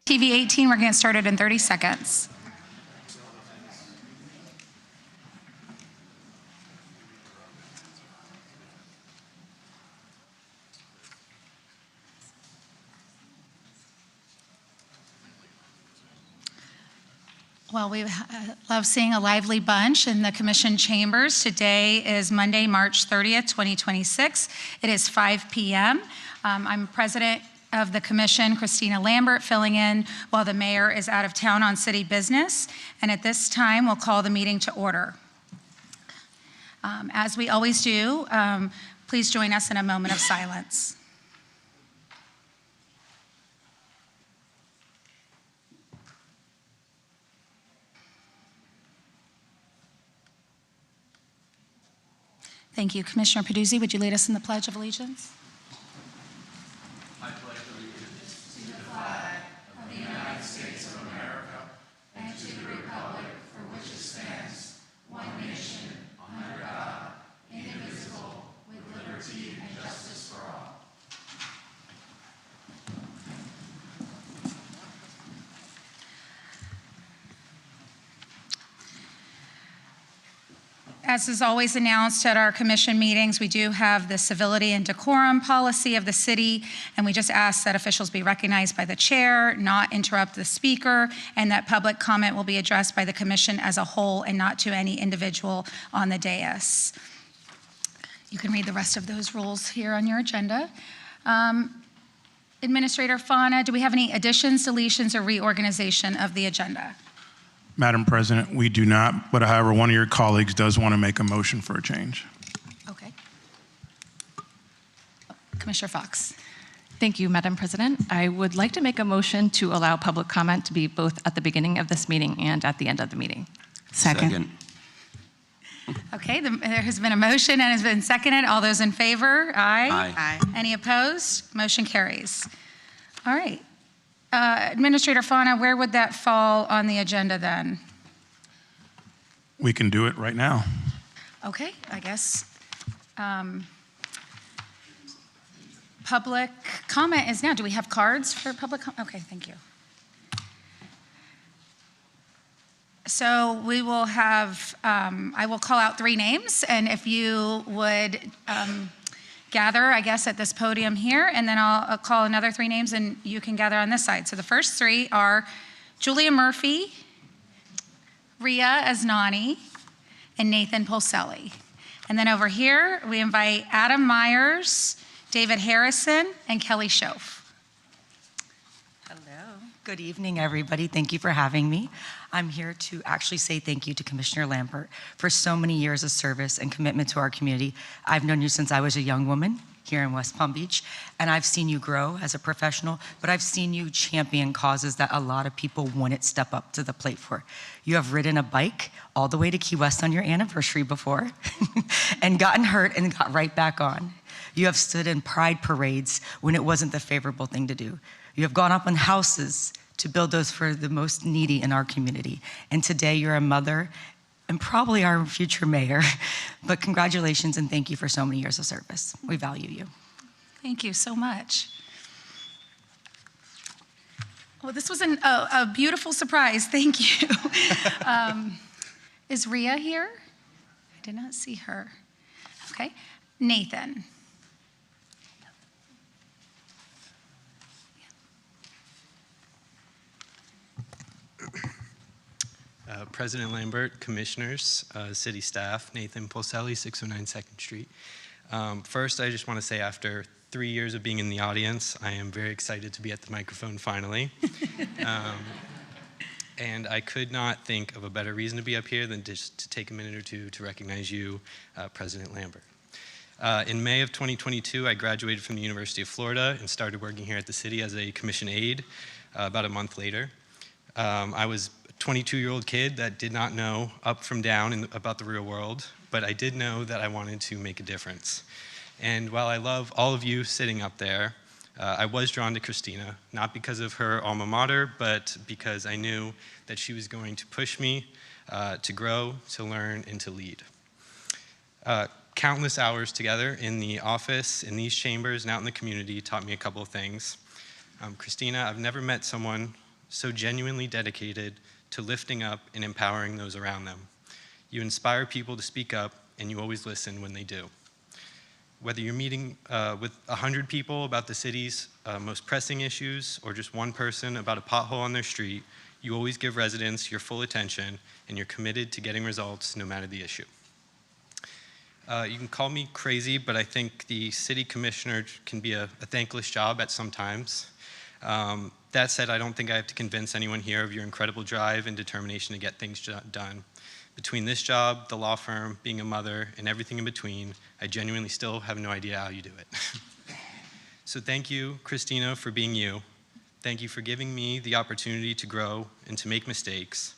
TV 18, we're going to get started in 30 seconds. Well, we love seeing a lively bunch in the Commission chambers. Today is Monday, March 30th, 2026. It is 5 p.m. I'm President of the Commission, Christina Lambert, filling in while the mayor is out of town on city business. And at this time, we'll call the meeting to order. As we always do, please join us in a moment of silence. Thank you. Commissioner Peduzzi, would you lead us in the Pledge of Allegiance? I pledge allegiance to the flag of the United States of America and to the republic for which it stands, one nation, under God, indivisible, with liberty and justice for all. As is always announced at our commission meetings, we do have the civility and decorum policy of the city, and we just ask that officials be recognized by the chair, not interrupt the speaker, and that public comment will be addressed by the commission as a whole and not to any individual on the dais. You can read the rest of those rules here on your agenda. Administrator Fana, do we have any additions, deletions, or reorganization of the agenda? Madam President, we do not, but however, one of your colleagues does want to make a motion for a change. Okay. Commissioner Fox. Thank you, Madam President. I would like to make a motion to allow public comment to be both at the beginning of this meeting and at the end of the meeting. Second. Okay, there has been a motion and has been seconded. All those in favor? Aye. Aye. Any opposed? Motion carries. All right. Administrator Fana, where would that fall on the agenda then? We can do it right now. Okay, I guess. Public comment is now. Do we have cards for public comment? Okay, thank you. So we will have, I will call out 3 names, and if you would gather, I guess, at this podium here, and then I'll call another 3 names and you can gather on this side. So the first 3 are Julia Murphy, Ria Asnani, and Nathan Polselli. And then over here, we invite Adam Myers, David Harrison, and Kelly Schoaf. Hello. Good evening, everybody. Thank you for having me. I'm here to actually say thank you to Commissioner Lambert for so many years of service and commitment to our community. I've known you since I was a young woman here in West Palm Beach, and I've seen you grow as a professional, but I've seen you champion causes that a lot of people wouldn't step up to the plate for. You have ridden a bike all the way to Key West on your anniversary before and gotten hurt and got right back on. You have stood in pride parades when it wasn't the favorable thing to do. You have gone up on houses to build those for the most needy in our community. And today you're a mother and probably our future mayor. But congratulations and thank you for so many years of service. We value you. Thank you so much. Well, this was a beautiful surprise. Thank you. Is Ria here? I did not see her. Okay. Nathan. President Lambert, commissioners, city staff, Nathan Polselli, 609 2nd Street. First, I just want to say after 3 years of being in the audience, I am very excited to be at the microphone finally. And I could not think of a better reason to be up here than just to take a minute or two to recognize you, President Lambert. In May of 2022, I graduated from the University of Florida and started working here at the city as a commission aide about a month later. I was 22-year-old kid that did not know up from down about the real world, but I did know that I wanted to make a difference. And while I love all of you sitting up there, I was drawn to Christina, not because of her alma mater, but because I knew that she was going to push me to grow, to learn, and to lead. Countless hours together in the office, in these chambers, and out in the community taught me a couple of things. Christina, I've never met someone so genuinely dedicated to lifting up and empowering those around them. You inspire people to speak up, and you always listen when they do. Whether you're meeting with 100 people about the city's most pressing issues, or just one person about a pothole on their street, you always give residents your full attention, and you're committed to getting results no matter the issue. You can call me crazy, but I think the city commissioner can be a thankless job at some times. That said, I don't think I have to convince anyone here of your incredible drive and determination to get things done. Between this job, the law firm, being a mother, and everything in between, I genuinely still have no idea how you do it. So thank you, Christina, for being you. Thank you for giving me the opportunity to grow and to make mistakes.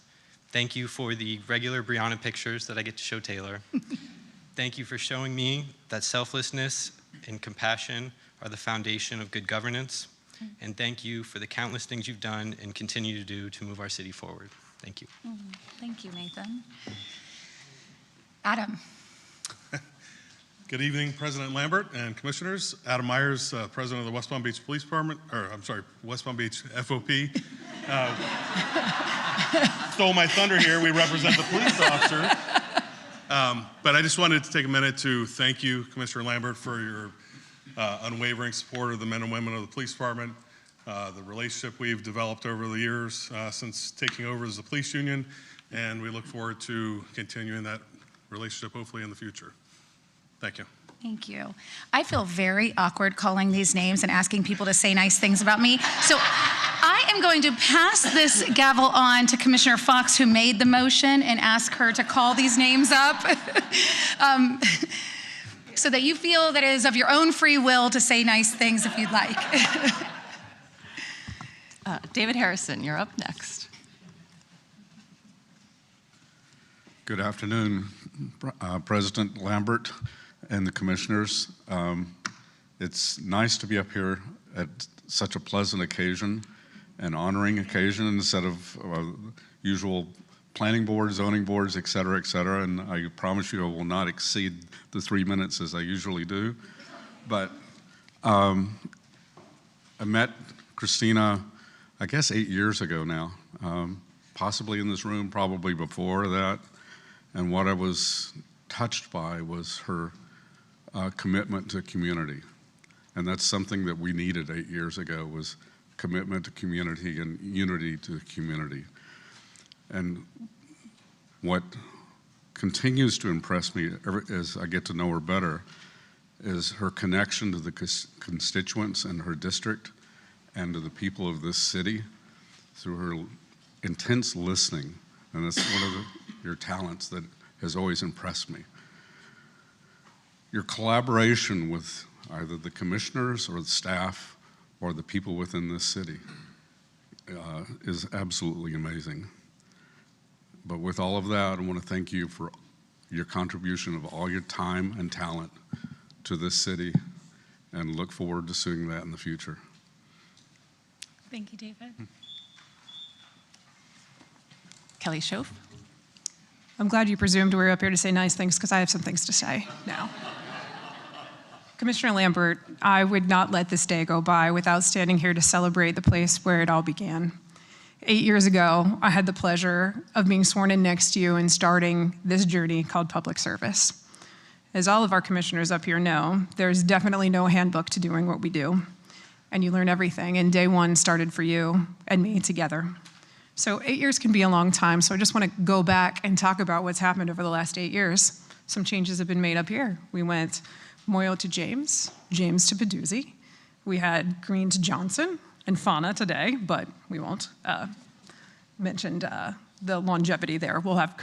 Thank you for the regular Brianna pictures that I get to show Taylor. Thank you for showing me that selflessness and compassion are the foundation of good governance. And thank you for the countless things you've done and continue to do to move our city forward. Thank you. Thank you, Nathan. Adam. Good evening, President Lambert and Commissioners. Adam Myers, President of the West Palm Beach Police Department, West Palm Beach FOP. Stole my thunder here. We represent the police officer. But I just wanted to take a minute to thank you, Commissioner Lambert, for your unwavering support of the men and women of the police department, the relationship we've developed over the years since taking over as the police union, and we look forward to continuing that relationship hopefully in the future. Thank you. Thank you. I feel very awkward calling these names and asking people to say nice things about me. So I am going to pass this gavel on to Commissioner Fox, who made the motion, and ask her to call these names up so that you feel that it is of your own free will to say nice things if you'd like. David Harrison, you're up next. Good afternoon, President Lambert and the commissioners. It's nice to be up here at such a pleasant occasion, an honoring occasion instead of usual planning boards, zoning boards, et cetera, and I promise you I will not exceed the 3 minutes as I usually do. But I met Christina, I guess 8 years ago now, possibly in this room, probably before that, and what I was touched by was her commitment to community. And that's something that we needed 8 years ago, was commitment to community and unity to the community. And what continues to impress me as I get to know her better is her connection to the constituents in her district and to the people of this city through her intense listening. And that's one of your talents that has always impressed me. Your collaboration with either the commissioners or the staff or the people within this city is absolutely amazing. But with all of that, I want to thank you for your contribution of all your time and talent to this city, and look forward to seeing that in the future. Thank you, David. Kelly Schoaf. I'm glad you presumed we were up here to say nice things, because I have some things to say now. Commissioner Lambert, I would not let this day go by without standing here to celebrate the place where it all began. 8 years ago, I had the pleasure of being sworn in next to you and starting this journey called public service. As all of our commissioners up here know, there's definitely no handbook to doing what we do, and you learn everything, and day one started for you and me together. So 8 years can be a long time, so I just want to go back and talk about what's happened over the last 8 years. Some changes have been made up here. We went Moyo to James, James to Peduzzi. We had Green to Johnson and Fauna today, but we won't mention the longevity there. We'll have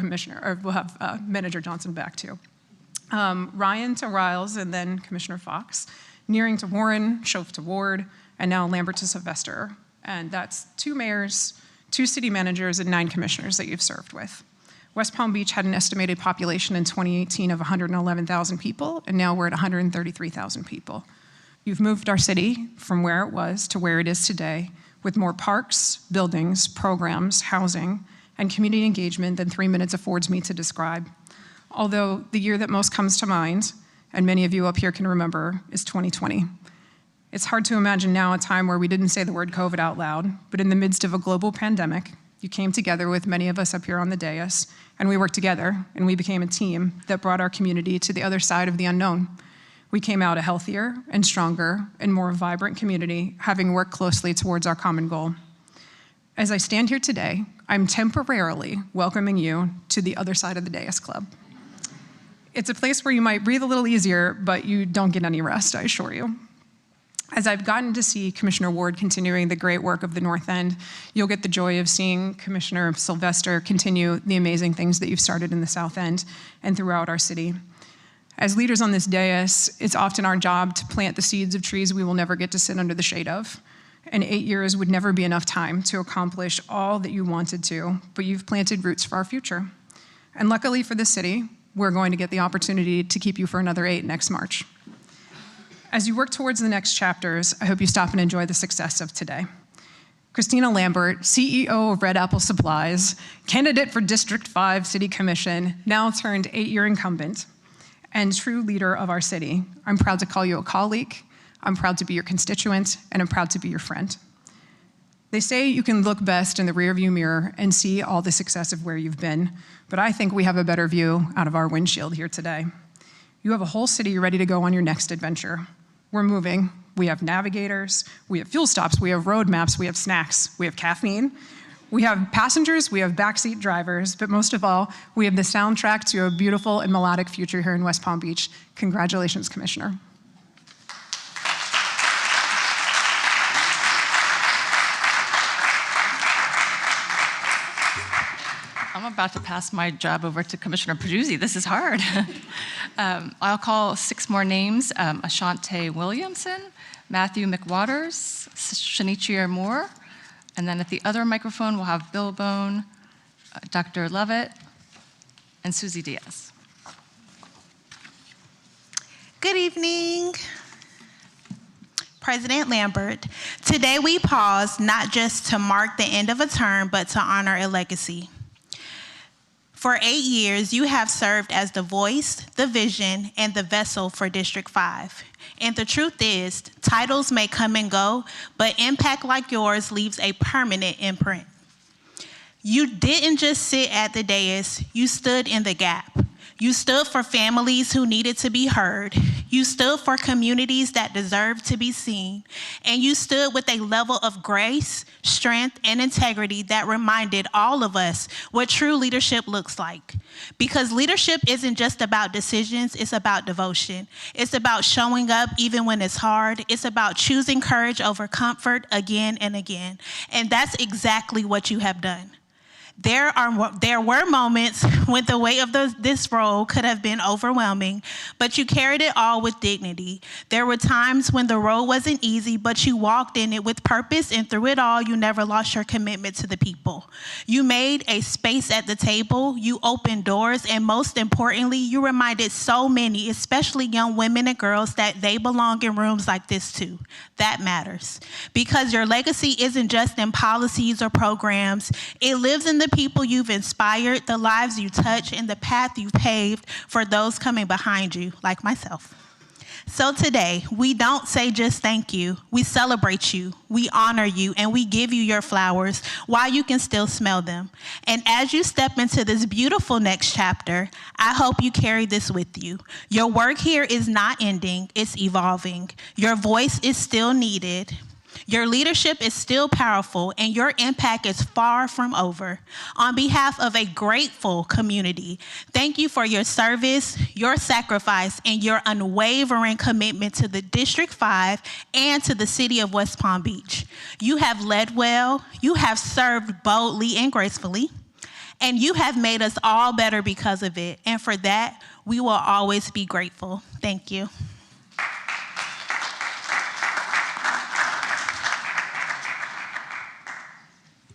Manager Johnson back too. Ryan to Riles, and then Commissioner Fox. Nearing to Warren, Schoaf to Ward, and now Lambert to Sylvester. And that's 2 mayors, 2 city managers, and 9 commissioners that you've served with. West Palm Beach had an estimated population in 2018 of 111,000 people, and now we're at 133,000 people. You've moved our city from where it was to where it is today, with more parks, buildings, programs, housing, and community engagement than 3 minutes affords me to describe. Although the year that most comes to mind, and many of you up here can remember, is 2020. It's hard to imagine now a time where we didn't say the word COVID out loud, but in the midst of a global pandemic, you came together with many of us up here on the dais, and we worked together, and we became a team that brought our community to the other side of the unknown. We came out a healthier and stronger and more vibrant community, having worked closely towards our common goal. As I stand here today, I'm temporarily welcoming you to the other side of the dais club. It's a place where you might breathe a little easier, but you don't get any rest, I assure you. As I've gotten to see Commissioner Ward continuing the great work of the North End, you'll get the joy of seeing Commissioner Sylvester continue the amazing things that you've started in the South End and throughout our city. As leaders on this dais, it's often our job to plant the seeds of trees we will never get to sit under the shade of. And 8 years would never be enough time to accomplish all that you wanted to, but you've planted roots for our future. And luckily for the city, we're going to get the opportunity to keep you for another 8 next March. As you work towards the next chapters, I hope you stop and enjoy the success of today. Christina Lambert, CEO of Red Apple Supplies, candidate for District 5 City Commission, now turned 8-year incumbent, and true leader of our city. I'm proud to call you a colleague, I'm proud to be your constituent, and I'm proud to be your friend. They say you can look best in the rearview mirror and see all the success of where you've been, but I think we have a better view out of our windshield here today. You have a whole city ready to go on your next adventure. We're moving. We have navigators, we have fuel stops, we have road maps, we have snacks, we have caffeine, we have passengers, we have backseat drivers, but most of all, we have the soundtrack to a beautiful and melodic future here in West Palm Beach. Congratulations, Commissioner. I'm about to pass my job over to Commissioner Peduzzi. This is hard. I'll call 6 more names. Ashante Williamson, Matthew McWaters, Shanichia Moore, and then at the other microphone, we'll have Bill Bone, Dr. Lovett, and Susie Diaz. Good evening, President Lambert. Today we pause not just to mark the end of a term, but to honor a legacy. For 8 years, you have served as the voice, the vision, and the vessel for District 5. And the truth is, titles may come and go, but impact like yours leaves a permanent imprint. You didn't just sit at the dais, you stood in the gap. You stood for families who needed to be heard. You stood for communities that deserved to be seen. And you stood with a level of grace, strength, and integrity that reminded all of us what true leadership looks like. Because leadership isn't just about decisions, it's about devotion. It's about showing up even when it's hard. It's about choosing courage over comfort again and again. And that's exactly what you have done. There were moments when the weight of this role could have been overwhelming, but you carried it all with dignity. There were times when the road wasn't easy, but you walked in it with purpose, and through it all, you never lost your commitment to the people. You made a space at the table, you opened doors, and most importantly, you reminded so many, especially young women and girls, that they belong in rooms like this too. That matters. Because your legacy isn't just in policies or programs, it lives in the people you've inspired, the lives you touch, and the path you've paved for those coming behind you, like myself. So today, we don't say just thank you. We celebrate you, we honor you, and we give you your flowers while you can still smell them. And as you step into this beautiful next chapter, I hope you carry this with you. Your work here is not ending, it's evolving. Your voice is still needed. Your leadership is still powerful, and your impact is far from over. On behalf of a grateful community, thank you for your service, your sacrifice, and your unwavering commitment to the District 5 and to the city of West Palm Beach. You have led well, you have served boldly and gracefully, and you have made us all better because of it. And for that, we will always be grateful. Thank you.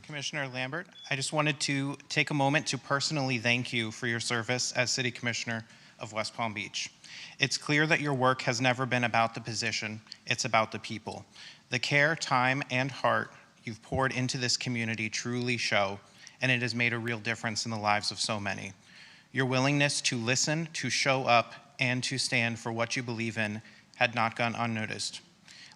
Commissioner Lambert, I just wanted to take a moment to personally thank you for your service as City Commissioner of West Palm Beach. It's clear that your work has never been about the position, it's about the people. The care, time, and heart you've poured into this community truly show, and it has made a real difference in the lives of so many. Your willingness to listen, to show up, and to stand for what you believe in had not gone unnoticed.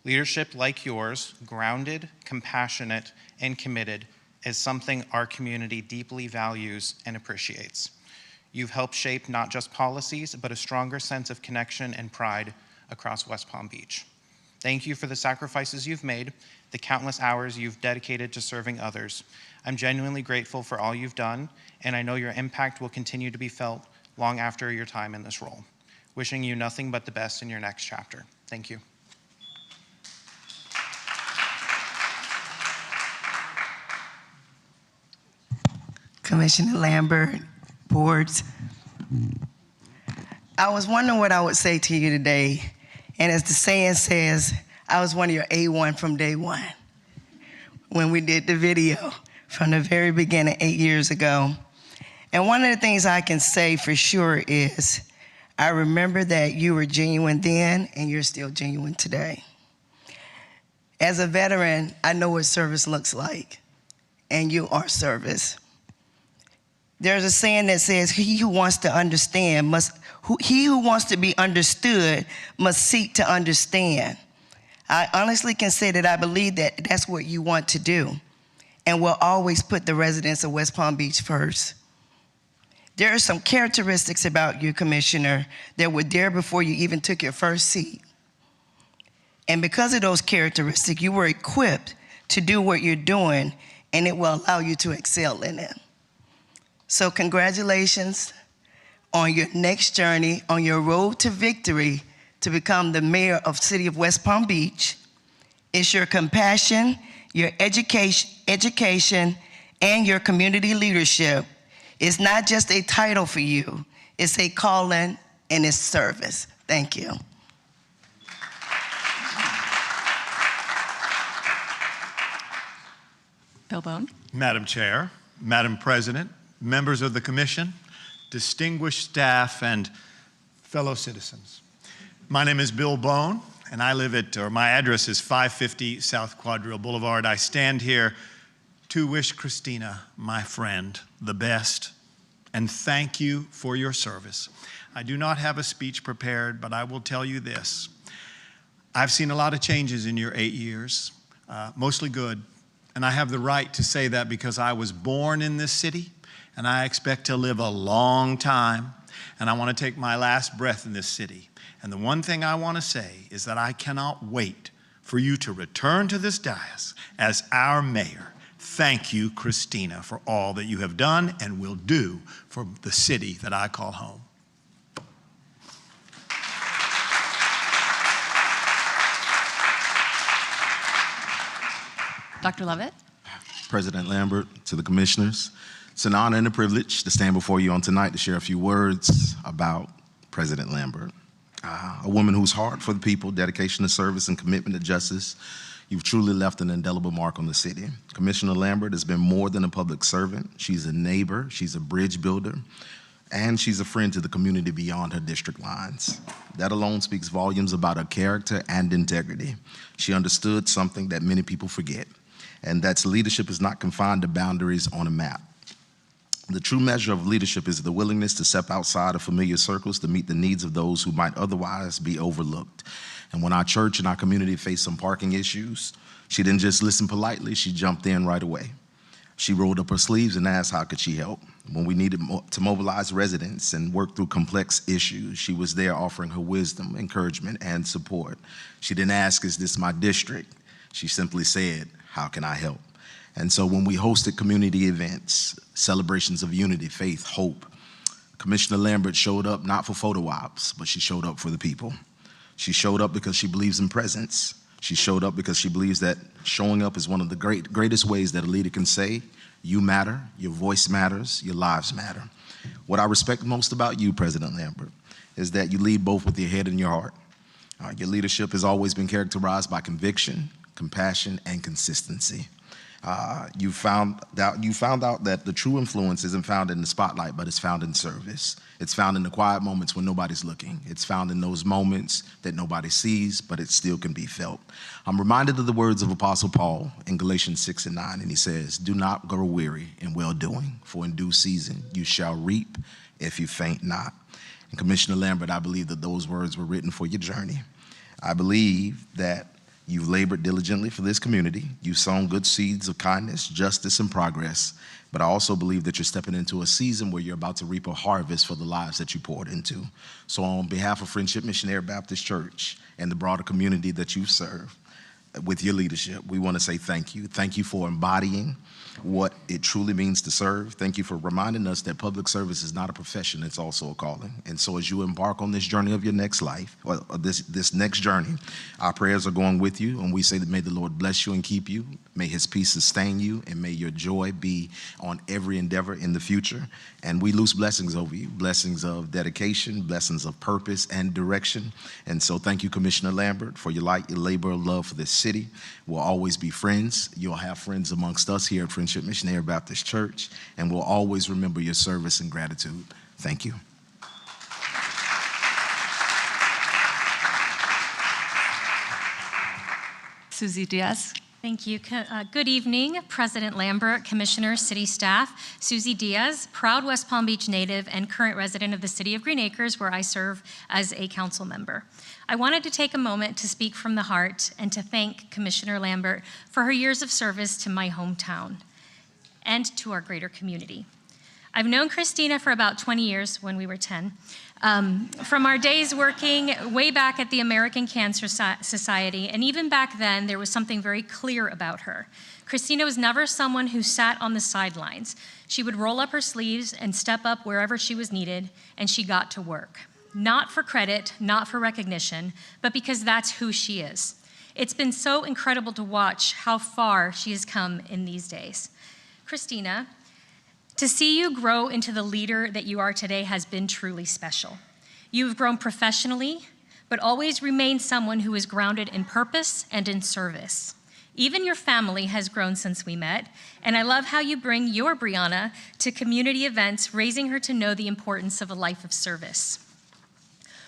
Leadership like yours, grounded, compassionate, and committed, is something our community deeply values and appreciates. You've helped shape not just policies, but a stronger sense of connection and pride across West Palm Beach. Thank you for the sacrifices you've made, the countless hours you've dedicated to serving others. I'm genuinely grateful for all you've done, and I know your impact will continue to be felt long after your time in this role. Wishing you nothing but the best in your next chapter. Thank you. Commissioner Lambert, boards. I was wondering what I would say to you today, and as the saying says, I was one of your A1 from day one when we did the video from the very beginning 8 years ago. And one of the things I can say for sure is I remember that you were genuine then and you're still genuine today. As a veteran, I know what service looks like, and you are service. There's a saying that says, he who wants to understand he who wants to be understood must seek to understand. I honestly can say that I believe that that's what you want to do, and will always put the residents of West Palm Beach first. There are some characteristics about you, Commissioner, that were there before you even took your first seat. And because of those characteristics, you were equipped to do what you're doing, and it will allow you to excel in it. So congratulations on your next journey, on your road to victory to become the mayor of the city of West Palm Beach. It's your compassion, your education, and your community leadership. It's not just a title for you, it's a calling and it's service. Thank you. Bill Bone. Madam Chair, Madam President, members of the Commission, distinguished staff, and fellow citizens. My name is Bill Bone, and I live my address is 550 South Quadrille Boulevard. I stand here to wish Christina, my friend, the best, and thank you for your service. I do not have a speech prepared, but I will tell you this. I've seen a lot of changes in your 8 years, mostly good, and I have the right to say that because I was born in this city, and I expect to live a long time, and I want to take my last breath in this city. And the one thing I want to say is that I cannot wait for you to return to this dais as our mayor. Thank you, Christina, for all that you have done and will do for the city that I call home. Dr. Lovett. President Lambert, to the commissioners, it's an honor and a privilege to stand before you on tonight to share a few words about President Lambert. A woman whose heart for the people, dedication to service, and commitment to justice. You've truly left an indelible mark on the city. Commissioner Lambert has been more than a public servant. She's a neighbor, she's a bridge builder, and she's a friend to the community beyond her district lines. That alone speaks volumes about her character and integrity. She understood something that many people forget, and that's leadership is not confined to boundaries on a map. The true measure of leadership is the willingness to step outside of familiar circles to meet the needs of those who might otherwise be overlooked. And when our church and our community faced some parking issues, she didn't just listen politely, she jumped in right away. She rolled up her sleeves and asked how could she help. When we needed to mobilize residents and work through complex issues, she was there offering her wisdom, encouragement, and support. She didn't ask, is this my district? She simply said, how can I help? And so when we hosted community events, celebrations of unity, faith, hope, Commissioner Lambert showed up not for photo ops, but she showed up for the people. She showed up because she believes in presence. She showed up because she believes that showing up is one of the greatest ways that a leader can say, you matter, your voice matters, your lives matter. What I respect most about you, President Lambert, is that you lead both with your head and your heart. Your leadership has always been characterized by conviction, compassion, and consistency. You found out that the true influence isn't found in the spotlight, but it's found in service. It's found in the quiet moments when nobody's looking. It's found in those moments that nobody sees, but it still can be felt. I'm reminded of the words of Apostle Paul in Galatians 6:9, and he says, do not grow weary in well-doing, for in due season you shall reap if you faint not. And Commissioner Lambert, I believe that those words were written for your journey. I believe that You've labored diligently for this community. You've sown good seeds of kindness, justice, and progress. But I also believe that you're stepping into a season where you're about to reap a harvest for the lives that you poured into. So on behalf of Friendship Missionary Baptist Church and the broader community that you serve, with your leadership, we want to say thank you. Thank you for embodying what it truly means to serve. Thank you for reminding us that public service is not a profession, it's also a calling. And so as you embark on this journey of your next life, or this next journey, our prayers are going with you, and we say that may the Lord bless you and keep you, may his peace sustain you, and may your joy be on every endeavor in the future. And we loose blessings over you, blessings of dedication, blessings of purpose and direction. And so thank you, Commissioner Lambert, for your light, your labor, love for this city. We'll always be friends. You'll have friends amongst us here at Friendship Missionary Baptist Church, and we'll always remember your service and gratitude. Thank you. Susie Diaz. Thank you. Good evening, President Lambert, Commissioners, City staff. Susie Diaz, proud West Palm Beach native and current resident of the City of Green Acres, where I serve as a council member. I wanted to take a moment to speak from the heart and to thank Commissioner Lambert for her years of service to my hometown and to our greater community. I've known Christina for about 20 years, when we were 10, from our days working way back at the American Cancer Society, and even back then, there was something very clear about her. Christina was never someone who sat on the sidelines. She would roll up her sleeves and step up wherever she was needed, and she got to work. Not for credit, not for recognition, but because that's who she is. It's been so incredible to watch how far she has come in these days. Christina, to see you grow into the leader that you are today has been truly special. You've grown professionally, but always remained someone who is grounded in purpose and in service. Even your family has grown since we met, and I love how you bring your Brianna to community events, raising her to know the importance of a life of service.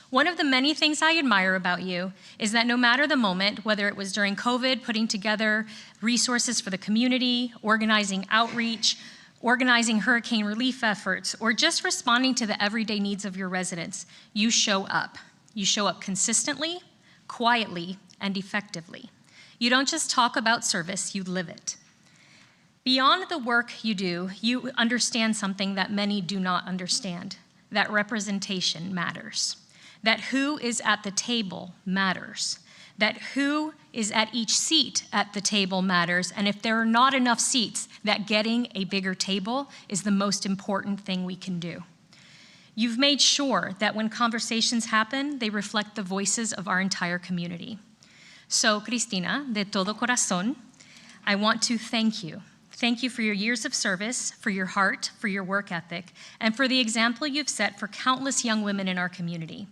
One of the many things I admire about you is that no matter the moment, whether it was during COVID, putting together resources for the community, organizing outreach, organizing hurricane relief efforts, or just responding to the everyday needs of your residents, you show up. You show up consistently, quietly, and effectively. You don't just talk about service, you live it. Beyond the work you do, you understand something that many do not understand, that representation matters, that who is at the table matters, that who is at each seat at the table matters, and if there are not enough seats, that getting a bigger table is the most important thing we can do. You've made sure that when conversations happen, they reflect the voices of our entire community. So, Cristina, de todo corazón, I want to thank you. Thank you for your years of service, for your heart, for your work ethic, and for the example you've set for countless young women in our community.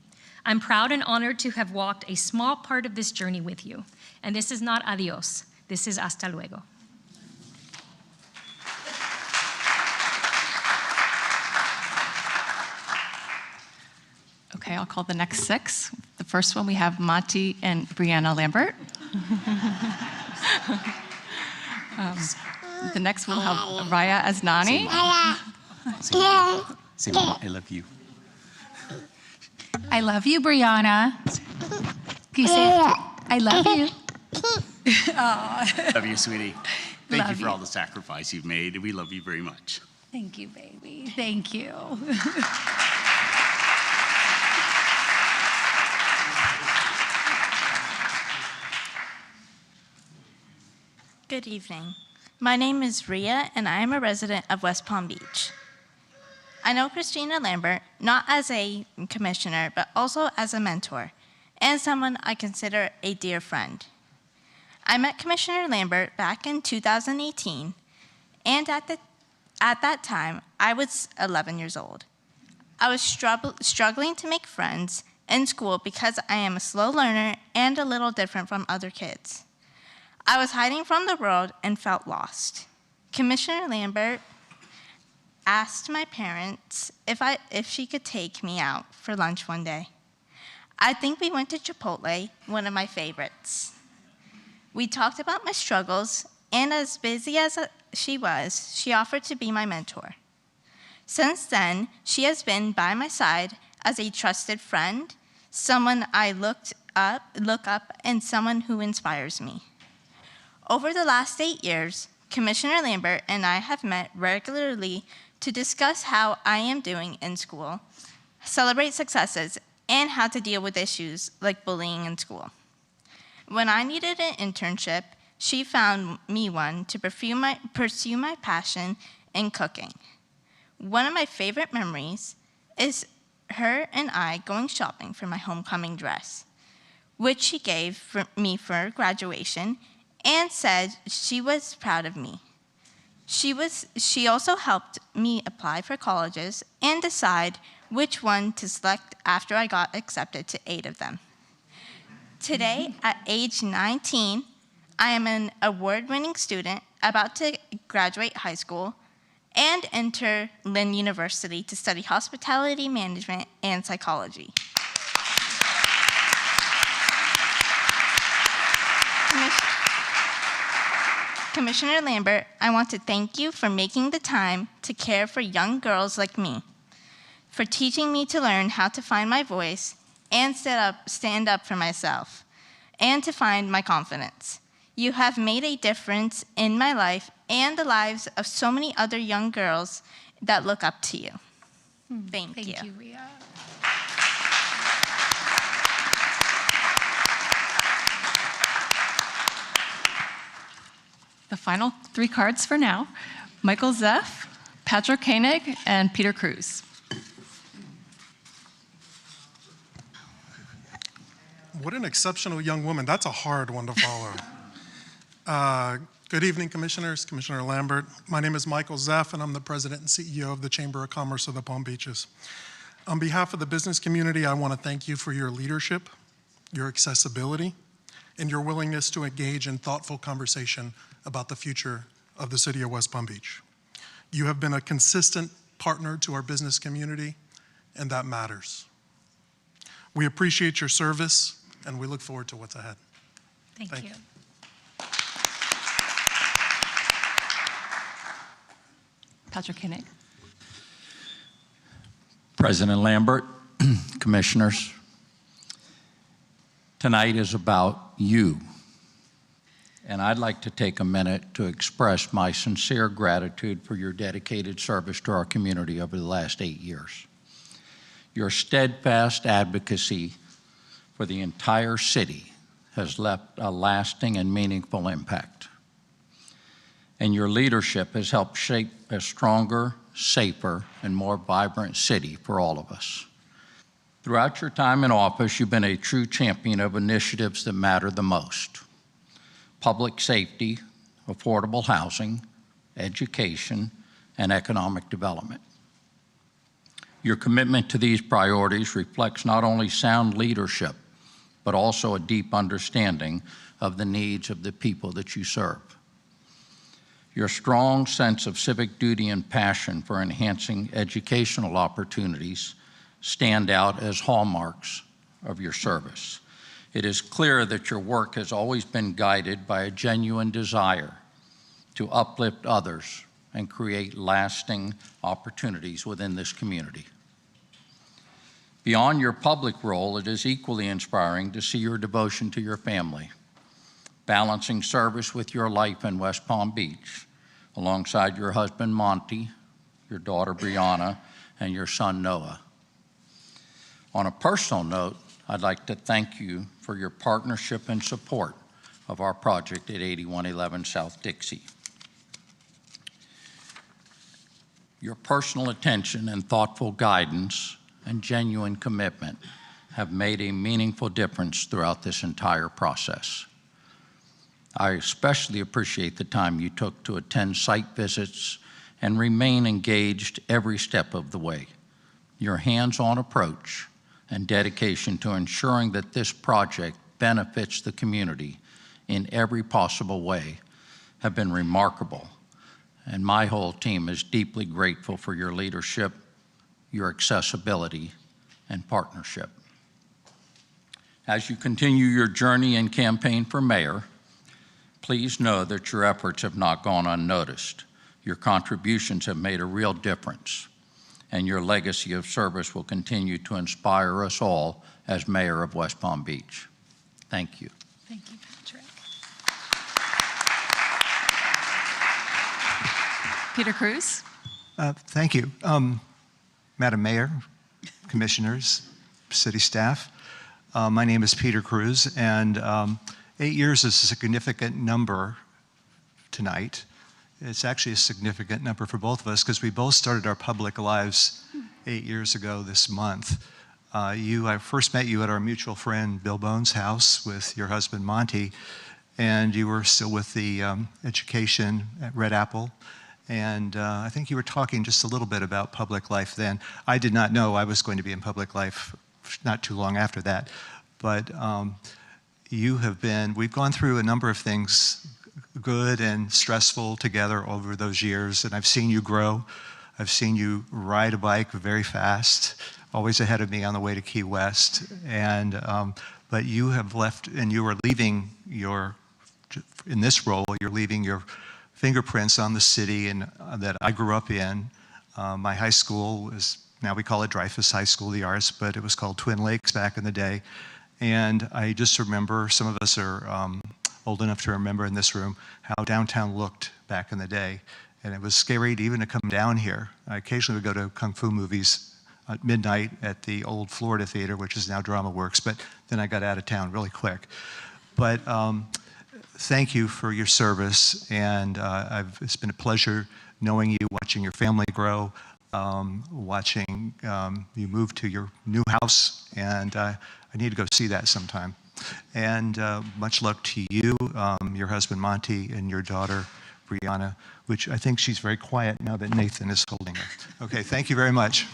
I'm proud and honored to have walked a small part of this journey with you. And this is not adios, this is hasta luego. Okay, I'll call the next six. The first one, we have Monty and Brianna Lambert. The next we'll have Raya Asnani. Say, I love you. I love you, Brianna. Can you say, I love you? Love you, sweetie. Thank Love you for you. all the sacrifice you've made. We love you very much. Thank you, baby. Thank you. Good evening. My name is Ria, and I am a resident of West Palm Beach. I know Christina Lambert not as a commissioner, but also as a mentor and someone I consider a dear friend. I met Commissioner Lambert back in 2018, and at that time, I was 11 years old. I was struggling to make friends in school because I am a slow learner and a little different from other kids. I was hiding from the world and felt lost. Commissioner Lambert asked my parents if she could take me out for lunch one day. I think we went to Chipotle, one of my favorites. We talked about my struggles, and as busy as she was, she offered to be my mentor. Since then, she has been by my side as a trusted friend, someone I looked look up and someone who inspires me. Over the last 8 years, Commissioner Lambert and I have met regularly to discuss how I am doing in school, celebrate successes, and how to deal with issues like bullying in school. When I needed an internship, she found me one to pursue my passion in cooking. One of my favorite memories is her and I going shopping for my homecoming dress, which she gave me for graduation and said she was proud of me. She also helped me apply for colleges and decide which one to select after I got accepted to 8 of them. Today, at age 19, I am an award-winning student about to graduate high school and enter Lynn University to study hospitality management and psychology. Commissioner Lambert, I want to thank you for making the time to care for young girls like me, for teaching me to learn how to find my voice and stand up for myself, and to find my confidence. You have made a difference in my life and the lives of so many other young girls that look up to you. Thank you. Thank you, Rhea. The final 3 cards for now, Michael Zeff, Patrick Koenig, and Peter Cruz. What an exceptional young woman. That's a hard one to follow. Good evening, Commissioners, Commissioner Lambert. My name is Michael Zeff, and I'm the President and CEO of the Chamber of Commerce of the Palm Beaches. On behalf of the business community, I want to thank you for your leadership, your accessibility, and your willingness to engage in thoughtful conversation about the future of the city of West Palm Beach. You have been a consistent partner to our business community, and that matters. We appreciate your service, and we look forward to what's ahead. Thank you. Patrick Koenig. President Lambert, commissioners, tonight is about you. And I'd like to take a minute to express my sincere gratitude for your dedicated service to our community over the last 8 years. Your steadfast advocacy for the entire city has left a lasting and meaningful impact. And your leadership has helped shape a stronger, safer, and more vibrant city for all of us. Throughout your time in office, you've been a true champion of initiatives that matter the most: public safety, affordable housing, education, and economic development. Your commitment to these priorities reflects not only sound leadership, but also a deep understanding of the needs of the people that you serve. Your strong sense of civic duty and passion for enhancing educational opportunities stand out as hallmarks of your service. It is clear that your work has always been guided by a genuine desire to uplift others and create lasting opportunities within this community. Beyond your public role, it is equally inspiring to see your devotion to your family, balancing service with your life in West Palm Beach, alongside your husband Monty, your daughter Brianna, and your son Noah. On a personal note, I'd like to thank you for your partnership and support of our project at 8111 South Dixie. Your personal attention and thoughtful guidance and genuine commitment have made a meaningful difference throughout this entire process. I especially appreciate the time you took to attend site visits and remain engaged every step of the way. Your hands-on approach and dedication to ensuring that this project benefits the community in every possible way have been remarkable, and my whole team is deeply grateful for your leadership, your accessibility, and partnership. As you continue your journey and campaign for mayor, please know that your efforts have not gone unnoticed. Your contributions have made a real difference, and your legacy of service will continue to inspire us all as mayor of West Palm Beach. Thank you. Thank you, Patrick. Peter Cruz. Thank you. Madam Mayor, Commissioners, City staff, my name is Peter Cruz, and 8 years is a significant number tonight. It's actually a significant number for both of us because we both started our public lives 8 years ago this month. I first met you at our mutual friend Bill Bones' house with your husband Monty, and you were still with the education at Red Apple. And I think you were talking just a little bit about public life then. I did not know I was going to be in public life not too long after that. But we've gone through a number of things, good and stressful together over those years, and I've seen you grow. I've seen you ride a bike very fast, always ahead of me on the way to Key West. And but you have left, and you are leaving in this role, you're leaving your fingerprints on the city that I grew up in. My high school now we call it Dreyfus High School of the Arts, but it was called Twin Lakes back in the day. And I just remember, some of us are old enough to remember in this room, how downtown looked back in the day. And it was scary to even come down here. I occasionally would go to Kung Fu movies at midnight at the old Florida Theater, which is now Drama Works, but then I got out of town really quick. But thank you for your service, and it's been a pleasure knowing you, watching your family grow, watching you move to your new house, and I need to go see that sometime. And much luck to you, your husband Monty, and your daughter Brianna, which I think she's very quiet now that Nathan is holding her. Okay, thank you very much.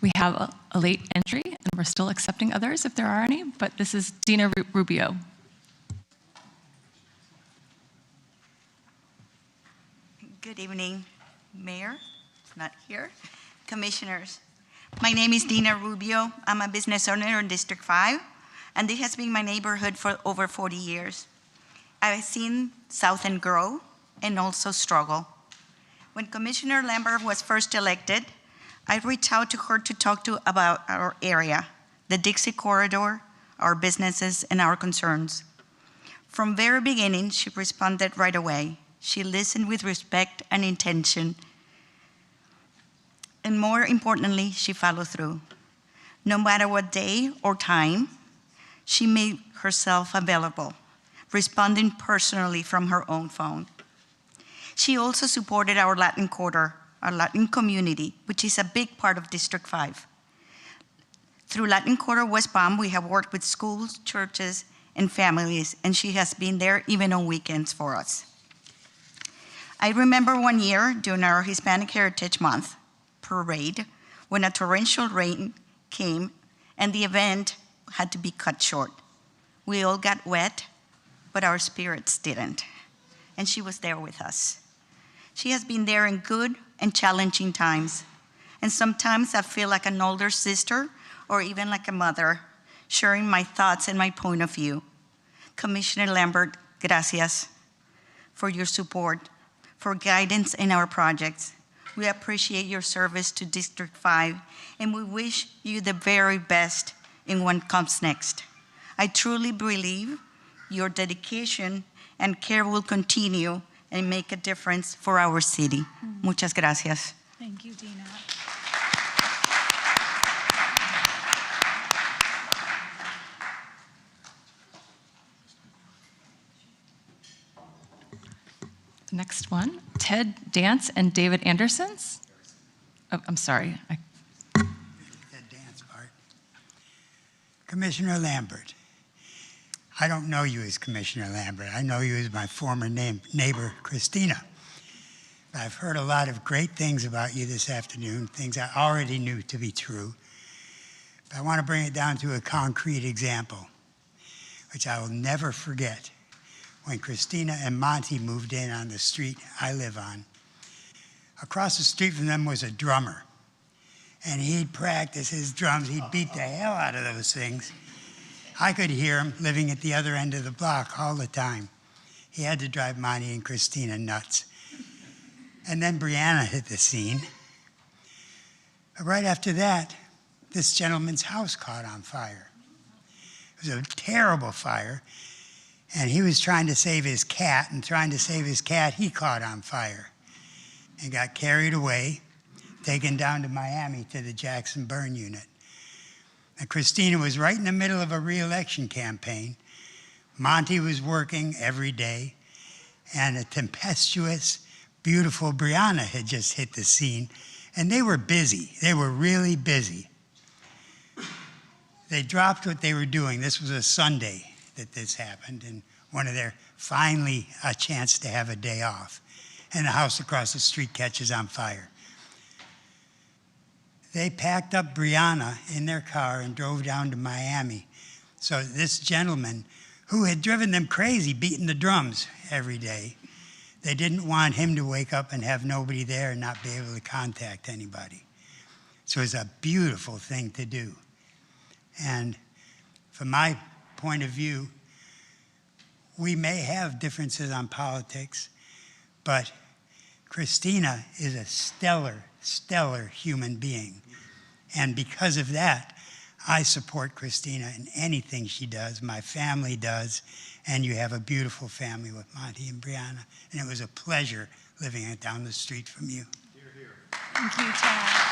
We have a late entry, and we're still accepting others if there are any, but this is Dina Rubio. Good evening, Mayor, not here, Commissioners. My name is Dina Rubio. I'm a business owner in District 5, and this has been my neighborhood for over 40 years. I've seen South End grow and also struggle. When Commissioner Lambert was first elected, I reached out to her to talk about our area, the Dixie corridor, our businesses, and our concerns. From very beginning, she responded right away. She listened with respect and intention. And more importantly, she followed through. No matter what day or time, she made herself available, responding personally from her own phone. She also supported our Latin Quarter, our Latin community, which is a big part of District 5. Through Latin Quarter West Palm, we have worked with schools, churches, and families, and she has been there even on weekends for us. I remember one year during our Hispanic Heritage Month parade when a torrential rain came and the event had to be cut short. We all got wet, but our spirits didn't, and she was there with us. She has been there in good and challenging times, and sometimes I feel like an older sister or even like a mother, sharing my thoughts and my point of view. Commissioner Lambert, gracias for your support, for guidance in our projects. We appreciate your service to District 5, and we wish you the very best in what comes next. I truly believe your dedication and care will continue and make a difference for our city. Muchas gracias. Thank you, Dina. The next one, Ted Dance and David Andersons. Oh, I'm sorry. That dance part. Commissioner Lambert, I don't know you as Commissioner Lambert. I know you as my former neighbor, Christina. I've heard a lot of great things about you this afternoon, things I already knew to be true. But I want to bring it down to a concrete example, which I will never forget. When Christina and Monty moved in on the street I live on, across the street from them was a drummer. And he'd practice his drums. He'd beat the hell out of those things. I could hear him living at the other end of the block all the time. He had to drive Monty and Christina nuts. And then Brianna hit the scene. But right after that, this gentleman's house caught on fire. It was a terrible fire. And he was trying to save his cat, and trying to save his cat, he caught on fire and got carried away, taken down to Miami to the Jackson Burn Unit. And Christina was right in the middle of a re-election campaign. Monty was working every day, and a tempestuous, beautiful Brianna had just hit the scene, and they were busy. They were really busy. They dropped what they were doing. This was a Sunday that this happened, and one of their finally a chance to have a day off, and the house across the street catches on fire. They packed up Brianna in their car and drove down to Miami. So this gentleman, who had driven them crazy, beating the drums every day, they didn't want him to wake up and have nobody there and not be able to contact anybody. So it's a beautiful thing to do. And from my point of view, we may have differences on politics, but Christina is a stellar, stellar human being. And because of that, I support Christina in anything she does, my family does, and you have a beautiful family with Monty and Brianna. And it was a pleasure living down the street from you. Thank you, Chad.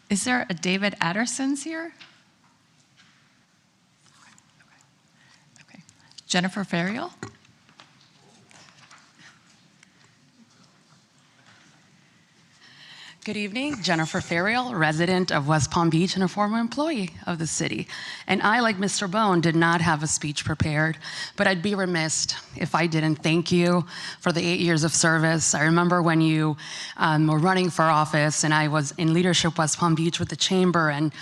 Is there a David Addersons here? Okay. Jennifer Ferriel? Good evening, Jennifer Ferriel, resident of West Palm Beach and a former employee of the city. And I, like Mr. Bone, did not have a speech prepared, but I'd be remiss if I didn't thank you for the 8 years of service. I remember when you were running for office and I was in leadership West Palm Beach with the chamber, and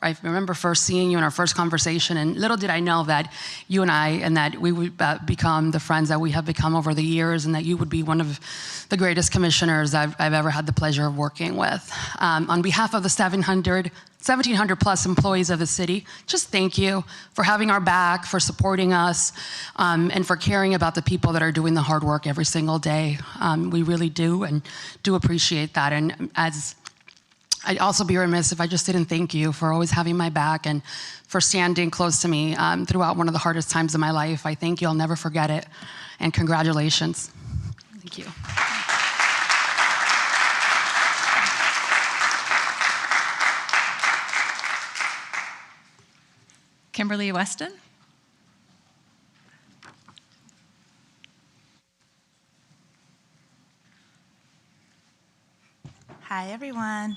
I remember first seeing you in our first conversation, and little did I know that you and I, and that we would become the friends that we have become over the years, and that you would be one of the greatest commissioners I've ever had the pleasure of working with. On behalf of the 1,700 plus employees of the city, just thank you for having our back, for supporting us, and for caring about the people that are doing the hard work every single day. We really do, and do appreciate that. And I'd also be remiss if I just didn't thank you for always having my back and for standing close to me throughout one of the hardest times of my life. I thank you, I'll never forget it, and congratulations. Thank you. Kimberly Weston? Hi, everyone.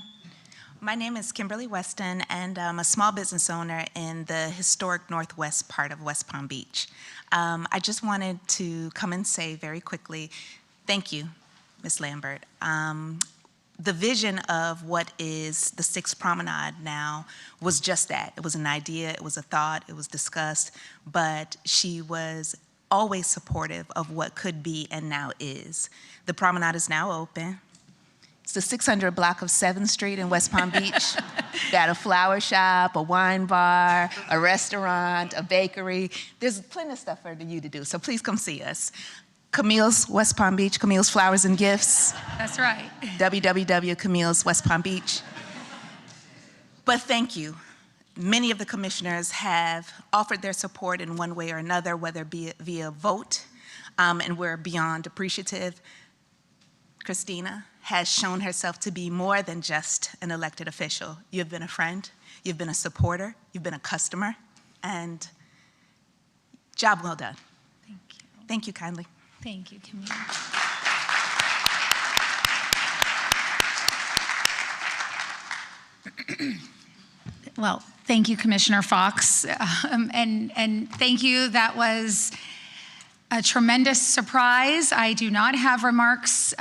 My name is Kimberly Weston, and I'm a small business owner in the historic northwest part of West Palm Beach. I just wanted to come and say very quickly, thank you, Ms. Lambert. The vision of what is the 6th Promenade now was just that. It was an idea, it was a thought, it was discussed, but she was always supportive of what could be and now is. The promenade is now open. It's the 600 block of 7th Street in West Palm Beach. Got a flower shop, a wine bar, a restaurant, a bakery. There's plenty of stuff for you to do, so please come see us. Camille's West Palm Beach, Camille's Flowers and Gifts. That's right. www.Camille's West Palm Beach. But thank you. Many of the commissioners have offered their support in one way or another, whether it be via vote, and we're beyond appreciative. Christina has shown herself to be more than just an elected official. You've been a friend, you've been a supporter, you've been a customer, and job well done. Thank you. Thank you kindly. Thank you, Camille. Well, thank you, Commissioner Fox, and thank you. That was a tremendous surprise. I do not have remarks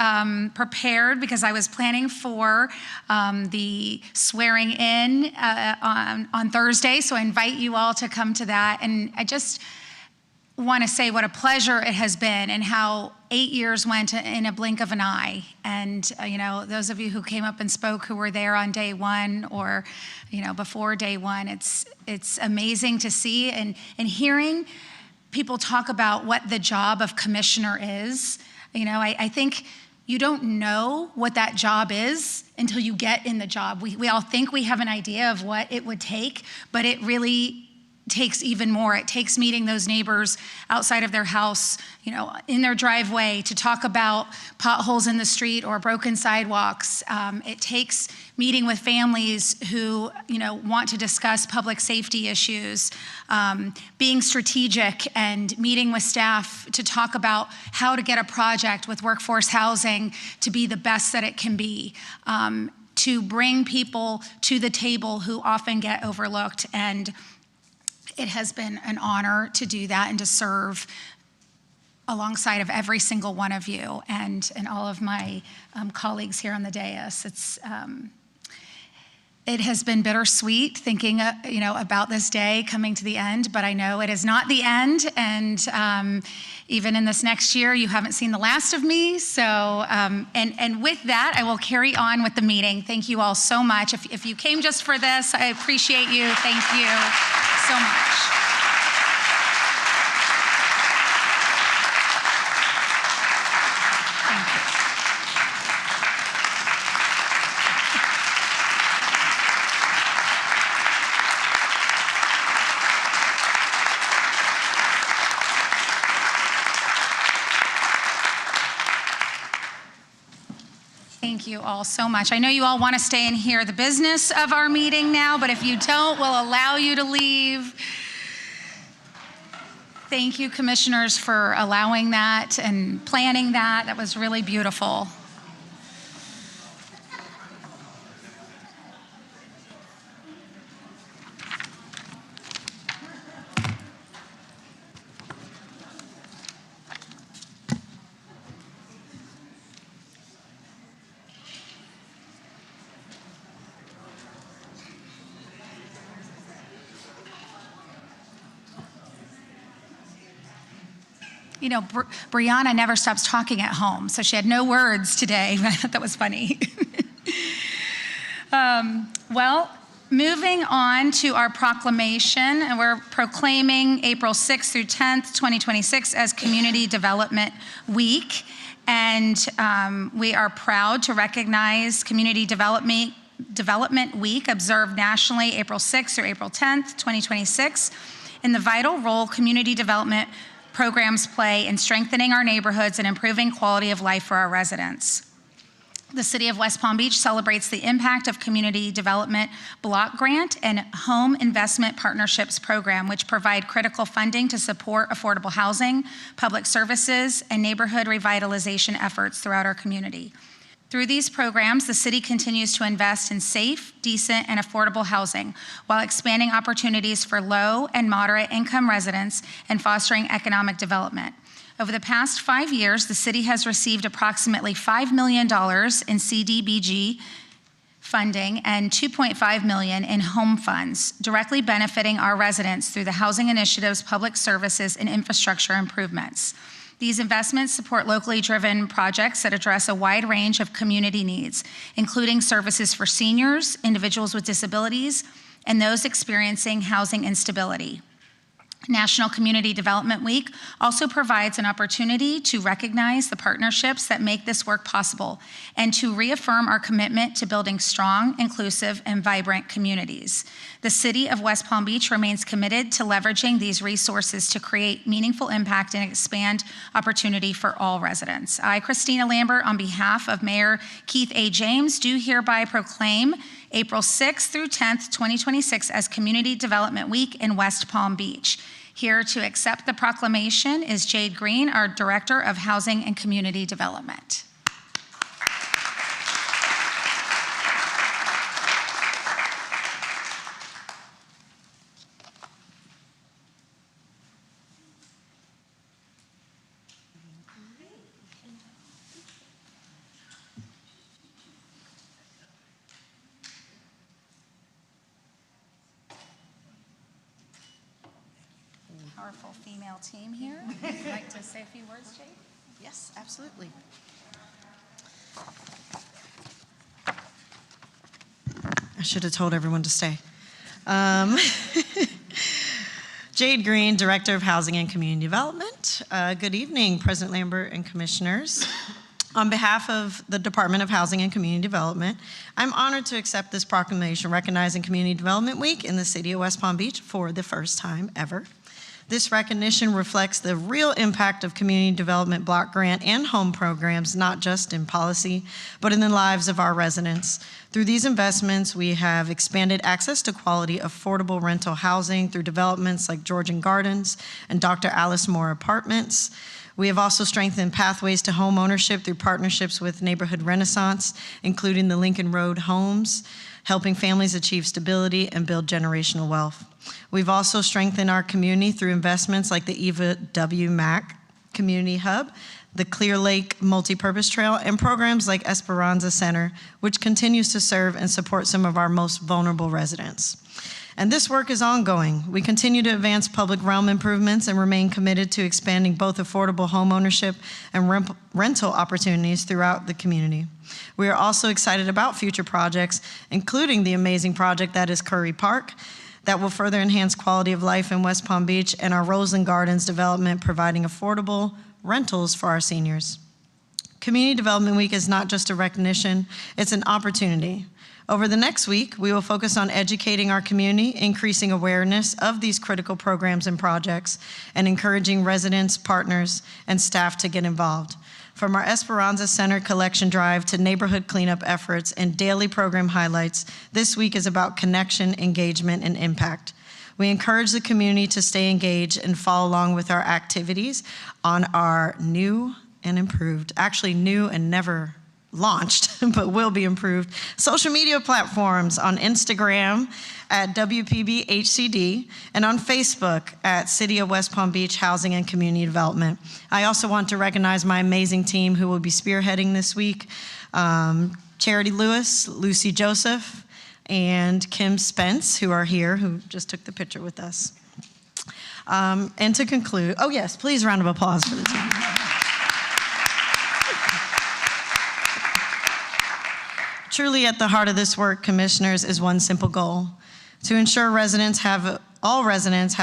prepared because I was planning for the swearing in on Thursday, so I invite you all to come to that. And I just want to say what a pleasure it has been and how 8 years went in a blink of an eye. And, you know, those of you who came up and spoke who were there on day one or, you know, before day one, it's amazing to see and hearing people talk about what the job of commissioner is. You know, I think you don't know what that job is until you get in the job. We all think we have an idea of what it would take, but it really takes even more. It takes meeting those neighbors outside of their house, you know, in their driveway to talk about potholes in the street or broken sidewalks. It takes meeting with families who, you know, want to discuss public safety issues, being strategic and meeting with staff to talk about how to get a project with workforce housing to be the best that it can be, to bring people to the table who often get overlooked. And it has been an honor to do that and to serve alongside of every single one of you and all of my colleagues here on the dais. It has been bittersweet thinking, you know, about this day coming to the end, but I know it is not the end. And even in this next year, you haven't seen the last of me. So, and with that, I will carry on with the meeting. Thank you all so much. If you came just for this, I appreciate you. Thank you so much. Thank you all so much. I know you all want to stay and hear the business of our meeting now, but if you don't, we'll allow you to leave. Thank you, commissioners, for allowing that and planning that. That was really beautiful. You know, Brianna never stops talking at home, so she had no words today. I thought that was funny. Well, moving on to our proclamation, and we're proclaiming April 6th through 10th, 2026 as Community Development Week. And we are proud to recognize Community Development Week, observed nationally April 6th through April 10th, 2026, in the vital role community development programs play in strengthening our neighborhoods and improving quality of life for our residents. The City of West Palm Beach celebrates the impact of Community Development Block Grant and Home Investment Partnerships Program, which provide critical funding to support affordable housing, public services, and neighborhood revitalization efforts throughout our community. Through these programs, the city continues to invest in safe, decent, and affordable housing while expanding opportunities for low and moderate income residents and fostering economic development. Over the past 5 years, the city has received approximately $5 million in CDBG funding and $2.5 million in home funds, directly benefiting our residents through the housing initiatives, public services, and infrastructure improvements. These investments support locally driven projects that address a wide range of community needs, including services for seniors, individuals with disabilities, and those experiencing housing instability. National Community Development Week also provides an opportunity to recognize the partnerships that make this work possible and to reaffirm our commitment to building strong, inclusive, and vibrant communities. The City of West Palm Beach remains committed to leveraging these resources to create meaningful impact and expand opportunity for all residents. I, Christina Lambert, on behalf of Mayor Keith A. James, do hereby proclaim April 6th through 10th, 2026 as Community Development Week in West Palm Beach. Here to accept the proclamation is Jade Green, our Director of Housing and Community Development. Powerful female team here. Would you like to say a few words, Jade? Yes, absolutely. I should have told everyone to stay. Jade Green, Director of Housing and Community Development. Good evening, President Lambert and Commissioners. On behalf of the Department of Housing and Community Development, I'm honored to accept this proclamation recognizing Community Development Week in the city of West Palm Beach for the first time ever. This recognition reflects the real impact of community development block grant and home programs, not just in policy, but in the lives of our residents. Through these investments, we have expanded access to quality, affordable rental housing through developments like Georgian Gardens and Dr. Alice Moore Apartments. We have also strengthened pathways to home ownership through partnerships with Neighborhood Renaissance, including the Lincoln Road Homes, helping families achieve stability and build generational wealth. We've also strengthened our community through investments like the Eva W. Mack Community Hub, the Clear Lake Multipurpose Trail, and programs like Esperanza Center, which continues to serve and support some of our most vulnerable residents. And this work is ongoing. We continue to advance public realm improvements and remain committed to expanding both affordable home ownership and rental opportunities throughout the community. We are also excited about future projects, including the amazing project that is Curry Park, that will further enhance quality of life in West Palm Beach, and our Roseland Gardens development providing affordable rentals for our seniors. Community Development Week is not just a recognition, it's an opportunity. Over the next week, we will focus on educating our community, increasing awareness of these critical programs and projects, and encouraging residents, partners, and staff to get involved. From our Esperanza Center collection drive to neighborhood cleanup efforts and daily program highlights, this week is about connection, engagement, and impact. We encourage the community to stay engaged and follow along with our activities on our new and improved, actually new and never launched, but will be improved, social media platforms on Instagram at WPB-HCD and on Facebook at City of West Palm Beach Housing and Community Development. I also want to recognize my amazing team who will be spearheading this week, Charity Lewis, Lucy Joseph, and Kim Spence, who are here, who just took the picture with us. And to conclude, oh yes, please a round of applause for the team. Truly at the heart of this work, Commissioners, is one simple goal: to ensure all residents have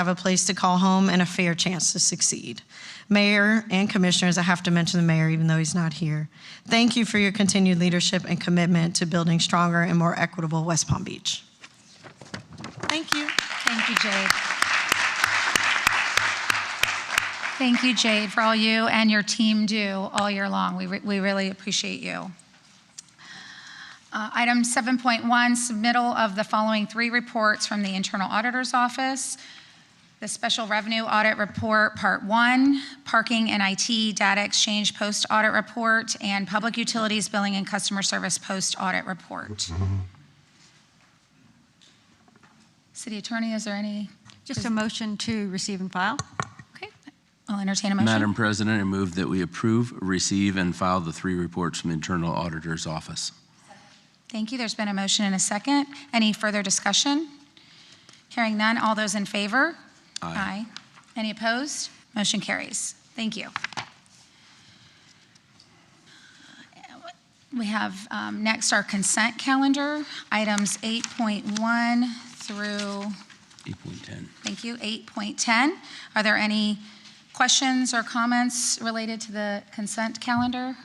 a place to call home and a fair chance to succeed. Mayor and Commissioners, I have to mention the Mayor even though he's not here, thank you for your continued leadership and commitment to building stronger and more equitable West Palm Beach. Thank you. Thank you, Jade. Thank you, Jade, for all you and your team do all year long. We really appreciate you. Item 7.1, submittal of the following 3 reports from the Internal Auditor's Office: the Special Revenue Audit Report, Part 1, Parking and IT Data Exchange Post-Audit Report, and Public Utilities Billing and Customer Service Post-Audit Report. City Attorney, is there any? Just a motion to receive and file. Okay, I'll entertain a motion. Madam President, I move that we approve, receive, and file the 3 reports from the Internal Auditor's Office. Thank you. There's been a motion and a second. Any further discussion? Hearing none. All those in favor? Aye. Any opposed? Motion carries. Thank you. We have next our consent calendar, items 8.1 through 8.10. Thank you, 8.10. Are there any questions or comments related to the consent calendar?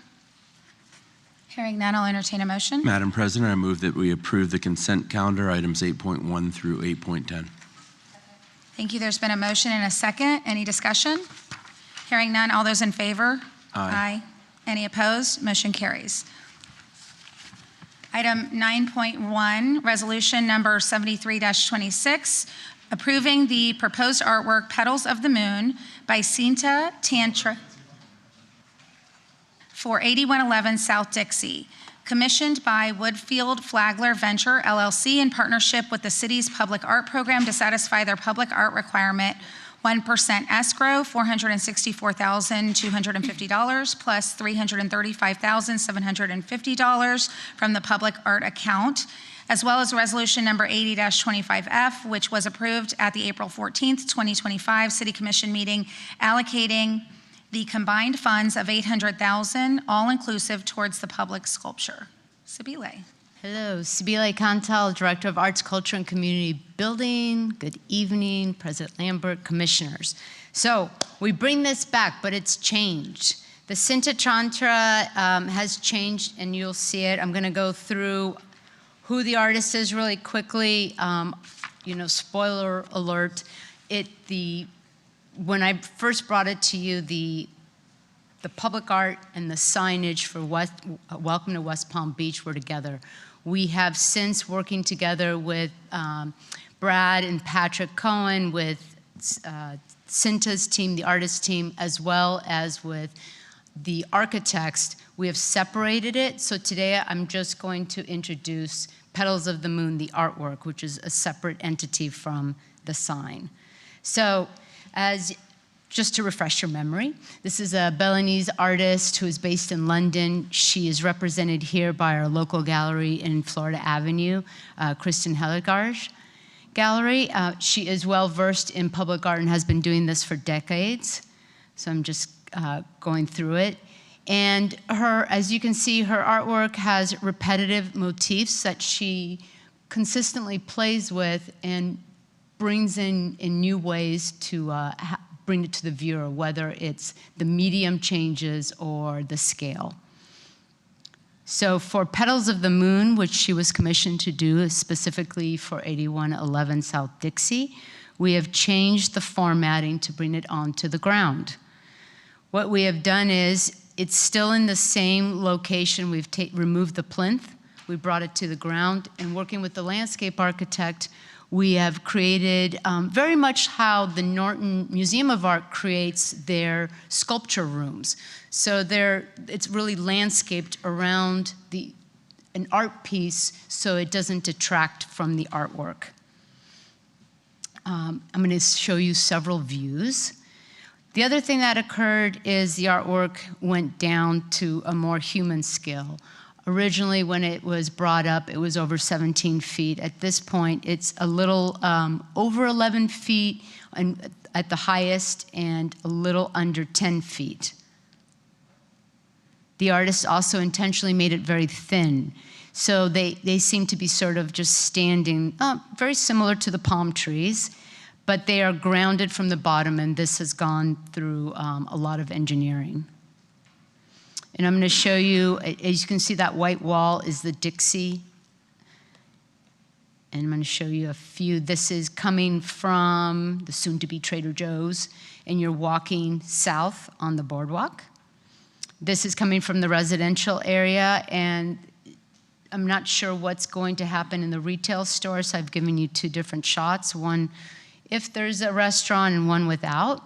Hearing none, I'll entertain a motion. Madam President, I move that we approve the consent calendar, items 8.1 through 8.10. Thank you. There's been a motion and a second. Any discussion? Hearing none. All those in favor? Aye. Any opposed? Motion carries. Item 9.1, resolution number 73-26, approving the proposed artwork Petals of the Moon by Cinta Tantra for 8111 South Dixie, commissioned by Woodfield Flagler Venture LLC in partnership with the city's public art program to satisfy their public art requirement. 1% escrow, $464,250 plus $335,750 from the public art account, as well as resolution number 80-25F, which was approved at the April 14th, 2025 City Commission meeting, allocating the combined funds of $800,000, all inclusive, towards the public sculpture. Sabile. Hello, Sibile Cantal, Director of Arts, Culture, and Community Building. Good evening, President Lambert, Commissioners. So we bring this back, but it's changed. The Cinta Chantra has changed, and you'll see it. I'm going to go through who the artist is really quickly. Spoiler alert. When I first brought it to you, the public art and the signage for Welcome to West Palm Beach were together. We have since working together with Brad and Patrick Cohen, with Cinta's team, the artist team, as well as with the architects. We have separated it. So today I'm just going to introduce Petals of the Moon, the artwork, which is a separate entity from the sign. So just to refresh your memory, this is a Balinese artist who is based in London. She is represented here by our local gallery in Florida Avenue, Kristen Hellegarge Gallery. She is well-versed in public art and has been doing this for decades. So I'm just going through it. And as you can see, her artwork has repetitive motifs that she consistently plays with and brings in new ways to bring it to the viewer, whether it's the medium changes or the scale. So for Petals of the Moon, which she was commissioned to do specifically for 8111 South Dixie, we have changed the formatting to bring it onto the ground. What we have done is, it's still in the same location. We've removed the plinth, we brought it to the ground, and working with the landscape architect, we have created very much how the Norton Museum of Art creates their sculpture rooms. So it's really landscaped around an art piece so it doesn't detract from the artwork. I'm going to show you several views. The other thing that occurred is the artwork went down to a more human scale. Originally, when it was brought up, it was over 17 feet. At this point, it's a little over 11 feet at the highest and a little under 10 feet. The artist also intentionally made it very thin. So they seem to be sort of just standing, very similar to the palm trees, but they are grounded from the bottom, and this has gone through a lot of engineering. And I'm going to show you, as you can see, that white wall is the Dixie. And I'm going to show you a few. This is coming from the soon-to-be Trader Joe's, and you're walking south on the boardwalk. This is coming from the residential area, and I'm not sure what's going to happen in the retail store, so I've given you two different shots, one if there's a restaurant and one without.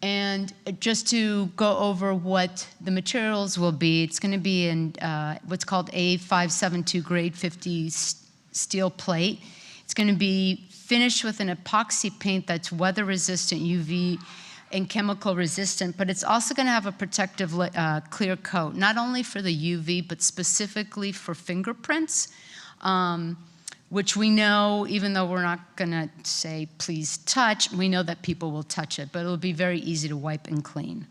And just to go over what the materials will be, it's going to be in what's called A572 grade 50 steel plate. It's going to be finished with an epoxy paint that's weather resistant, UV and chemical resistant, but it's also going to have a protective clear coat, not only for the UV, but specifically for fingerprints, which we know, even though we're not going to say, please touch, we know that people will touch it, but it'll be very easy to wipe and clean.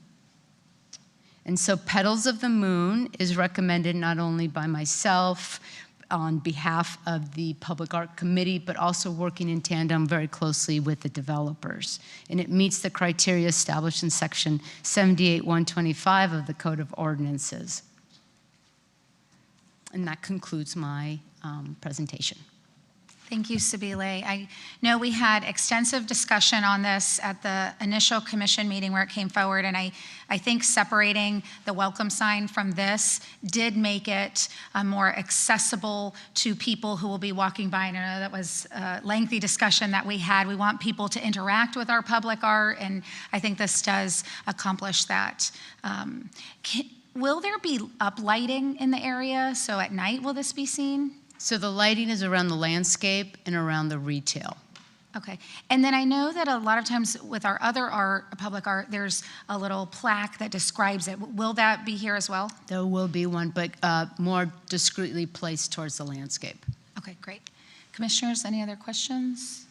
And so Petals of the Moon is recommended not only by myself on behalf of the Public Art Committee, but also working in tandem very closely with the developers. And it meets the criteria established in Section 78-125 of the Code of Ordinances. And that concludes my presentation. Thank you, Sibile. I know we had extensive discussion on this at the initial commission meeting where it came forward, and I think separating the welcome sign from this did make it more accessible to people who will be walking by. And I know that was a lengthy discussion that we had. We want people to interact with our public art, and I think this does accomplish that. Will there be uplighting in the area? So at night, will this be seen? So the lighting is around the landscape and around the retail. Okay. And then I know that a lot of times with our other art, public art, there's a little plaque that describes it. Will that be here as well? There will be one, but more discreetly placed towards the landscape. Okay, great. Commissioners, any other questions?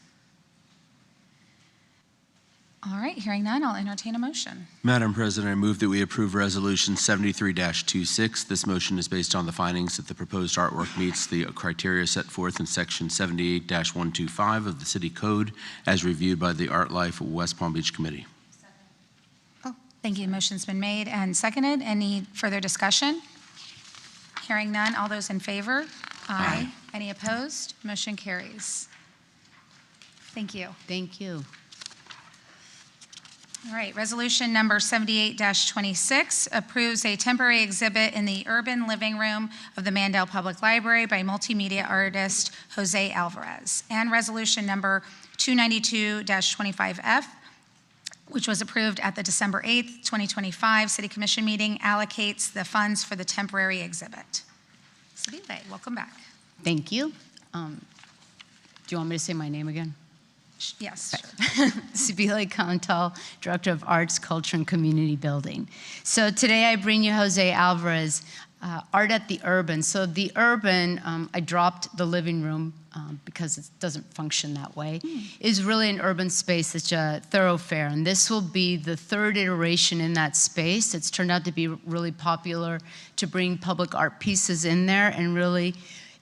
All right, hearing none, I'll entertain a motion. Madam President, I move that we approve Resolution 73-26. This motion is based on the findings that the proposed artwork meets the criteria set forth in Section 78-125 of the City Code as reviewed by the Art Life West Palm Beach Committee. Thank you. Motion's been made and seconded. Any further discussion? Hearing none, all those in favor? Aye. Any opposed? Motion carries. Thank you. Thank you. All right, resolution number 78-26 approves a temporary exhibit in the urban living room of the Mandel Public Library by multimedia artist Jose Alvarez. And resolution number 292-25F, which was approved at the December 8th, 2025 City Commission meeting, allocates the funds for the temporary exhibit. Sabile, welcome back. Thank you. Do you want me to say my name again? Yes. Sabile Cantal, Director of Arts, Culture, and Community Building. So today I bring you Jose Alvarez, Art at the Urban. So the Urban, I dropped the living room because it doesn't function that way, is really an urban space. It's a thoroughfare, and this will be the third iteration in that space. It's turned out to be really popular to bring public art pieces in there and really.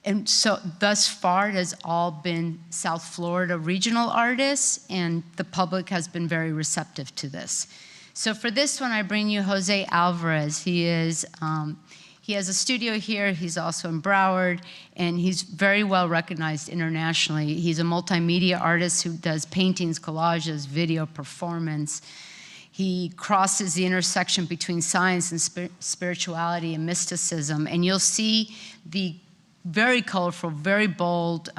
And so thus far, it has all been South Florida regional artists, and the public has been very receptive to this. So for this one, I bring you Jose Alvarez. He has a studio here. He's also in Broward, and he's very well recognized internationally. He's a multimedia artist who does paintings, collages, video, performance. He crosses the intersection between science and spirituality and mysticism, and you'll see the very colorful, very bold,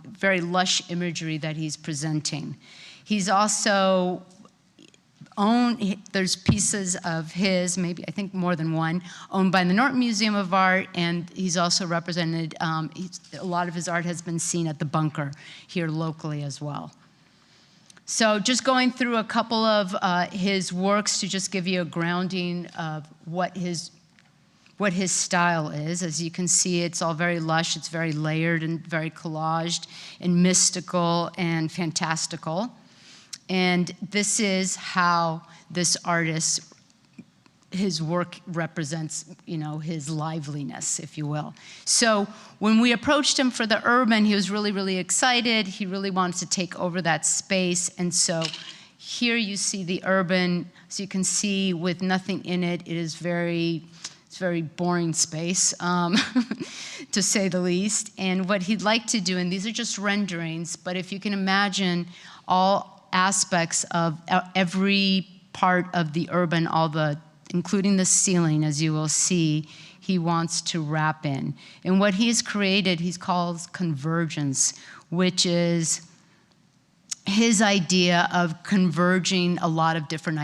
very lush imagery that he's presenting. He's also there's pieces of his, maybe I think more than one, owned by the Norton Museum of Art, and he's also represented, a lot of his art has been seen at the Bunker here locally as well. So just going through a couple of his works to just give you a grounding of what his style is. As you can see, it's all very lush, it's very layered and very collaged and mystical and fantastical. And this is how this artist, his work represents, his liveliness, if you will. So when we approached him for the urban, he was really, really excited. He really wanted to take over that space. And so here you see the urban, as you can see, with nothing in it. It's very boring space, to say the least. And what he'd like to do, and these are just renderings, but if you can imagine all aspects of every part of the urban, including the ceiling, as you will see, he wants to wrap in. And what he has created, he calls convergence, which is his idea of converging a lot of different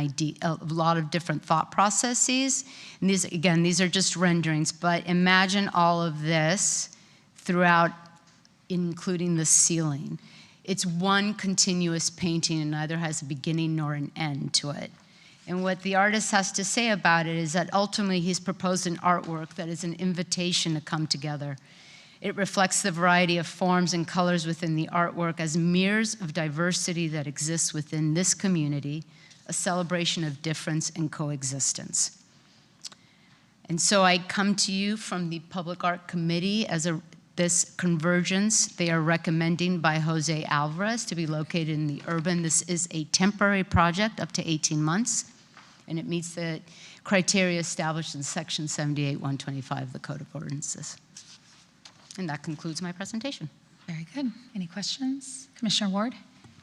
thought processes. And these are just renderings, but imagine all of this throughout, including the ceiling. It's one continuous painting and neither has a beginning nor an end to it. And what the artist has to say about it is that ultimately he's proposed an artwork that is an invitation to come together. It reflects the variety of forms and colors within the artwork as mirrors of diversity that exists within this community, a celebration of difference and coexistence. And so I come to you from the Public Art Committee as this convergence. They are recommending by Jose Alvarez to be located in the urban. This is a temporary project up to 18 months, and it meets the criteria established in Section 78-125 of the Code of Ordinances. And that concludes my presentation. Very good. Any questions? Commissioner Ward?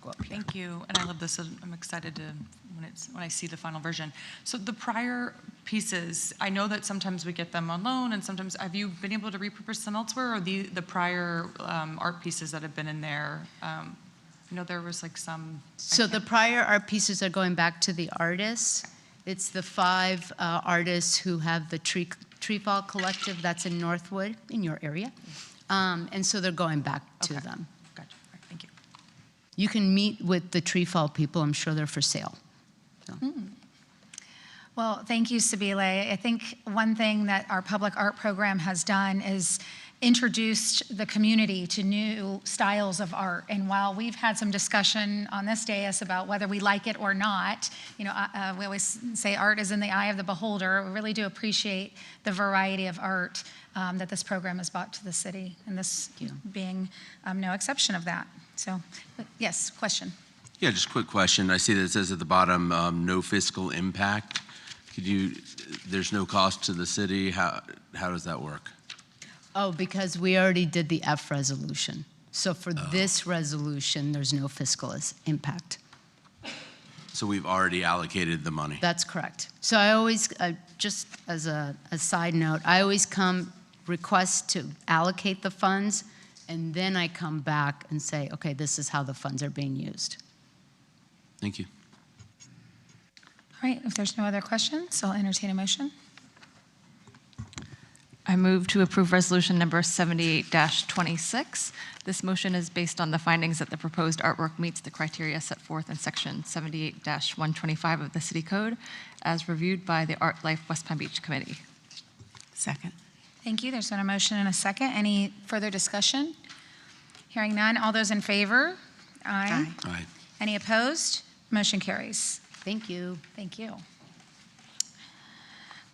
Go up here. Thank you, and I love this. I'm excited when I see the final version. So the prior pieces, I know that sometimes we get them on loan, and sometimes have you been able to repurpose them elsewhere, or the prior art pieces that have been in there? I know there was like some. So the prior art pieces are going back to the artists. It's the 5 artists who have the Treefall Collective that's in Northwood, in your area. And so they're going back to them. Gotcha. All right, thank you. You can meet with the Treefall people. I'm sure they're for sale. So. Well, thank you, Sabile. I think one thing that our public art program has done is introduced the community to new styles of art. And while we've had some discussion on this dais about whether we like it or not, we always say art is in the eye of the beholder. We really do appreciate the variety of art that this program has brought to the city, and this being no exception of that. So, yes, question. Yeah, just a quick question. I see that it says at the bottom, no fiscal impact. There's no cost to the city. How does that work? Oh, because we already did the F resolution. So for this resolution, there's no fiscal impact. So we've already allocated the money. That's correct. So I always, just as a side note, I always request to allocate the funds, and then I come back and say, okay, this is how the funds are being used. Thank you. All right, if there's no other questions, I'll entertain a motion. I move to approve resolution number 78-26. This motion is based on the findings that the proposed artwork meets the criteria set forth in section 78-125 of the City Code, as reviewed by the Art Life West Palm Beach Committee. Second. Thank you. There's been a motion and a second. Any further discussion? Hearing none. All those in favor? Aye. Aye. Any opposed? Motion carries. Thank you. Thank you.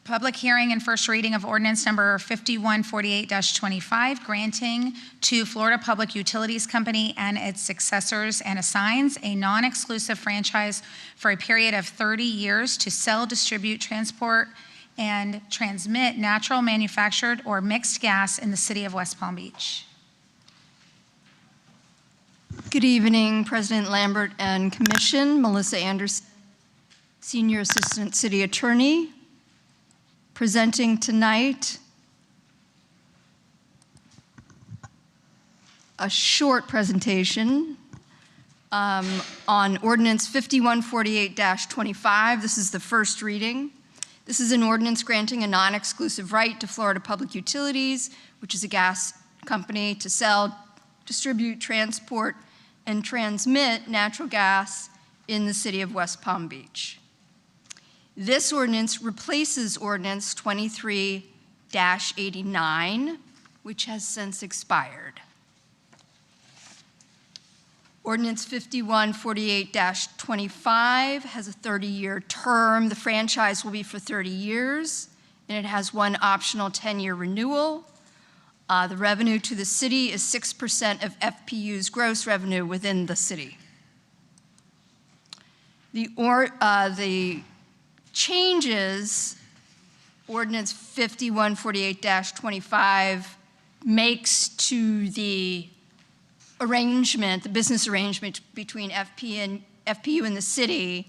Public hearing and first reading of ordinance number 5148-25, granting to Florida Public Utilities Company and its successors and assigns a non-exclusive franchise for a period of 30 years to sell, distribute, transport, and transmit natural, manufactured, or mixed gas in the city of West Palm Beach. Good evening, President Lambert and Commission. Melissa Anderson, Senior Assistant City Attorney, presenting tonight a short presentation on ordinance 5148-25. This is the first reading. This is an ordinance granting a non-exclusive right to Florida Public Utilities, which is a gas company, to sell, distribute, transport, and transmit natural gas in the city of West Palm Beach. This ordinance replaces ordinance 23-89, which has since expired. Ordinance 5148-25 has a 30-year term. The franchise will be for 30 years, and it has one optional 10-year renewal. The revenue to the city is 6% of FPU's gross revenue within the city. The changes, ordinance 5148-25 makes to the arrangement, the business arrangement between FPU and the city.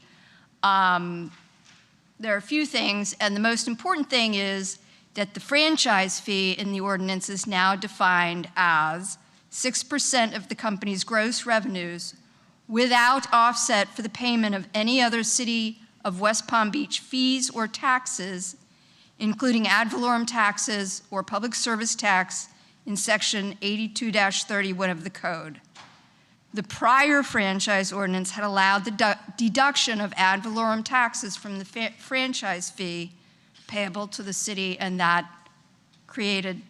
There are a few things, and the most important thing is that the franchise fee in the ordinance is now defined as 6% of the company's gross revenues without offset for the payment of any other city of West Palm Beach fees or taxes, including ad valorem taxes or public service tax in section 82-31 of the code. The prior franchise ordinance had allowed the deduction of ad valorem taxes from the franchise fee payable to the city, and that created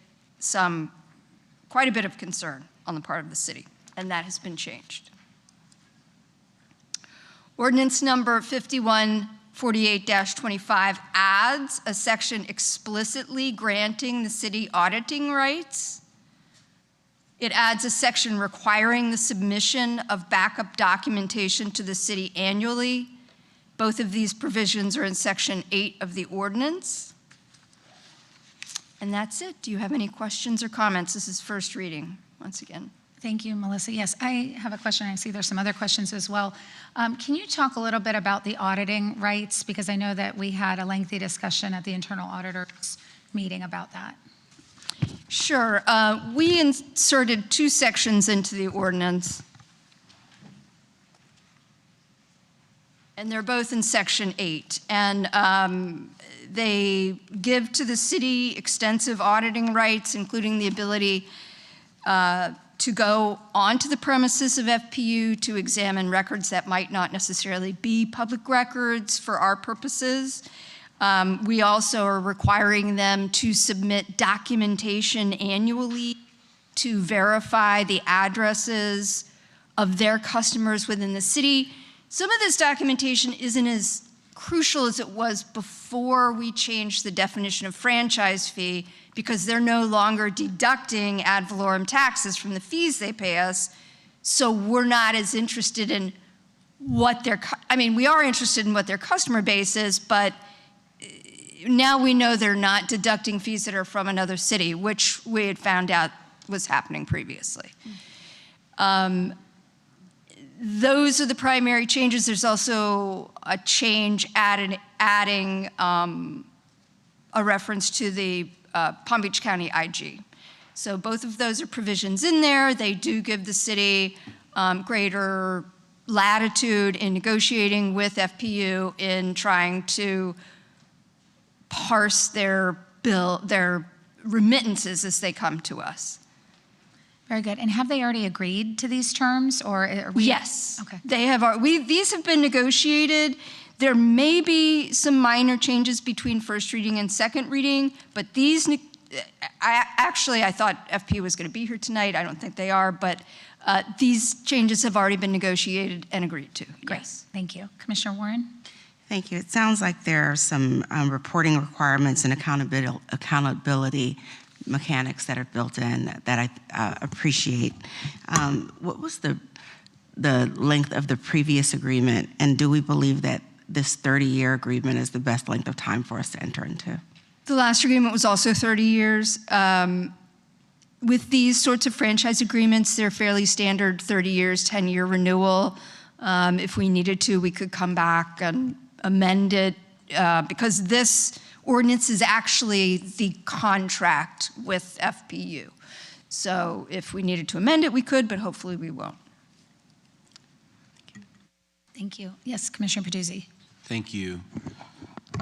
quite a bit of concern on the part of the city, and that has been changed. Ordinance number 5148-25 adds a section explicitly granting the city auditing rights. It adds a section requiring the submission of backup documentation to the city annually. Both of these provisions are in section 8 of the ordinance. And that's it. Do you have any questions or comments? This is first reading, once again. Thank you, Melissa. Yes, I have a question. I see there's some other questions as well. Can you talk a little bit about the auditing rights? Because I know that we had a lengthy discussion at the internal auditors meeting about that. Sure. We inserted two sections into the ordinance, and they're both in section 8. And they give to the city extensive auditing rights, including the ability to go onto the premises of FPU to examine records that might not necessarily be public records for our purposes. We also are requiring them to submit documentation annually to verify the addresses of their customers within the city. Some of this documentation isn't as crucial as it was before we changed the definition of franchise fee, because they're no longer deducting ad valorem taxes from the fees they pay us. So we're not as interested in what their, we are interested in what their customer base is, but now we know they're not deducting fees that are from another city, which we had found out was happening previously. Those are the primary changes. There's also a change adding a reference to the Palm Beach County IG. So both of those are provisions in there. They do give the city greater latitude in negotiating with FPU in trying to parse their remittances as they come to us. Very good. And have they already agreed to these terms, or are we? Yes. Okay. They have. These have been negotiated. There may be some minor changes between first reading and second reading, but these, I thought FP was going to be here tonight. I don't think they are, but these changes have already been negotiated and agreed to. Great. Yes. Thank you. Commissioner Warren? Thank you. It sounds like there are some reporting requirements and accountability mechanics that are built in that I appreciate. What was the length of the previous agreement, and do we believe that this 30-year agreement is the best length of time for us to enter into? The last agreement was also 30 years. With these sorts of franchise agreements, they're fairly standard 30 years, 10-year renewal. If we needed to, we could come back and amend it because this ordinance is actually the contract with FPU. So if we needed to amend it, we could, but hopefully we won't. Thank you. Yes, Commissioner Peduzzi. Thank you.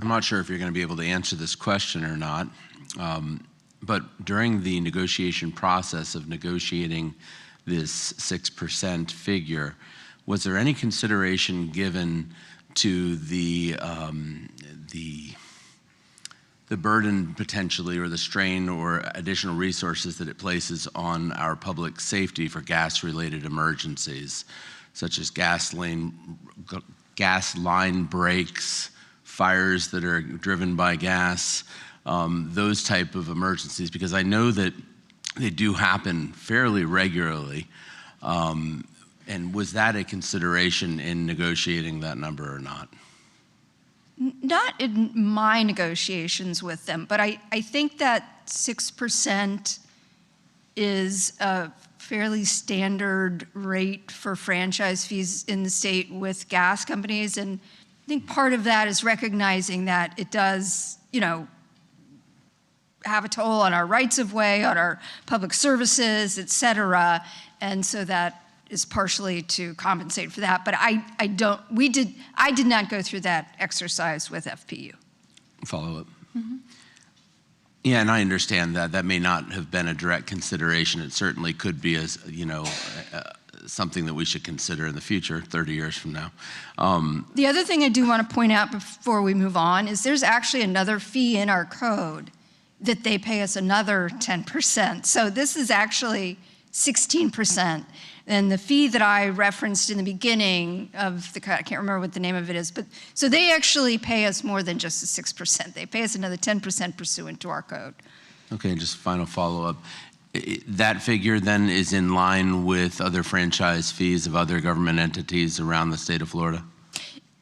I'm not sure if you're going to be able to answer this question or not, but during the negotiation process of negotiating this 6% figure, was there any consideration given to the burden potentially, or the strain or additional resources that it places on our public safety for gas-related emergencies, such as gas line breaks, fires that are driven by gas, those type of emergencies? Because I know that they do happen fairly regularly. And was that a consideration in negotiating that number or not? Not in my negotiations with them, but I think that 6% is a fairly standard rate for franchise fees in the state with gas companies. And I think part of that is recognizing that it does, have a toll on our rights of way, on our public services, et cetera. And so that is partially to compensate for that, but I did not go through that exercise with FPU. Follow up. Mm-hmm. Yeah, and I understand that that may not have been a direct consideration. It certainly could be as something that we should consider in the future, 30 years from now. The other thing I do want to point out before we move on is there's actually another fee in our code that they pay us another 10%. So this is actually 16%. And the fee that I referenced in the beginning of I can't remember what the name of it is, but so they actually pay us more than just the 6%. They pay us another 10% pursuant to our code. Okay, and just final follow-up. That figure then is in line with other franchise fees of other government entities around the state of Florida?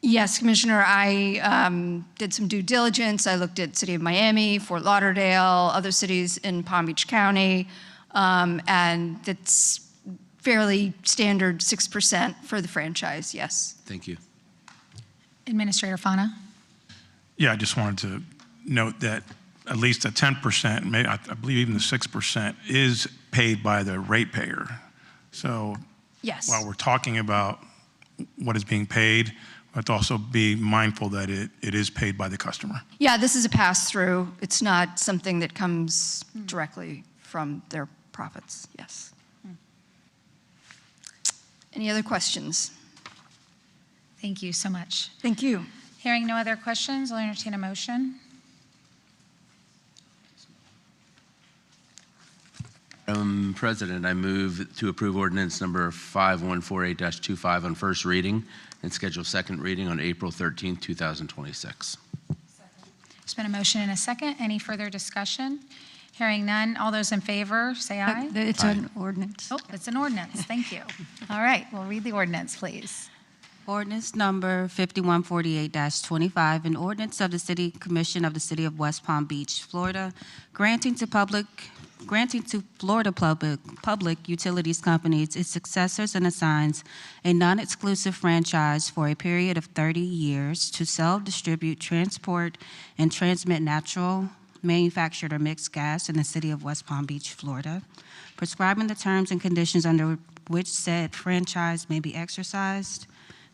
Yes, Commissioner, I did some due diligence. I looked at City of Miami, Fort Lauderdale, other cities in Palm Beach County, and it's fairly standard 6% for the franchise, yes. Thank you. Administrator Fana. Yeah, I just wanted to note that at least the 10%, maybe, I believe even the 6%, is paid by the ratepayer. So yes, while we're talking about what is being paid, let's also be mindful that it is paid by the customer. Yeah, this is a pass-through. It's not something that comes directly from their profits, yes. Any other questions? Thank you so much. Thank you. Hearing no other questions, I'll entertain a motion. Madam President, I move to approve ordinance number 5148-25 on first reading and schedule second reading on April 13th, 2026. There's been a motion and a second. Any further discussion? Hearing none, all those in favor, say aye. It's an ordinance. Oh, it's an ordinance. Thank you. All right, we'll read the ordinance, please. Ordinance number 5148-25, an ordinance of the City Commission of the City of West Palm Beach, Florida, granting to Florida Public Utilities Companies, its successors, and assigns a non-exclusive franchise for a period of 30 years to sell, distribute, transport, and transmit natural, manufactured, or mixed gas in the City of West Palm Beach, Florida, prescribing the terms and conditions under which said franchise may be exercised,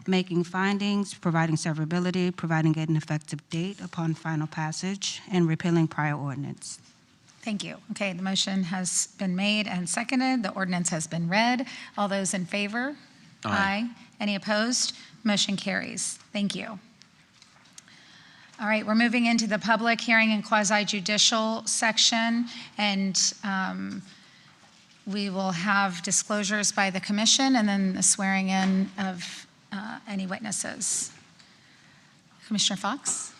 making findings, providing severability, providing an effective date upon final passage, and repealing prior ordinance. Thank you. Okay, the motion has been made and seconded. The ordinance has been read. All those in favor? Aye. Any opposed? Motion carries. Thank you. All right, we're moving into the public hearing and quasi-judicial section, and we will have disclosures by the commission and then the swearing in of any witnesses. Commissioner Fox?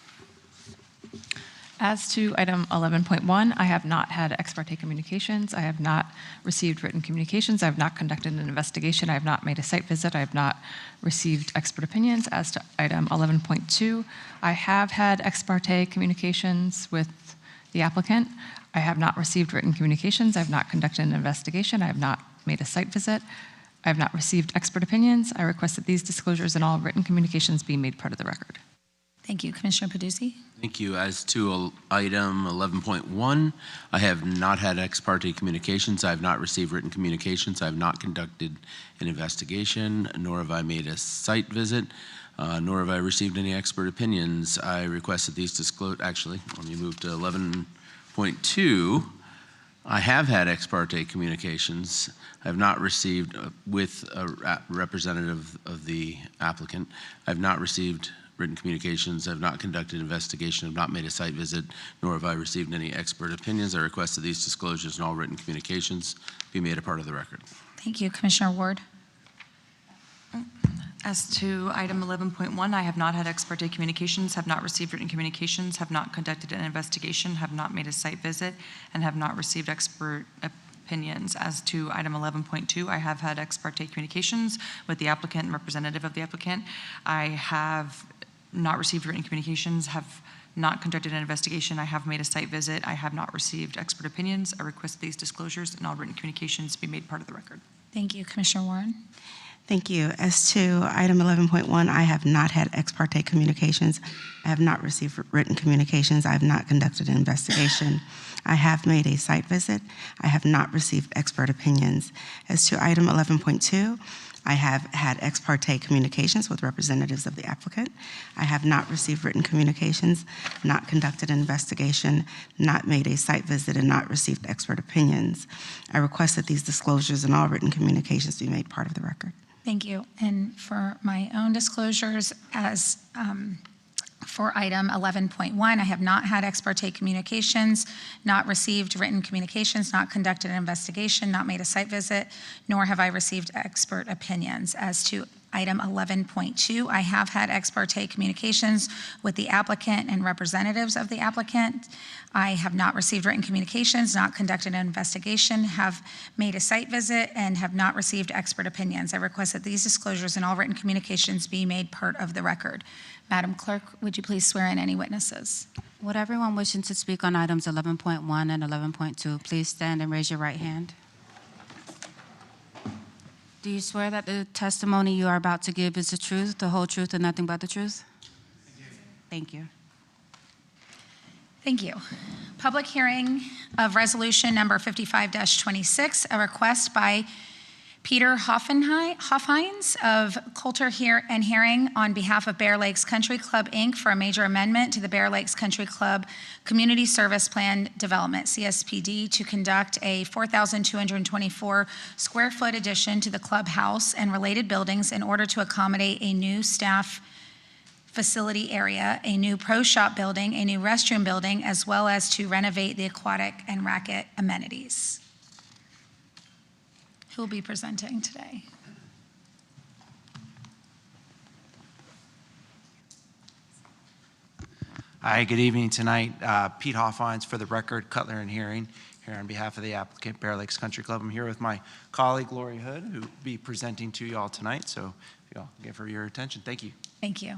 As to item 11.1, I have not had ex parte communications. I have not received written communications. I have not conducted an investigation. I have not made a site visit. I have not received expert opinions. As to item 11.2, I have had ex parte communications with the applicant. I have not received written communications. I have not conducted an investigation. I have not made a site visit. I have not received expert opinions. I request that these disclosures and all written communications be made part of the record. Thank you. Commissioner Peduzzi? Thank you. As to item 11.1, I have not had ex parte communications. I have not received written communications. I have not conducted an investigation, nor have I made a site visit, nor have I received any expert opinions. I request that these disclose, actually, let me move to 11.2. I have had ex parte communications. I have not received with a representative of the applicant. I have not received written communications. I have not conducted an investigation. I have not made a site visit, nor have I received any expert opinions. I request that these disclosures and all written communications be made a part of the record. Thank you. Commissioner Ward? As to item 11.1, I have not had ex parte communications, have not received written communications, have not conducted an investigation, have not made a site visit, and have not received expert opinions. As to item 11.2, I have had ex parte communications with the applicant and representative of the applicant. I have not received written communications, have not conducted an investigation. I have made a site visit. I have not received expert opinions. I request these disclosures and all written communications be made part of the record. Thank you. Commissioner Warren? Thank you. As to item 11.1, I have not had ex parte communications. I have not received written communications. I have not conducted an investigation. I have made a site visit. I have not received expert opinions. As to item 11.2, I have had ex parte communications with representatives of the applicant. I have not received written communications, not conducted an investigation, not made a site visit, and not received expert opinions. I request that these disclosures and all written communications be made part of the record. Thank you. And for my own disclosures, as for item 11.1, I have not had ex parte communications, not received written communications, not conducted an investigation, not made a site visit, nor have I received expert opinions. As to item 11.2, I have had ex parte communications with the applicant and representatives of the applicant. I have not received written communications, not conducted an investigation, have made a site visit, and have not received expert opinions. I request that these disclosures and all written communications be made part of the record. Madam Clerk, would you please swear in any witnesses? Would everyone wishing to speak on items 11.1 and 11.2 please stand and raise your right hand? Do you swear that the testimony you are about to give is the truth, the whole truth, and nothing but the truth? Thank you. Thank you. Public hearing of resolution number 55-26, a request by Peter Hoffhines of Coulter and Herring on behalf of Bear Lakes Country Club, Inc. for a major amendment to the Bear Lakes Country Club Community Service Plan Development, CSPD, to conduct a 4,224 square foot addition to the clubhouse and related buildings in order to accommodate a new staff facility area, a new pro shop building, a new restroom building, as well as to renovate the aquatic and racket amenities. Who will be presenting today? Hi, good evening tonight. Pete Hoffines for the record, Cutler and Hearing, here on behalf of the applicant, Bear Lakes Country Club. I'm here with my colleague, Lori Hood, who will be presenting to you all tonight. So if you all give her your attention. Thank you. Thank you.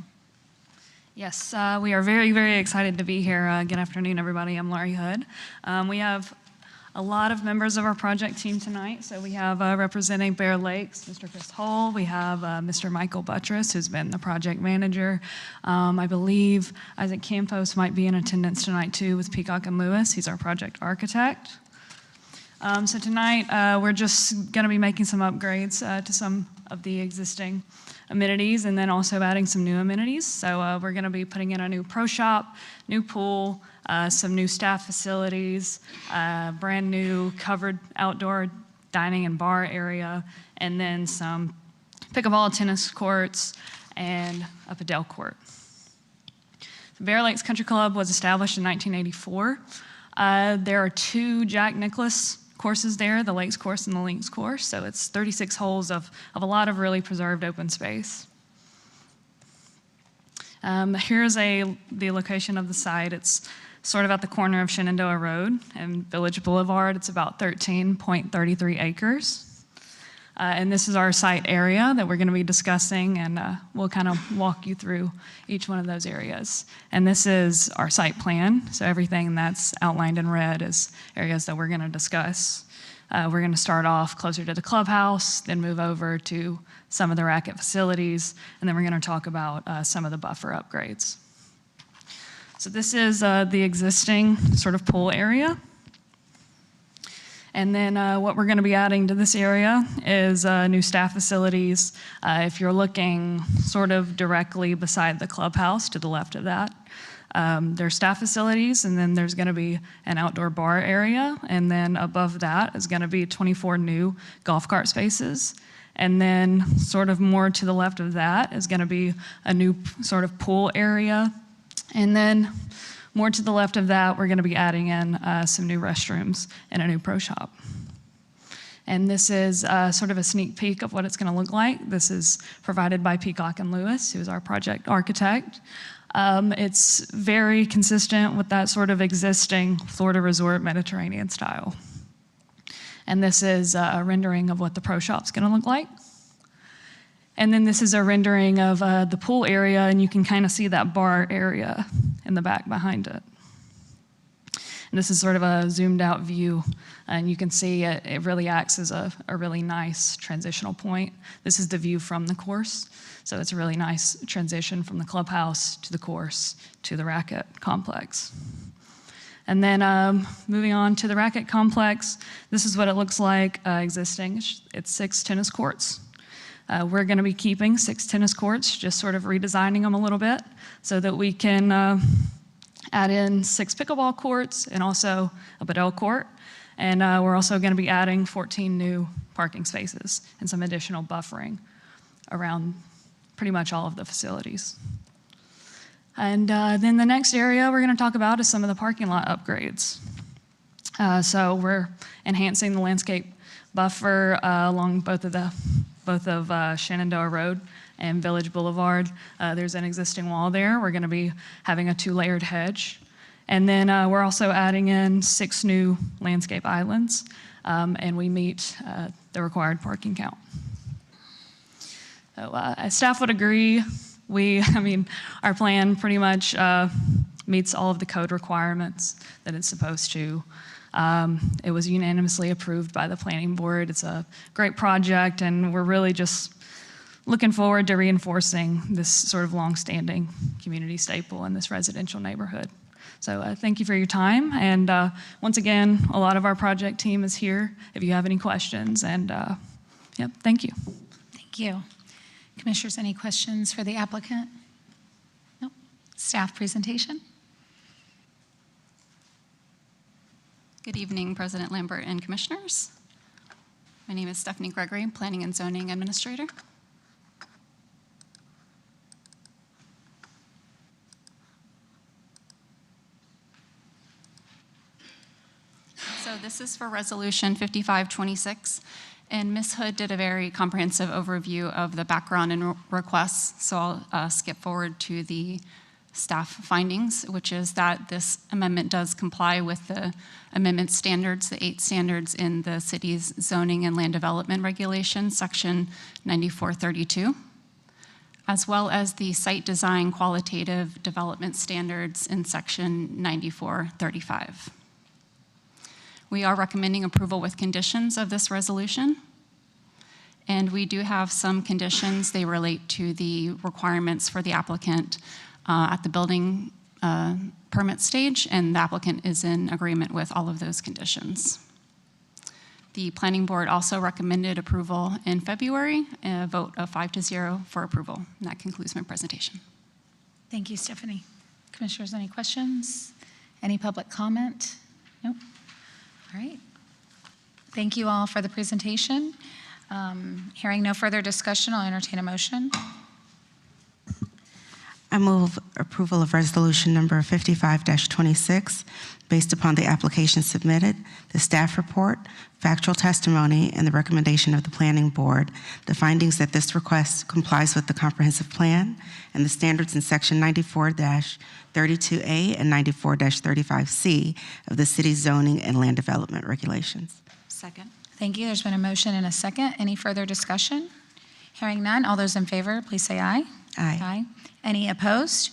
Yes, we are very, very excited to be here. Good afternoon, everybody. I'm Lori Hood. We have a lot of members of our project team tonight. So we have representing Bear Lakes, Mr. Chris Hull. We have Mr. Michael Buttress, who's been the project manager. I believe Isaac Campos might be in attendance tonight too with Peacock and Lewis. He's our project architect. So tonight we're just going to be making some upgrades to some of the existing amenities and then also adding some new amenities. So we're going to be putting in a new pro shop, new pool, some new staff facilities, brand new covered outdoor dining and bar area, and then some pickleball tennis courts and a padel court. The Bear Lakes Country Club was established in 1984. There are two Jack Nicklaus courses there, the Lakes course and the Links course, so it's 36 holes of a lot of really preserved open space. Here's the location of the site. It's sort of at the corner of Shenandoah Road and Village Boulevard. It's about 13.33 acres. And this is our site area that we're going to be discussing, and we'll kind of walk you through each one of those areas. And this is our site plan, so everything that's outlined in red is areas that we're going to discuss. We're going to start off closer to the clubhouse, then move over to some of the racket facilities, and then we're going to talk about some of the buffer upgrades. So this is the existing sort of pool area. And then what we're going to be adding to this area is new staff facilities. If you're looking sort of directly beside the clubhouse to the left of that, there's staff facilities, and then there's going to be an outdoor bar area, and then above that is going to be 24 new golf cart spaces. And then sort of more to the left of that is going to be a new sort of pool area. And then more to the left of that, we're going to be adding in some new restrooms and a new pro shop. And this is sort of a sneak peek of what it's going to look like. This is provided by Peacock and Lewis, who is our project architect. It's very consistent with that sort of existing Florida resort Mediterranean style. And this is a rendering of what the pro shop's going to look like. And then this is a rendering of the pool area, and you can kind of see that bar area in the back behind it. And this is sort of a zoomed out view, and you can see it really acts as a really nice transitional point. This is the view from the course, so it's a really nice transition from the clubhouse to the course to the racket complex. And then moving on to the racket complex, this is what it looks like existing. It's 6 tennis courts. We're going to be keeping 6 tennis courts, just sort of redesigning them a little bit so that we can add in 6 pickleball courts and also a padel court. And we're also going to be adding 14 new parking spaces and some additional buffering around pretty much all of the facilities. And then the next area we're going to talk about is some of the parking lot upgrades. So we're enhancing the landscape buffer along both of Shenandoah Road and Village Boulevard. There's an existing wall there. We're going to be having a 2-layered hedge. And then we're also adding in 6 new landscape islands, and we meet the required parking count. So staff would agree. Our plan pretty much meets all of the code requirements that it's supposed to. It was unanimously approved by the planning board. It's a great project, and we're really just looking forward to reinforcing this sort of long-standing community staple in this residential neighborhood. So thank you for your time, and once again, a lot of our project team is here if you have any questions, and yep, thank you. Thank you. Commissioners, any questions for the applicant? Nope. Staff presentation? Good evening, President Lambert and Commissioners. My name is Stephanie Gregory, Planning and Zoning Administrator. So this is for Resolution 5526, and Ms. Hood did a very comprehensive overview of the background and requests, so I'll skip forward to the staff findings, which is that this amendment does comply with the amendment standards, the 8 standards in the city's zoning and land development regulations, section 9432, as well as the site design qualitative development standards in section 9435. We are recommending approval with conditions of this resolution. And we do have some conditions. They relate to the requirements for the applicant at the building permit stage, and the applicant is in agreement with all of those conditions. The planning board also recommended approval in February, a vote of 5-0 for approval. And that concludes my presentation. Thank you, Stephanie. Commissioners, any questions? Any public comment? Nope. All right. Thank you all for the presentation. Hearing no further discussion, I'll entertain a motion. I move approval of resolution number 55-26 based upon the application submitted, the staff report, factual testimony, and the recommendation of the planning board, the findings that this request complies with the comprehensive plan and the standards in section 94-32A and 94-35C of the city's zoning and land development regulations. Second. Thank you. There's been a motion and a second. Any further discussion? Hearing none, all those in favor, please say aye. Aye. Aye. Any opposed?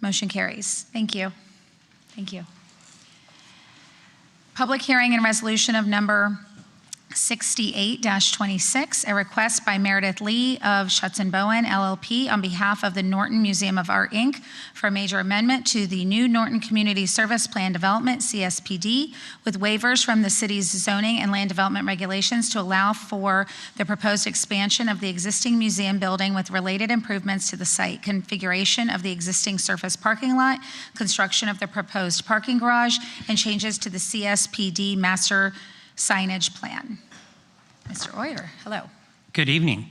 Motion carries. Thank you. Thank you. Public hearing and resolution of number 68-26, a request by Meredith Lee of Schutz & Bowen, LLP, on behalf of the Norton Museum of Art, Inc., for a major amendment to the new Norton Community Service Plan Development, CSPD, with waivers from the city's zoning and land development regulations to allow for the proposed expansion of the existing museum building with related improvements to the site, configuration of the existing surface parking lot, construction of the proposed parking garage, and changes to the CSPD master signage plan. Mr. Oyer, hello. Good evening.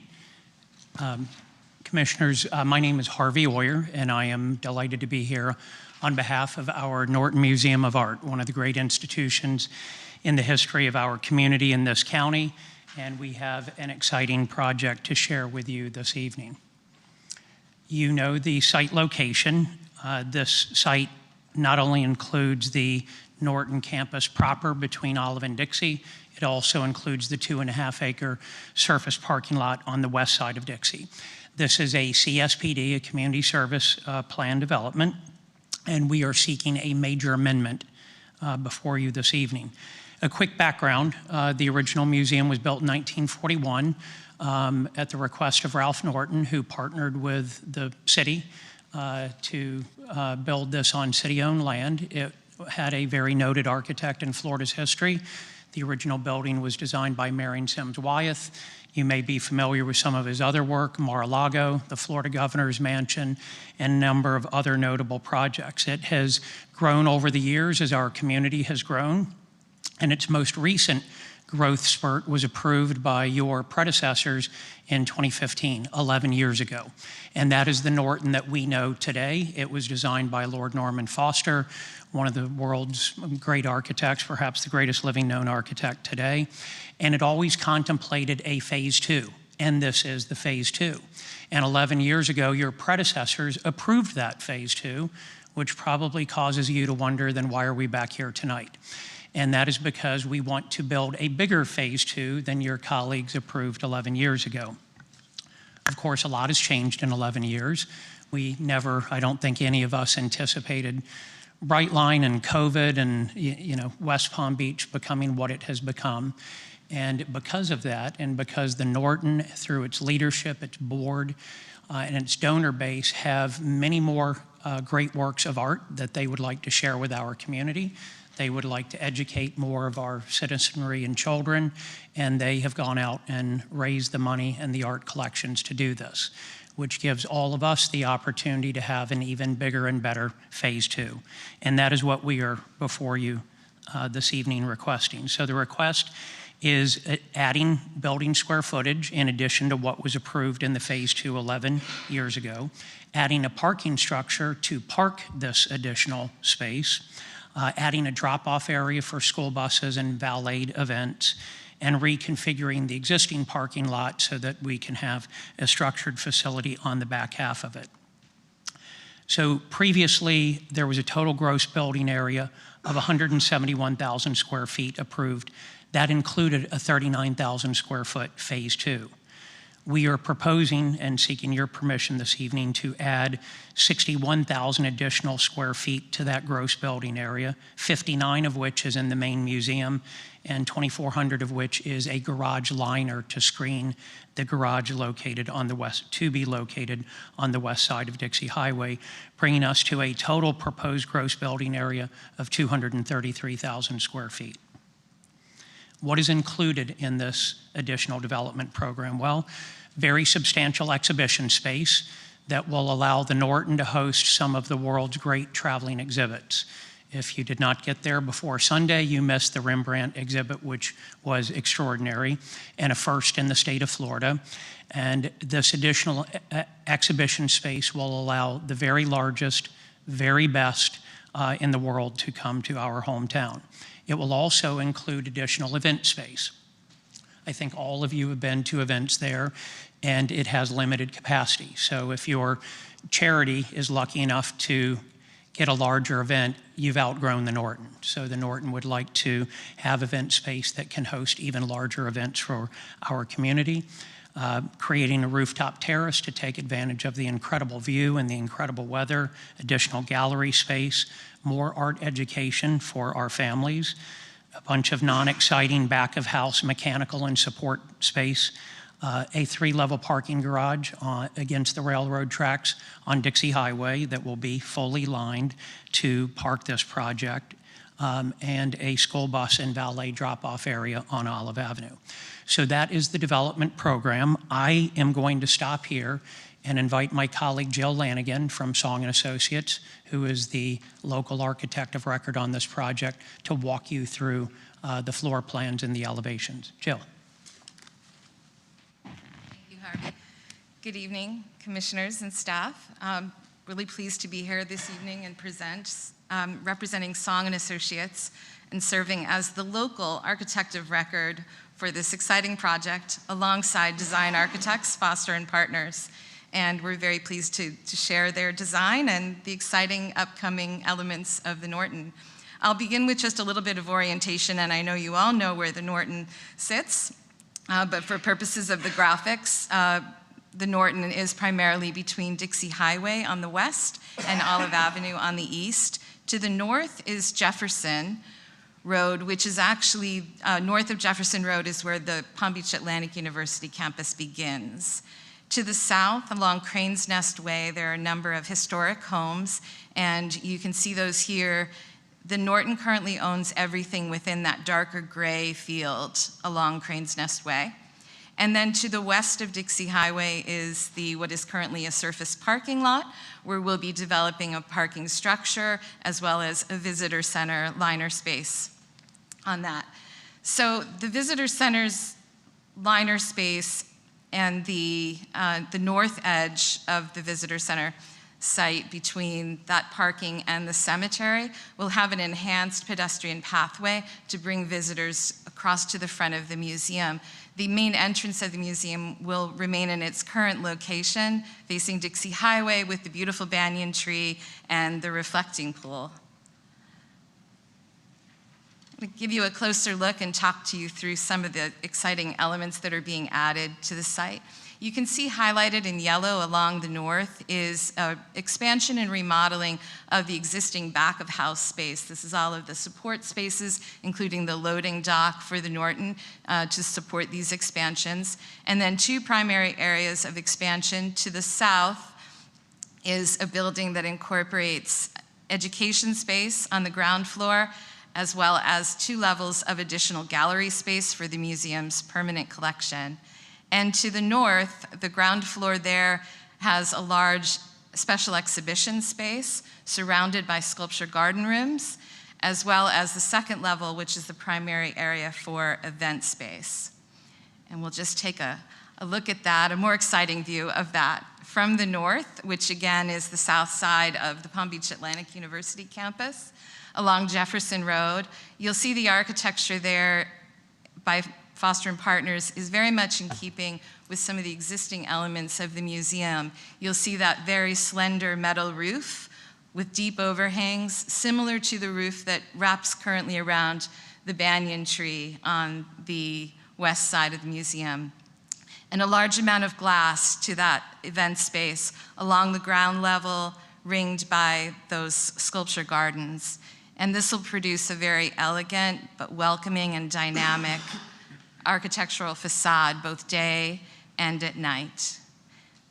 Commissioners, my name is Harvey Oyer, and I am delighted to be here on behalf of our Norton Museum of Art, one of the great institutions in the history of our community in this county, and we have an exciting project to share with you this evening. You know the site location. This site not only includes the Norton campus proper between Olive and Dixie, it also includes the 2.5-acre surface parking lot on the west side of Dixie. This is a CSPD, a community service plan development, and we are seeking a major amendment before you this evening. A quick background, the original museum was built in 1941 at the request of Ralph Norton, who partnered with the city to build this on city-owned land. It had a very noted architect in Florida's history. The original building was designed by Marion Sims Wyeth. You may be familiar with some of his other work, Mar-a-Lago, the Florida Governor's Mansion, and a number of other notable projects. It has grown over the years as our community has grown, and its most recent growth spurt was approved by your predecessors in 2015, 11 years ago. And that is the Norton that we know today. It was designed by Lord Norman Foster, one of the world's great architects, perhaps the greatest living known architect today. And it always contemplated a phase 2, and this is the phase 2. And 11 years ago, your predecessors approved that phase 2, which probably causes you to wonder, then why are we back here tonight? And that is because we want to build a bigger phase 2 than your colleagues approved 11 years ago. Of course, a lot has changed in 11 years. We never, I don't think any of us anticipated Brightline and COVID and West Palm Beach becoming what it has become. And because of that, and because the Norton, through its leadership, its board, and its donor base, have many more great works of art that they would like to share with our community. They would like to educate more of our citizenry and children, and they have gone out and raised the money and the art collections to do this, which gives all of us the opportunity to have an even bigger and better phase 2. And that is what we are before you this evening requesting. So the request is adding building square footage in addition to what was approved in the phase 2 11 years ago, adding a parking structure to park this additional space, adding a drop-off area for school buses and valet events, and reconfiguring the existing parking lot so that we can have a structured facility on the back half of it. So previously, there was a total gross building area of 171,000 square feet approved. That included a 39,000 square foot phase 2. We are proposing and seeking your permission this evening to add 61,000 additional square feet to that gross building area, 59 of which is in the main museum, and 2,400 of which is a garage liner to screen the garage located on the west, to be located on the west side of Dixie Highway, bringing us to a total proposed gross building area of 233,000 square feet. What is included in this additional development program? Well, very substantial exhibition space that will allow the Norton to host some of the world's great traveling exhibits. If you did not get there before Sunday, you missed the Rembrandt exhibit, which was extraordinary and a first in the state of Florida. And this additional exhibition space will allow the very largest, very best in the world to come to our hometown. It will also include additional event space. I think all of you have been to events there, and it has limited capacity. So if your charity is lucky enough to get a larger event, you've outgrown the Norton. So the Norton would like to have event space that can host even larger events for our community. Creating a rooftop terrace to take advantage of the incredible view and the incredible weather, additional gallery space, more art education for our families, a bunch of non-exciting back-of-house mechanical and support space, a 3-level parking garage against the railroad tracks on Dixie Highway that will be fully lined to park this project, and a school bus and valet drop-off area on Olive Avenue. So that is the development program. I am going to stop here and invite my colleague Jill Lanigan from Song & Associates, who is the local architect of record on this project, to walk you through the floor plans and the elevations. Jill. Thank you, Harvey. Good evening, commissioners and staff. Really pleased to be here this evening and present, representing Song & Associates and serving as the local architect of record for this exciting project alongside design architects, Foster and Partners. And we're very pleased to share their design and the exciting upcoming elements of the Norton. I'll begin with just a little bit of orientation, and I know you all know where the Norton sits, but for purposes of the graphics, the Norton is primarily between Dixie Highway on the west and Olive Avenue on the east. To the north is Jefferson Road, which is actually, north of Jefferson Road is where the Palm Beach Atlantic University campus begins. To the south, along Crane's Nest Way, there are a number of historic homes, and you can see those here. The Norton currently owns everything within that darker gray field along Crane's Nest Way. And then to the west of Dixie Highway is what is currently a surface parking lot, where we'll be developing a parking structure as well as a visitor center liner space on that. So the visitor center's liner space and the north edge of the visitor center site between that parking and the cemetery will have an enhanced pedestrian pathway to bring visitors across to the front of the museum. The main entrance of the museum will remain in its current location, facing Dixie Highway with the beautiful banyan tree and the reflecting pool. I'm going to give you a closer look and talk to you through some of the exciting elements that are being added to the site. You can see highlighted in yellow along the north is expansion and remodeling of the existing back of house space. This is all of the support spaces, including the loading dock for the Norton to support these expansions. And then two primary areas of expansion. To the south is a building that incorporates education space on the ground floor, as well as 2 levels of additional gallery space for the museum's permanent collection. And to the north, the ground floor there has a large special exhibition space surrounded by sculpture garden rooms, as well as the second level, which is the primary area for event space. And we'll just take a look at that, a more exciting view of that from the north, which again is the south side of the Palm Beach Atlantic University campus. along Jefferson Road. You'll see the architecture there by Foster & Partners is very much in keeping with some of the existing elements of the museum. You'll see that very slender metal roof with deep overhangs, similar to the roof that wraps currently around the banyan tree on the west side of the museum. And a large amount of glass to that event space along the ground level, ringed by those sculpture gardens. And this will produce a very elegant but welcoming and dynamic architectural facade, both day and at night.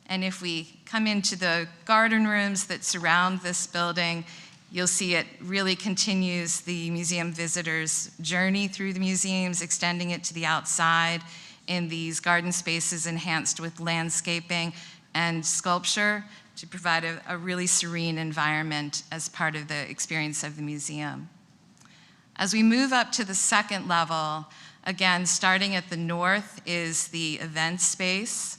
And if we come into the garden rooms that surround this building, you'll see it really continues the museum visitors' journey through the museums, extending it to the outside in these garden spaces enhanced with landscaping and sculpture to provide a really serene environment as part of the experience of the museum. As we move up to the second level, again, starting at the north is the event space,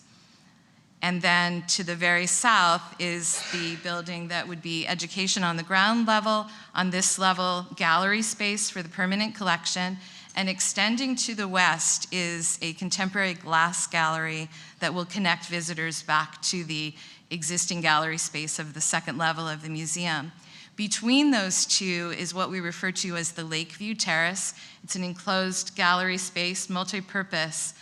and then to the very south is the building that would be education on the ground level. On this level, gallery space for the permanent collection, and extending to the west is a contemporary glass gallery that will connect visitors back to the existing gallery space of the second level of the museum. Between those two is what we refer to as the Lakeview Terrace. It's an enclosed gallery space, multi-purpose,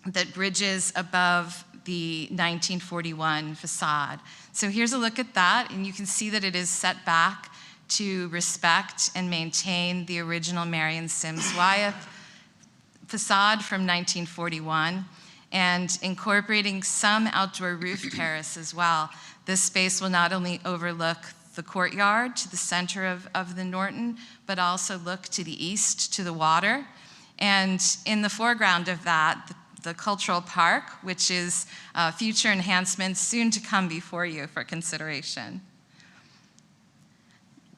that bridges above the 1941 facade. So here's a look at that, and you can see that it is set back to respect and maintain the original Marion Sims Wyeth facade from 1941, and incorporating some outdoor roof terrace as well. This space will not only overlook the courtyard to the center of the Norton, but also look to the east to the water. And in the foreground of that, the cultural park, which is future enhancements soon to come before you for consideration.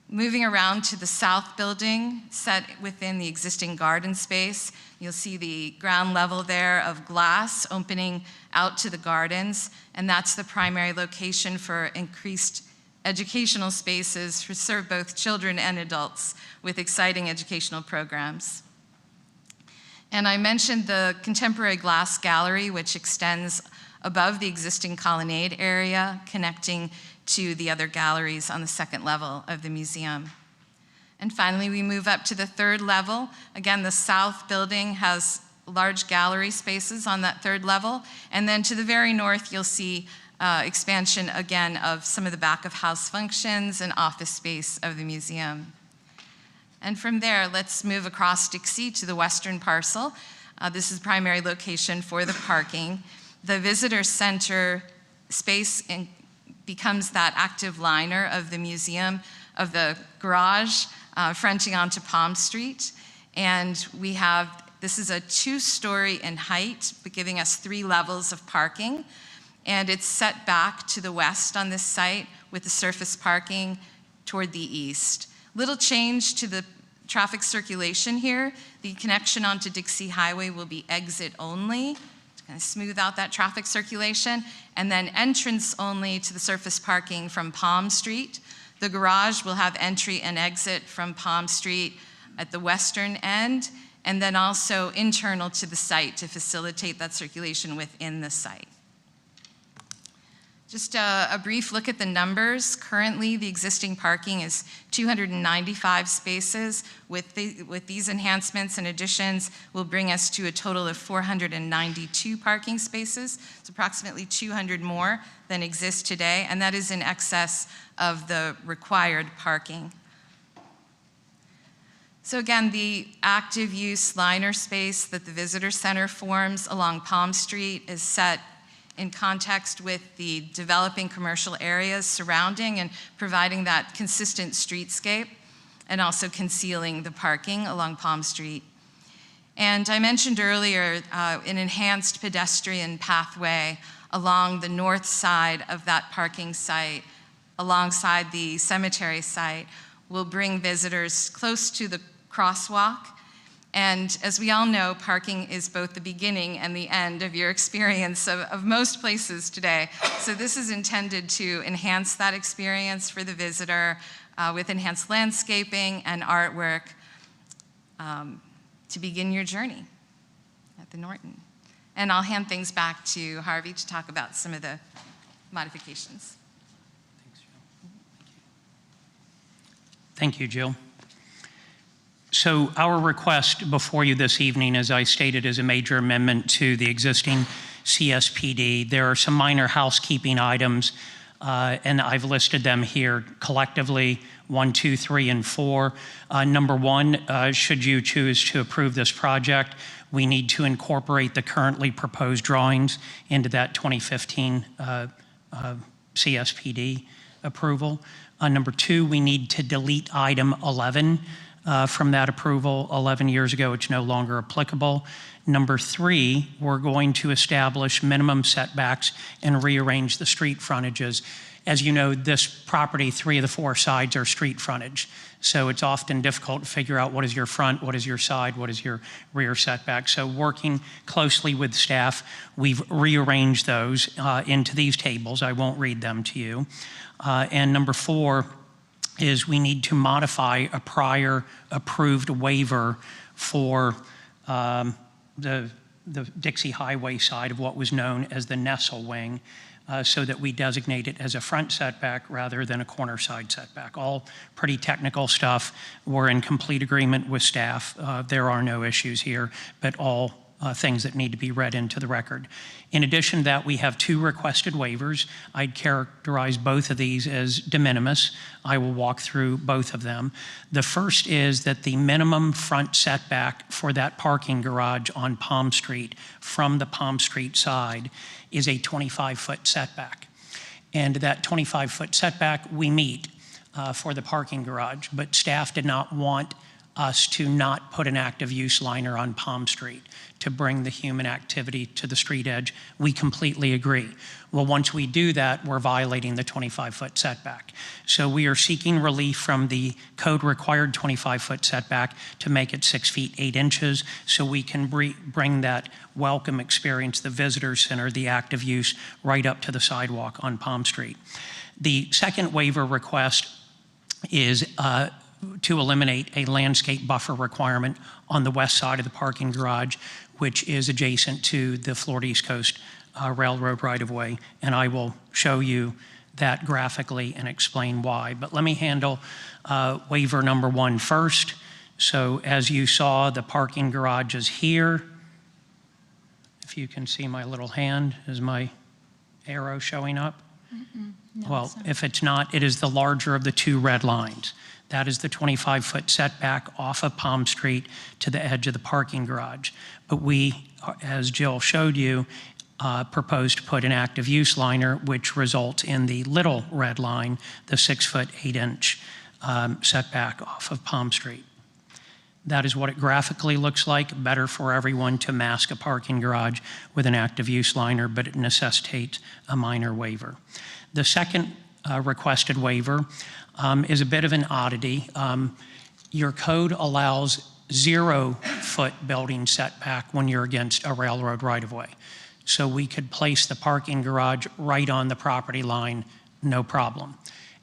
Moving around to the south building, set within the existing garden space, you'll see the ground level there of glass opening out to the gardens, and that's the primary location for increased educational spaces to serve both children and adults with exciting educational programs. And I mentioned the contemporary glass gallery, which extends above the existing colonnade area, connecting to the other galleries on the second level of the museum. And finally, we move up to the third level. Again, the south building has large gallery spaces on that third level. And then to the very north, you'll see expansion again of some of the back of house functions and office space of the museum. And from there, let's move across Dixie to the western parcel. This is the primary location for the parking. The visitor center space becomes that active liner of the museum, of the garage, fronting onto Palm Street. And we have, this is a 2-story in height, but giving us 3 levels of parking. And it's set back to the west on this site with the surface parking toward the east. Little change to the traffic circulation here. The connection onto Dixie Highway will be exit only to kind of smooth out that traffic circulation, and then entrance only to the surface parking from Palm Street. The garage will have entry and exit from Palm Street at the western end, and then also internal to the site to facilitate that circulation within the site. Just a brief look at the numbers. Currently, the existing parking is 295 spaces. With these enhancements and additions, will bring us to a total of 492 parking spaces. It's approximately 200 more than exist today, and that is in excess of the required parking. So again, the active use liner space that the visitor center forms along Palm Street is set in context with the developing commercial areas surrounding and providing that consistent streetscape, and also concealing the parking along Palm Street. And I mentioned earlier an enhanced pedestrian pathway along the north side of that parking site, alongside the cemetery site, will bring visitors close to the crosswalk. And as we all know, parking is both the beginning and the end of your experience of most places today. So this is intended to enhance that experience for the visitor, with enhanced landscaping and artwork to begin your journey at the Norton. And I'll hand things back to Harvey to talk about some of the modifications. Thank you, Jill. So our request before you this evening, as I stated, is a major amendment to the existing CSPD. There are some minor housekeeping items, and I've listed them here collectively, 1, 2, 3, and 4. Number 1, should you choose to approve this project, we need to incorporate the currently proposed drawings into that 2015 CSPD approval. Number 2, we need to delete item 11 from that approval. 11 years ago, it's no longer applicable. Number 3, we're going to establish minimum setbacks and rearrange the street frontages. As you know, this property, 3 of the 4 sides are street frontage. So it's often difficult to figure out what is your front, what is your side, what is your rear setback. So working closely with staff, we've rearranged those into these tables. I won't read them to you. And number 4 is we need to modify a prior approved waiver for the Dixie Highway side of what was known as the Nestle Wing, so that we designate it as a front setback rather than a corner side setback. All pretty technical stuff. We're in complete agreement with staff. There are no issues here, but all things that need to be read into the record. In addition to that, we have 2 requested waivers. I'd characterize both of these as de minimis. I will walk through both of them. The first is that the minimum front setback for that parking garage on Palm Street from the Palm Street side is a 25-foot setback. And that 25-foot setback we meet for the parking garage, but staff did not want us to not put an active use liner on Palm Street to bring the human activity to the street edge. We completely agree. Well, once we do that, we're violating the 25-foot setback. So we are seeking relief from the code required 25-foot setback to make it 6 feet 8 inches so we can bring that welcome experience, the visitor center, the active use right up to the sidewalk on Palm Street. The second waiver request is to eliminate a landscape buffer requirement on the west side of the parking garage, which is adjacent to the Florida East Coast Railroad right-of-way, and I will show you that graphically and explain why. But let me handle waiver number 1 first. So as you saw, the parking garage is here. If you can see my little hand, is my arrow showing up? No, Well, if it's not, it is the larger of the 2 red lines. That is the 25-foot setback off of Palm Street to the edge of the parking garage. But we, as Jill showed you, proposed to put an active use liner, which results in the little red line, the 6 foot 8 inch setback off of Palm Street. That is what it graphically looks like. Better for everyone to mask a parking garage with an active use liner, but it necessitates a minor waiver. The second requested waiver is a bit of an oddity. Your code allows 0-foot building setback when you're against a railroad right-of-way. So we could place the parking garage right on the property line, no problem.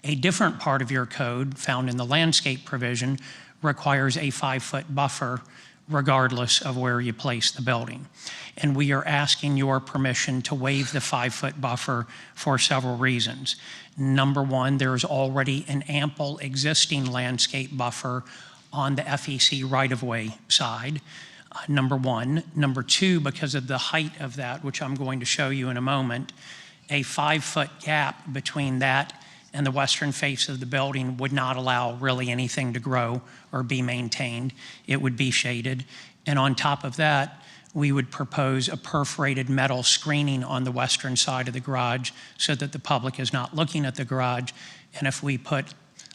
A different part of your code, found in the landscape provision, requires a 5-foot buffer regardless of where you place the building. And we are asking your permission to waive the 5-foot buffer for several reasons. Number 1, there's already an ample existing landscape buffer on the FEC right-of-way side, number 1. Number 2, because of the height of that, which I'm going to show you in a moment, a 5-foot gap between that and the western face of the building would not allow really anything to grow or be maintained. It would be shaded. And on top of that, we would propose a perforated metal screening on the western side of the garage so that the public is not looking at the garage. And if we put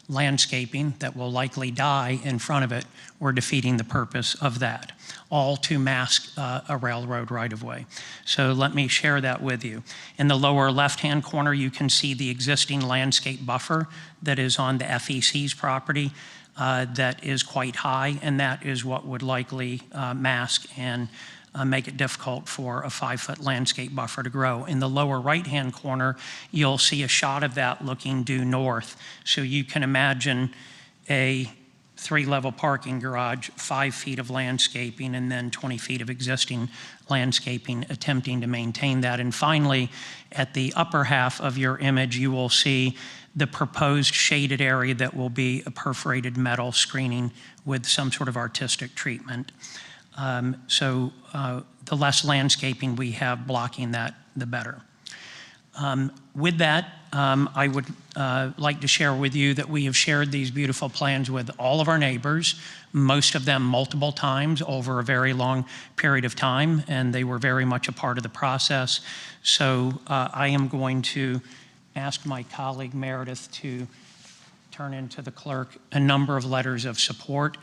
landscaping that will likely die in front of it, we're defeating the purpose of that, all to mask a railroad right-of-way. So let me share that with you. In the lower left-hand corner, you can see the existing landscape buffer that is on the FEC's property that is quite high, and that is what would likely mask and make it difficult for a 5-foot landscape buffer to grow. In the lower right-hand corner, you'll see a shot of that looking due north. So you can imagine a 3-level parking garage, 5 feet of landscaping, and then 20 feet of existing landscaping, attempting to maintain that. And finally, at the upper half of your image, you will see the proposed shaded area that will be a perforated metal screening with some sort of artistic treatment. The less landscaping we have blocking that, the better. With that, I would like to share with you that we have shared these beautiful plans with all of our neighbors, most of them multiple times over a very long period of time, and they were very much a part of the process. So I am going to ask my colleague Meredith to turn into the clerk a number of letters of support.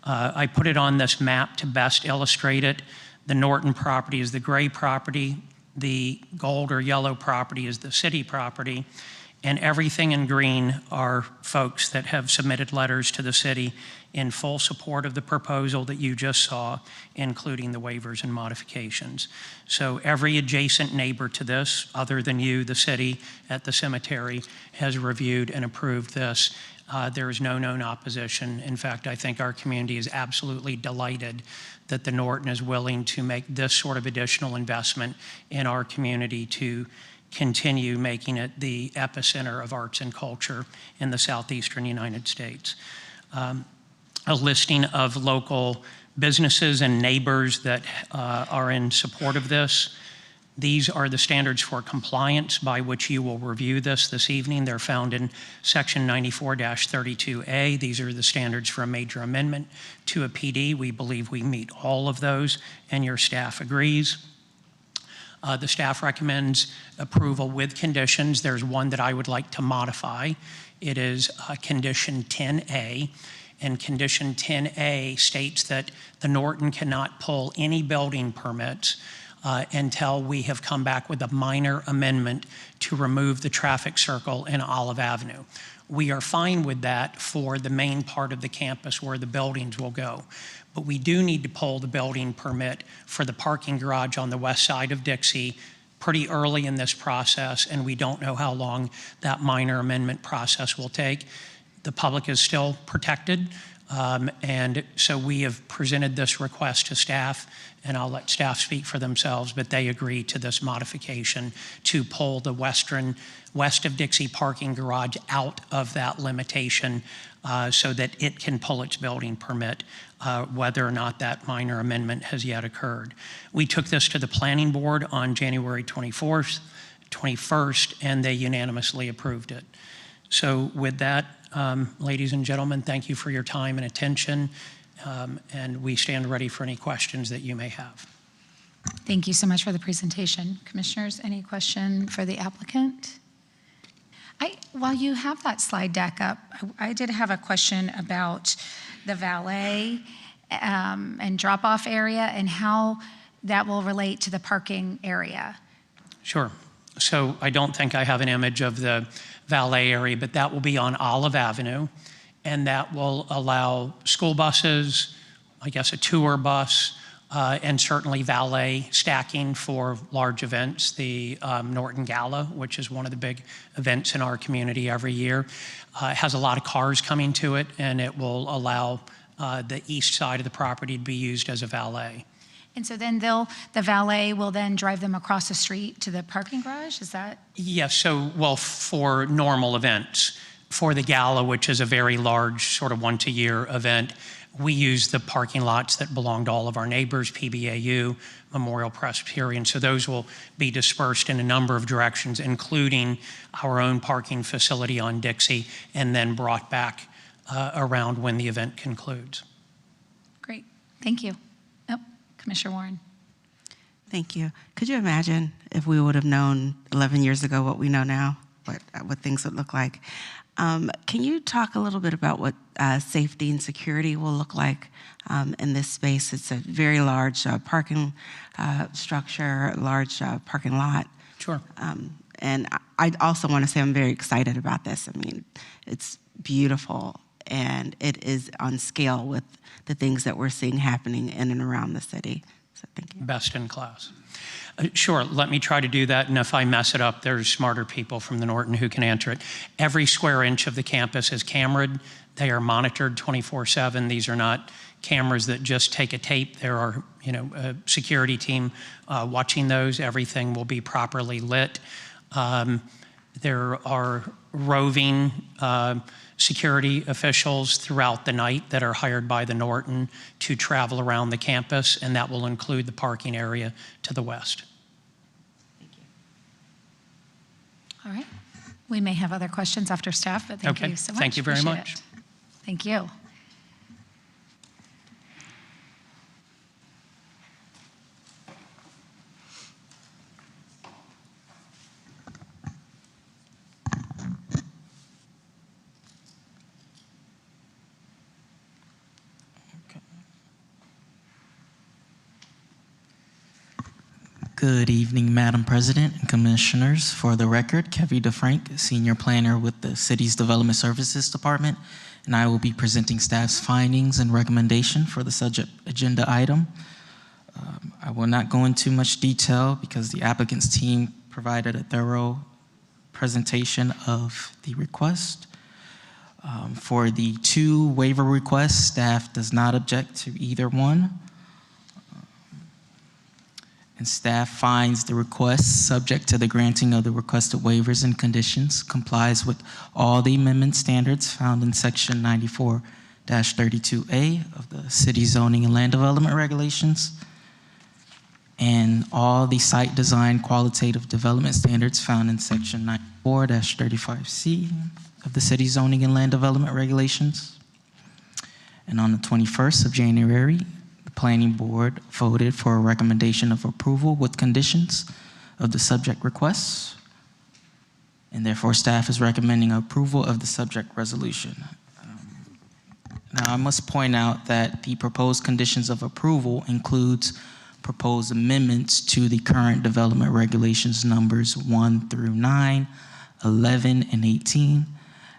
I put it on this map to best illustrate it. The Norton property is the gray property. The gold or yellow property is the city property, and everything in green are folks that have submitted letters to the city in full support of the proposal that you just saw, including the waivers and modifications. So every adjacent neighbor to this, other than you, the city at the cemetery, has reviewed and approved this. There is no known opposition. In fact, I think our community is absolutely delighted that the Norton is willing to make this sort of additional investment in our community to continue making it the epicenter of arts and culture in the southeastern United States. A listing of local businesses and neighbors that are in support of this. These are the standards for compliance by which you will review this evening. They're found in section 94-32A. These are the standards for a major amendment to a PD. We believe we meet all of those, and your staff agrees. The staff recommends approval with conditions. There's one that I would like to modify. It is condition 10A. And condition 10A states that the Norton cannot pull any building permits until we have come back with a minor amendment to remove the traffic circle in Olive Avenue. We are fine with that for the main part of the campus where the buildings will go. But we do need to pull the building permit for the parking garage on the west side of Dixie pretty early in this process, and we don't know how long that minor amendment process will take. The public is still protected, and so we have presented this request to staff, and I'll let staff speak for themselves, but they agree to this modification to pull the west of Dixie parking garage out of that limitation so that it can pull its building permit, whether or not that minor amendment has yet occurred. We took this to the planning board on January 21st, and they unanimously approved it. So with that, ladies and gentlemen, thank you for your time and attention, and we stand ready for any questions that you may have. Thank you so much for the presentation. Commissioners, any question for the applicant? While you have that slide deck up, I did have a question about the valet and drop-off area and how that will relate to the parking area. Sure. So I don't think I have an image of the valet area, but that will be on Olive Avenue, and that will allow school buses, I guess a tour bus, and certainly valet stacking for large events. The Norton Gala, which is one of the big events in our community every year, has a lot of cars coming to it, and it will allow the east side of the property to be used as a valet. And so then the valet will then drive them across the street to the parking garage, is that? Yes, so, well, for normal events. For the gala, which is a very large, sort of once-a-year event, we use the parking lots that belong to all of our neighbors, PBAU, Memorial Presbyterian, so those will be dispersed in a number of directions, including our own parking facility on Dixie, and then brought back around when the event concludes. Great, thank you. Commissioner Warren. Thank you. Could you imagine if we would have known 11 years ago what we know now, what things would look like? Can you talk a little bit about what safety and security will look like in this space? It's a very large parking structure, large parking lot. Sure. And I also want to say I'm very excited about this. I mean, it's beautiful, and it is on scale with the things that we're seeing happening in and around the city. So thank you. Best in class. Sure, let me try to do that, and if I mess it up, there's smarter people from the Norton who can answer it. Every square inch of the campus is cameraed. They are monitored 24/7. These are not cameras that just take a tape. There are, a security team watching those. Everything will be properly lit. There are roving security officials throughout the night that are hired by the Norton to travel around the campus, and that will include the parking area to the west. Thank you. All right. We may have other questions after staff, but thank you so much. Thank you very Appreciate much. it. Thank you. Good evening, Madam President and Commissioners. For the record, Kevin DeFrank, Senior Planner with the City's Development Services Department, and I will be presenting staff's findings and recommendation for the subject agenda item. I will not go into much detail because the applicant's team provided a thorough presentation of the request. For the two waiver requests, staff does not object to either one. And staff finds the request, subject to the granting of the requested waivers and conditions, complies with all the amendment standards found in Section 94-32A of the City Zoning and Land Development Regulations, and all the site design qualitative development standards found in Section 94-35C of the City Zoning and Land Development Regulations. And on the 21st of January, Planning Board voted for a recommendation of approval with conditions of the subject requests, and therefore staff is recommending approval of the subject resolution. Now I must point out that the proposed conditions of approval includes proposed amendments to the current development regulations numbers 1 through 9, 11, and 18,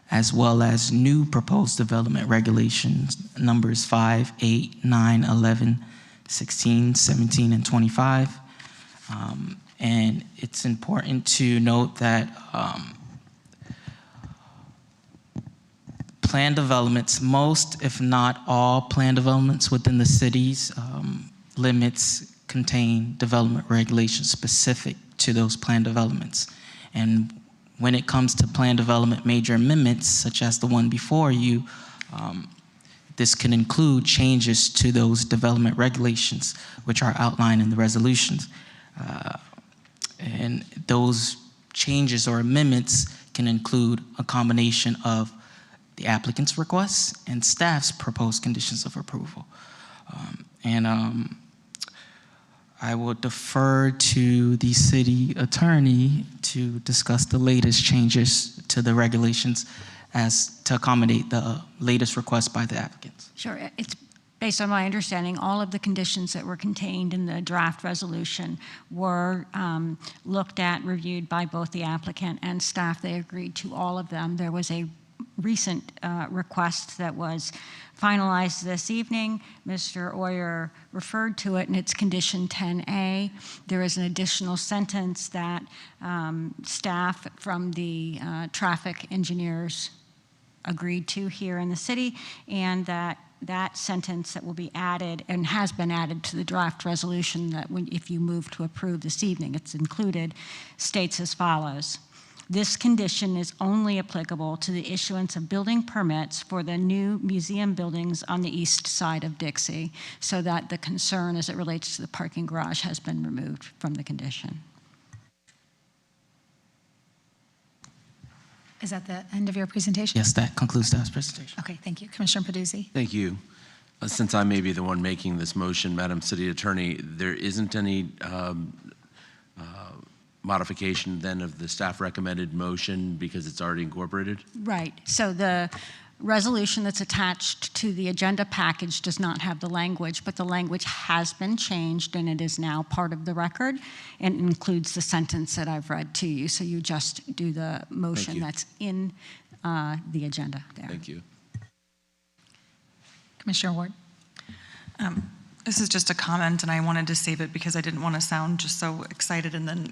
as well as new proposed development regulations numbers 5, 8, 9, 11, 16, 17, and 25. And it's important to note that plan developments, most if not all plan developments within the city's limits contain development regulations specific to those plan developments. And when it comes to plan development major amendments, such as the one before you, this can include changes to those development regulations, which are outlined in the resolutions. And those changes or amendments can include a combination of the applicant's requests and staff's proposed conditions of approval. I will defer to the city attorney to discuss the latest changes to the regulations as to accommodate the latest request by the applicants. Sure. It's based on my understanding, all of the conditions that were contained in the draft resolution were looked at, reviewed by both the applicant and staff. They agreed to all of them. There was a recent request that was finalized this evening. Mr. Oyer referred to it, and it's condition 10A. There is an additional sentence that staff from the traffic engineers agreed to here in the city, and that sentence that will be added and has been added to the draft resolution that if you move to approve this evening, it's included, states as follows. This condition is only applicable to the issuance of building permits for the new museum buildings on the east side of Dixie, so that the concern as it relates to the parking garage has been removed from the condition. Is that the end of your presentation? Yes, that concludes staff's presentation. Okay, thank you. Commissioner Peduzzi. Thank you. Since I may be the one making this motion, Madam City Attorney, there isn't any modification then of the staff recommended motion because it's already incorporated? Right. So the resolution that's attached to the agenda package does not have the language, but the language has been changed and it is now part of the record and includes the sentence that I've read to you. So you just do the motion that's in the agenda there. Thank you. Commissioner Ward. This is just a comment, and I wanted to save it because I didn't want to sound just so excited and then,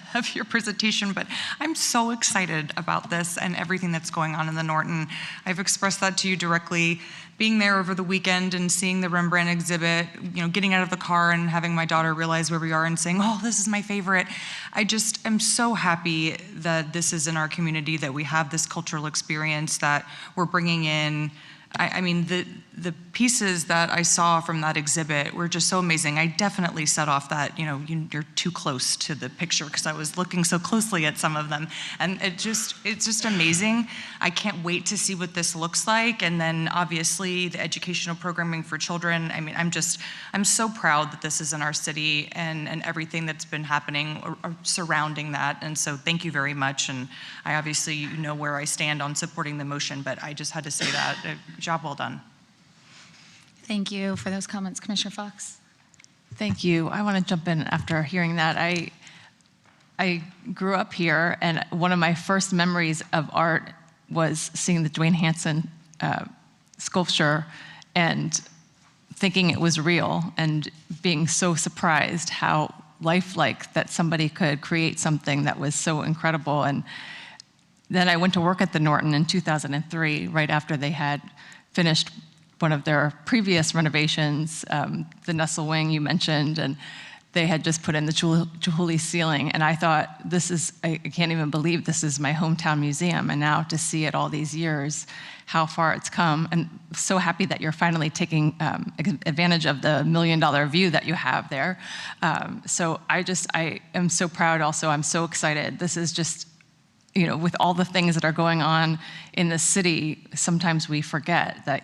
have your presentation. But I'm so excited about this and everything that's going on in the Norton. I've expressed that to you directly. Being there over the weekend and seeing the Rembrandt exhibit, getting out of the car and having my daughter realize where we are and saying, "Oh, this is my favorite." I just am so happy that this is in our community, that we have this cultural experience, that we're bringing in. I mean, the pieces that I saw from that exhibit were just so amazing. I definitely set off that, you're too close to the picture because I was looking so closely at some of them. And it's just amazing. I can't wait to see what this looks like. And then obviously the educational programming for children. I mean, I'm so proud that this is in our city and everything that's been happening or surrounding that. And so thank you very much. And I obviously know where I stand on supporting the motion, but I just had to say that. Job well done. Thank you for those comments, Commissioner Fox. Thank you. I want to jump in after hearing that. I grew up here, and one of my first memories of art was seeing the Dwayne Hanson sculpture and thinking it was real and being so surprised how lifelike that somebody could create something that was so incredible. And then I went to work at the Norton in 2003, right after they had finished one of their previous renovations, the Nestle Wing you mentioned, and they had just put in the Chihuly ceiling. And I thought, I can't even believe this is my hometown museum. And now to see it all these years, how far it's come. And so happy that you're finally taking advantage of the $1 million view that you have there. So I am so proud also. I'm so excited. This is just, with all the things that are going on in the city, sometimes we forget that,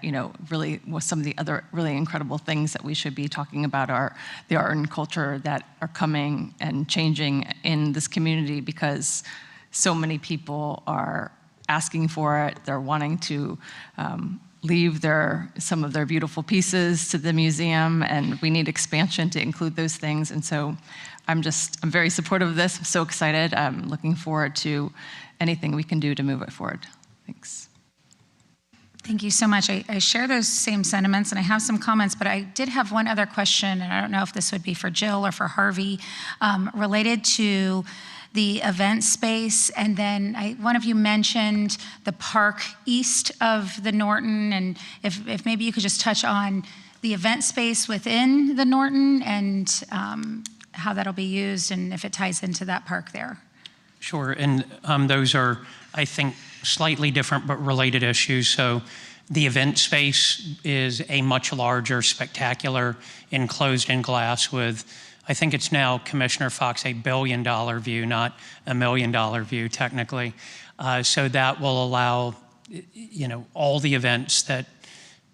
really some of the other really incredible things that we should be talking about are the art and culture that are coming and changing in this community, because so many people are asking for it. They're wanting to leave some of their beautiful pieces to the museum, and we need expansion to include those things. And so I'm very supportive of this. I'm so excited. I'm looking forward to anything we can do to move it forward. Thanks. Thank you so much. I share those same sentiments, and I have some comments, but I did have one other question, and I don't know if this would be for Jill or for Harvey, related to the event space. And then one of you mentioned the park east of the Norton, and if maybe you could just touch on the event space within the Norton and how that'll be used and if it ties into that park there. Sure, and those are, I think, slightly different but related issues. So the event space is a much larger, spectacular, enclosed-in glass with, I think it's now, Commissioner Fox, $1 billion view, not $1 million view technically. So that will allow, all the events that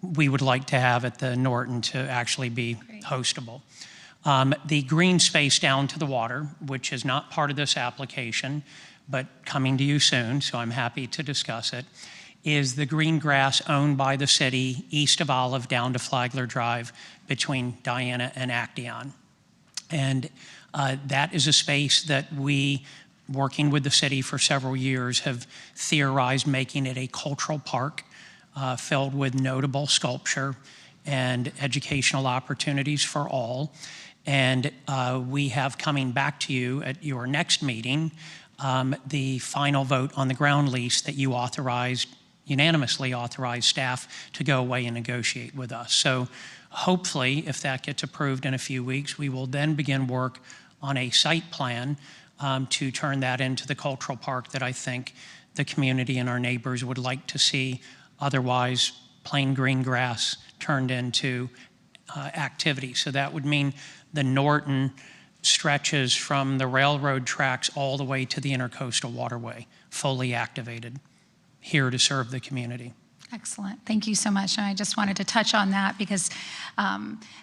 we would like to have at the Norton to actually be hostable. The green space down to the water, which is not part of this application, but coming to you soon, so I'm happy to discuss it, is the green grass owned by the city east of Olive down to Flagler Drive between Diana and Acteon. And that is a space that we, working with the city for several years, have theorized making it a cultural park filled with notable sculpture and educational opportunities for all. And we have coming back to you at your next meeting the final vote on the ground lease that you unanimously authorized staff to go away and negotiate with us. So hopefully, if that gets approved in a few weeks, we will then begin work on a site plan to turn that into the cultural park that I think the community and our neighbors would like to see. Otherwise, plain green grass turned into activity. So that would mean the Norton stretches from the railroad tracks all the way to the Intercoastal Waterway, fully activated, here to serve the community. Excellent. Thank you so much. And I just wanted to touch on that because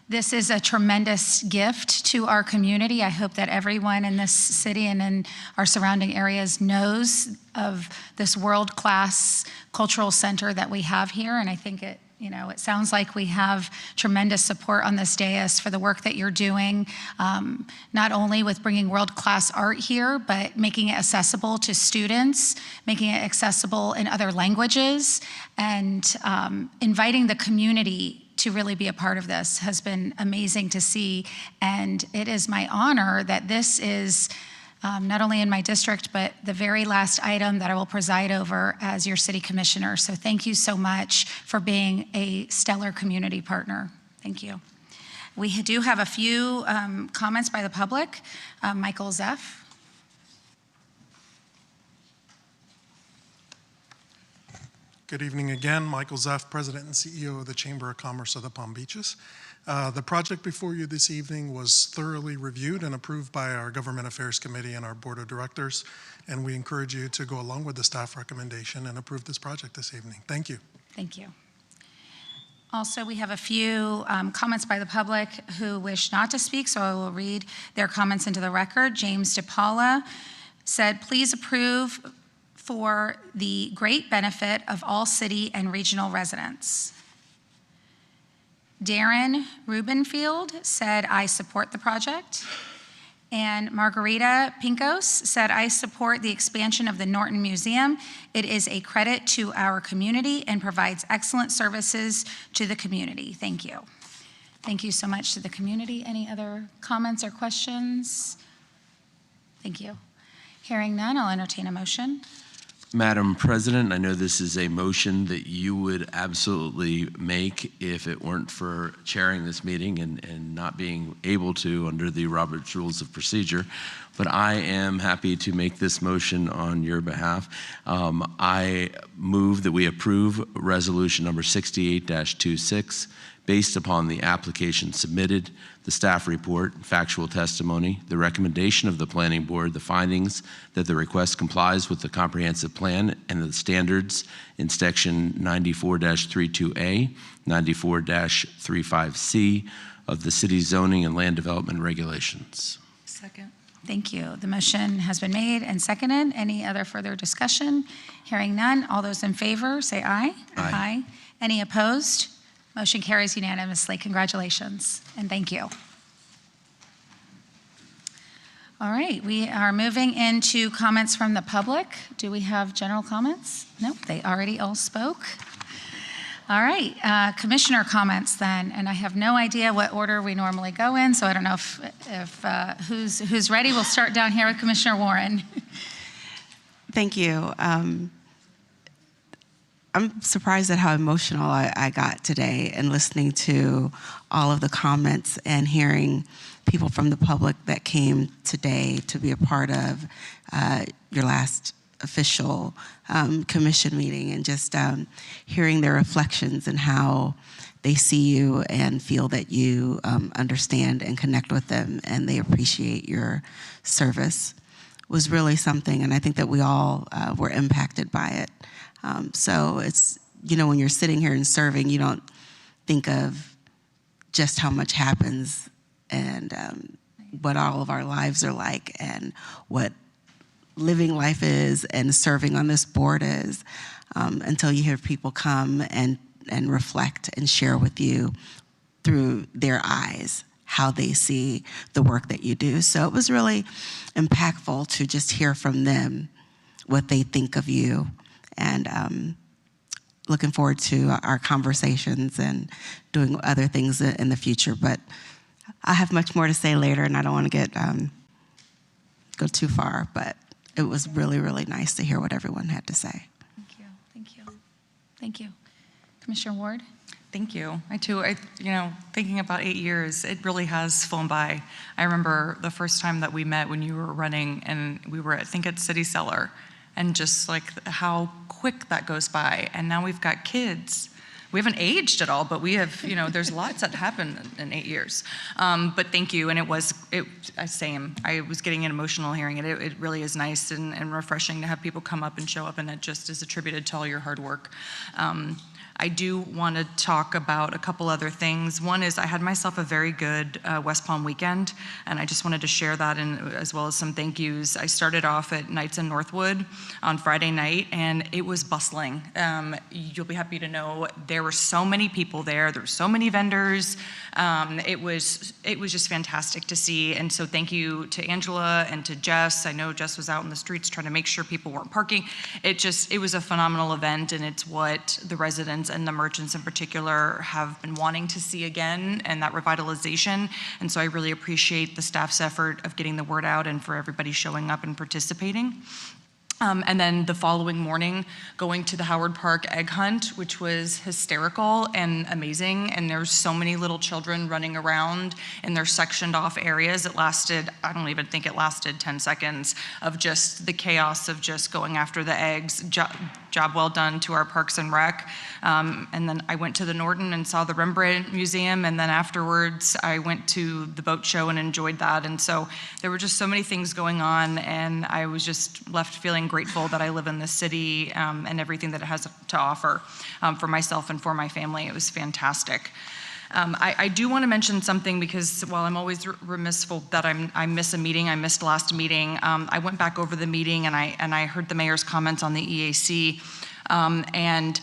this is a tremendous gift to our community. I hope that everyone in this city and in our surrounding areas knows of this world-class cultural center that we have here. And I think it sounds like we have tremendous support on this dais for the work that you're doing, not only with bringing world-class art here, but making it accessible to students, making it accessible in other languages, and inviting the community to really be a part of this has been amazing to see. And it is my honor that this is not only in my district, but the very last item that I will preside over as your city commissioner. So thank you so much for being a stellar community partner. Thank you. We do have a few comments by the public. Michael Zeff. Good evening again. Michael Zeff, President and CEO of the Chamber of Commerce of the Palm Beaches. The project before you this evening was thoroughly reviewed and approved by our Government Affairs Committee and our Board of Directors, and we encourage you to go along with the staff recommendation and approve this project this evening. Thank you. Thank you. Also, we have a few comments by the public who wish not to speak, so I will read their comments into the record. James DePaula said, please approve for the great benefit of all city and regional residents. Darren Rubenfield said, I support the project. And Margarita Pincos said, I support the expansion of the Norton Museum. It is a credit to our community and provides excellent services to the community. Thank you. Thank you so much to the community. Any other comments or questions? Thank you. Hearing none, I'll entertain a motion. Madam President, I know this is a motion that you would absolutely make if it weren't for chairing this meeting and not being able to under the Robert's Rules of Procedure, but I am happy to make this motion on your behalf. I move that we approve resolution number 68-26 based upon the application submitted, the staff report, factual testimony, the recommendation of the planning board, the findings that the request complies with the comprehensive plan and the standards in section 94-32A, 94-35C of the city's zoning and land development regulations. Second. Thank you. The motion has been made and seconded. Any other further discussion? Hearing none, all those in favor say aye. Aye. Any opposed? Motion carries unanimously. Congratulations and thank you. All right, we are moving into comments from the public. Do we have general comments? Nope, they already all spoke. All right, commissioner comments then, and I have no idea what order we normally go in, so I don't know if who's ready. We'll start down here with Commissioner Warren. Thank you. I'm surprised at how emotional I got today and listening to all of the comments and hearing people from the public that came today to be a part of your last official commission meeting, and just hearing their reflections and how they see you and feel that you understand and connect with them and they appreciate your service was really something, and I think that we all were impacted by it. So it's, you know, when you're sitting here and serving, you don't think of just how much happens and what all of our lives are like and what living life is and serving on this board is until you hear people come and reflect and share with you through their eyes how they see the work that you do. So it was really impactful to just hear from them what they think of you. And looking forward to our conversations and doing other things in the future. But I have much more to say later, and I don't want to get go too far. But it was really, really nice to hear what everyone had to say. Thank you. Thank you. Thank you. Commissioner Ward? Thank you. Thinking about 8 years, it really has flown by. I remember the first time that we met when you were running, and we were, I think, at City Cellar. And just like how quick that goes by. And now we've got kids. We haven't aged at all, but we have, there's lots that happened in 8 years. But thank you, and I was getting an emotional hearing it. It really is nice and refreshing to have people come up and show up, and that just is attributed to all your hard work. I do want to talk about a couple other things. One is I had myself a very good West Palm weekend, and I just wanted to share that, as well as some thank yous. I started off at Nights in Northwood on Friday night, and it was bustling. You'll be happy to know there were so many people there. There were so many vendors. It was just fantastic to see, and so thank you to Angela and to Jess. I know Jess was out in the streets trying to make sure people weren't parking. It was a phenomenal event, and it's what the residents residents and the merchants in particular have been wanting to see again, and that revitalization. And so I really appreciate the staff's effort of getting the word out and for everybody showing up and participating. And then the following morning, going to the Howard Park egg hunt, which was hysterical and amazing. And there's so many little children running around in their sectioned off areas. It lasted, I don't even think it lasted 10 seconds of just the chaos of just going after the eggs. Job well done to our Parks and Rec. And then I went to the Norton and saw the Rembrandt Museum. And then afterwards, I went to the boat show and enjoyed that. And so there were just so many things going on. And I was just left feeling grateful that I live in this city and everything that it has to offer for myself and for my family. It was fantastic. I do want to mention something because while I'm always remissful that I miss a meeting, I missed last meeting. I went back over the meeting and I heard the mayor's comments on the EAC, and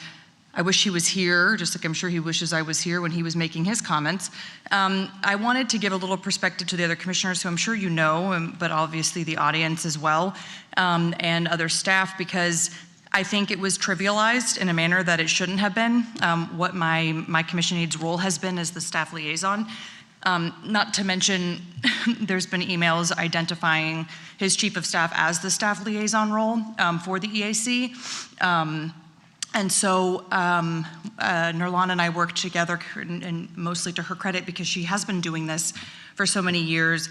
I wish he was here, just like I'm sure he wishes I was here when he was making his comments. I wanted to give a little perspective to the other commissioners who I'm sure you know, but obviously the audience as well, and other staff, because I think it was trivialized in a manner that it shouldn't have been, what my commission aid's role has been as the staff liaison. Not to mention, there's been emails identifying his chief of staff as the staff liaison role for the EAC. And so Nurlan and I worked together, and mostly to her credit, because she has been doing this for so many years,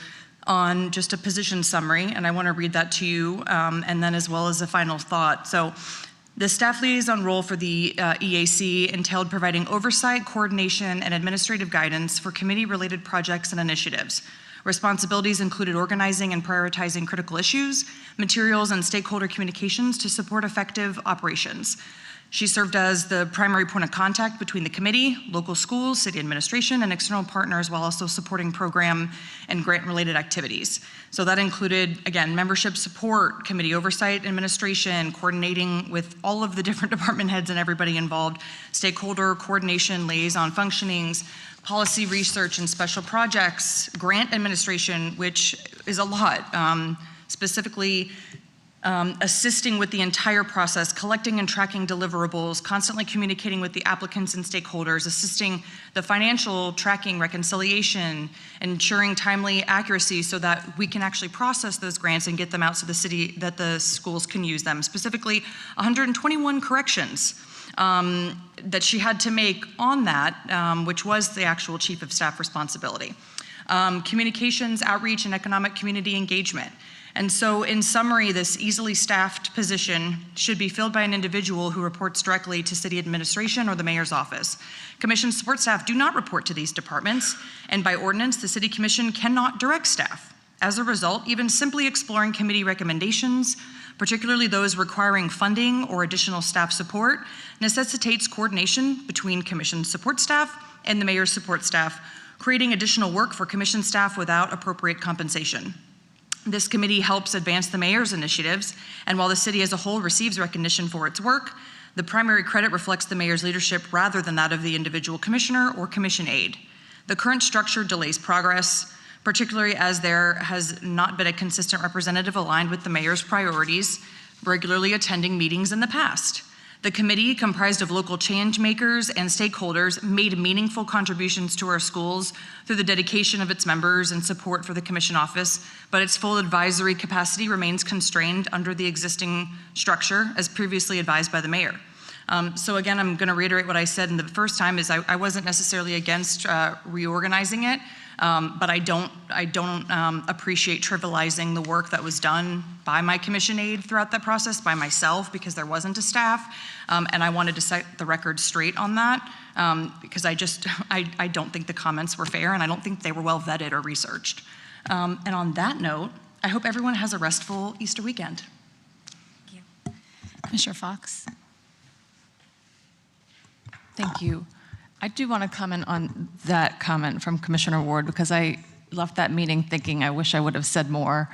on just a position summary, and I want to read that to you, and then as well as a final thought. So the staff liaison role for the EAC entailed providing oversight, coordination, and administrative guidance for committee-related projects and initiatives. Responsibilities included organizing and prioritizing critical issues, materials, and stakeholder communications to support effective operations. She served as the primary point of contact between the committee, local schools, city administration, and external partners, while also supporting program and grant-related activities. So that included, again, membership support, committee oversight, administration, coordinating with all of the different department heads and everybody involved, stakeholder coordination, liaison functionings, policy research and special projects, grant administration, which is a lot, specifically assisting with the entire process, collecting and tracking deliverables, constantly communicating with the applicants and stakeholders, assisting the financial tracking, reconciliation, ensuring timely accuracy so that we can actually process those grants and get them out to the city, that the schools can use them. Specifically, 121 corrections that she had to make on that, which was the actual chief of staff responsibility. Communications, outreach, and economic community engagement. And so in summary, this easily staffed position should be filled by an individual who reports directly to city administration or the mayor's office. Commission support staff do not report to these departments, and by ordinance, the city commission cannot direct staff. As a result, even simply exploring committee recommendations, particularly those requiring funding or additional staff support, necessitates coordination between commission support staff and the mayor's support staff, creating additional work for commission staff without appropriate compensation. This committee helps advance the mayor's initiatives, and while the city as a whole receives recognition for its work, the primary credit reflects the mayor's leadership rather than that of the individual commissioner or commission aide. The current structure delays progress, particularly as there has not been a consistent representative aligned with the mayor's priorities, regularly attending meetings in the past. The committee, comprised of local change makers and stakeholders, made meaningful contributions to our schools through the dedication of its members and support for the commission office, but its full advisory capacity remains constrained under the existing structure as previously advised by the mayor. So again, I'm going to reiterate what I said in the first time, is I wasn't necessarily against reorganizing it, but I don't appreciate trivializing the work that was done by my commission aide throughout that process, by myself, because there wasn't a staff, and I wanted to set the record straight on that, because I don't think the comments were fair, and I don't think they were well vetted or researched. And on that note, I hope everyone has a restful Easter weekend. Thank you. Commissioner Fox. Thank you. I do want to comment on that comment from Commissioner Ward, because I left that meeting thinking I wish I would have said more.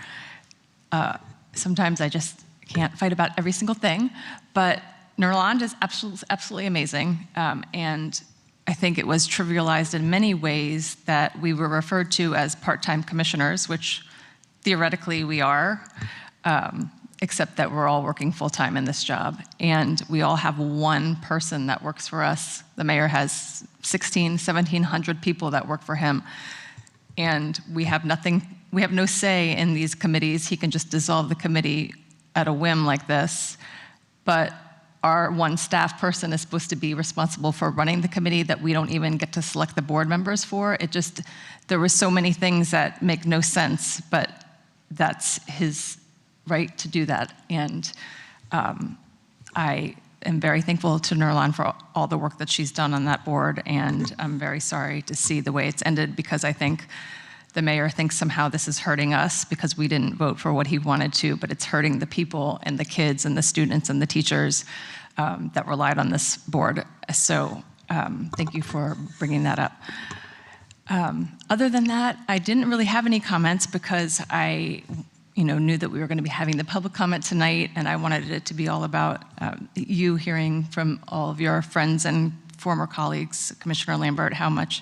Sometimes I just can't fight about every single thing, but Nurlan is absolutely amazing, and I think it was trivialized in many ways that we were referred to as part-time commissioners, which theoretically we are, except that we're all working full-time in this job. And we all have one person that works for us. The mayor has 1,700 people that work for him. And we have no say in these committees. He can just dissolve the committee at a whim like this. But our one staff person is supposed to be responsible for running the committee that we don't even get to select the board members for. There were so many things that make no sense, but that's his right to do that. And I am very thankful to Nurlan for all the work that she's done on that board, and I'm very sorry to see the way it's ended, because I think the mayor thinks somehow this is hurting us because we didn't vote for what he wanted to, but it's hurting the people and the kids and the students and the teachers that relied on this board. So thank you for bringing that up. Other than that, I didn't really have any comments because I knew that we were going to be having the public comment tonight, and I wanted it to be all about you hearing from all of your friends and former colleagues, Commissioner Lambert, how much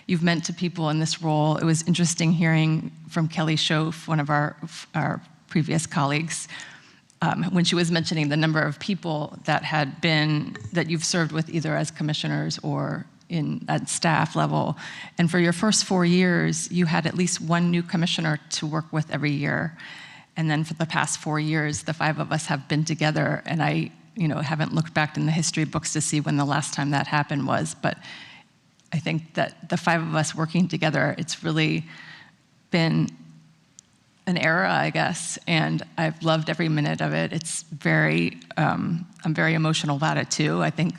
you've meant to people in this role. It was interesting hearing from Kelly Schoaf, one of our previous colleagues, when she was mentioning the number of people that you've served with either as commissioners or at staff level. And for your first 4 years, you had at least one new commissioner to work with every year. And then for the past 4 years, the 5 of us have been together. And I haven't looked back in the history books to see when the last time that happened was, but I think that the 5 of us working together, it's really been an era, I guess, and I've loved every minute of it. I'm very emotional about it too. I think,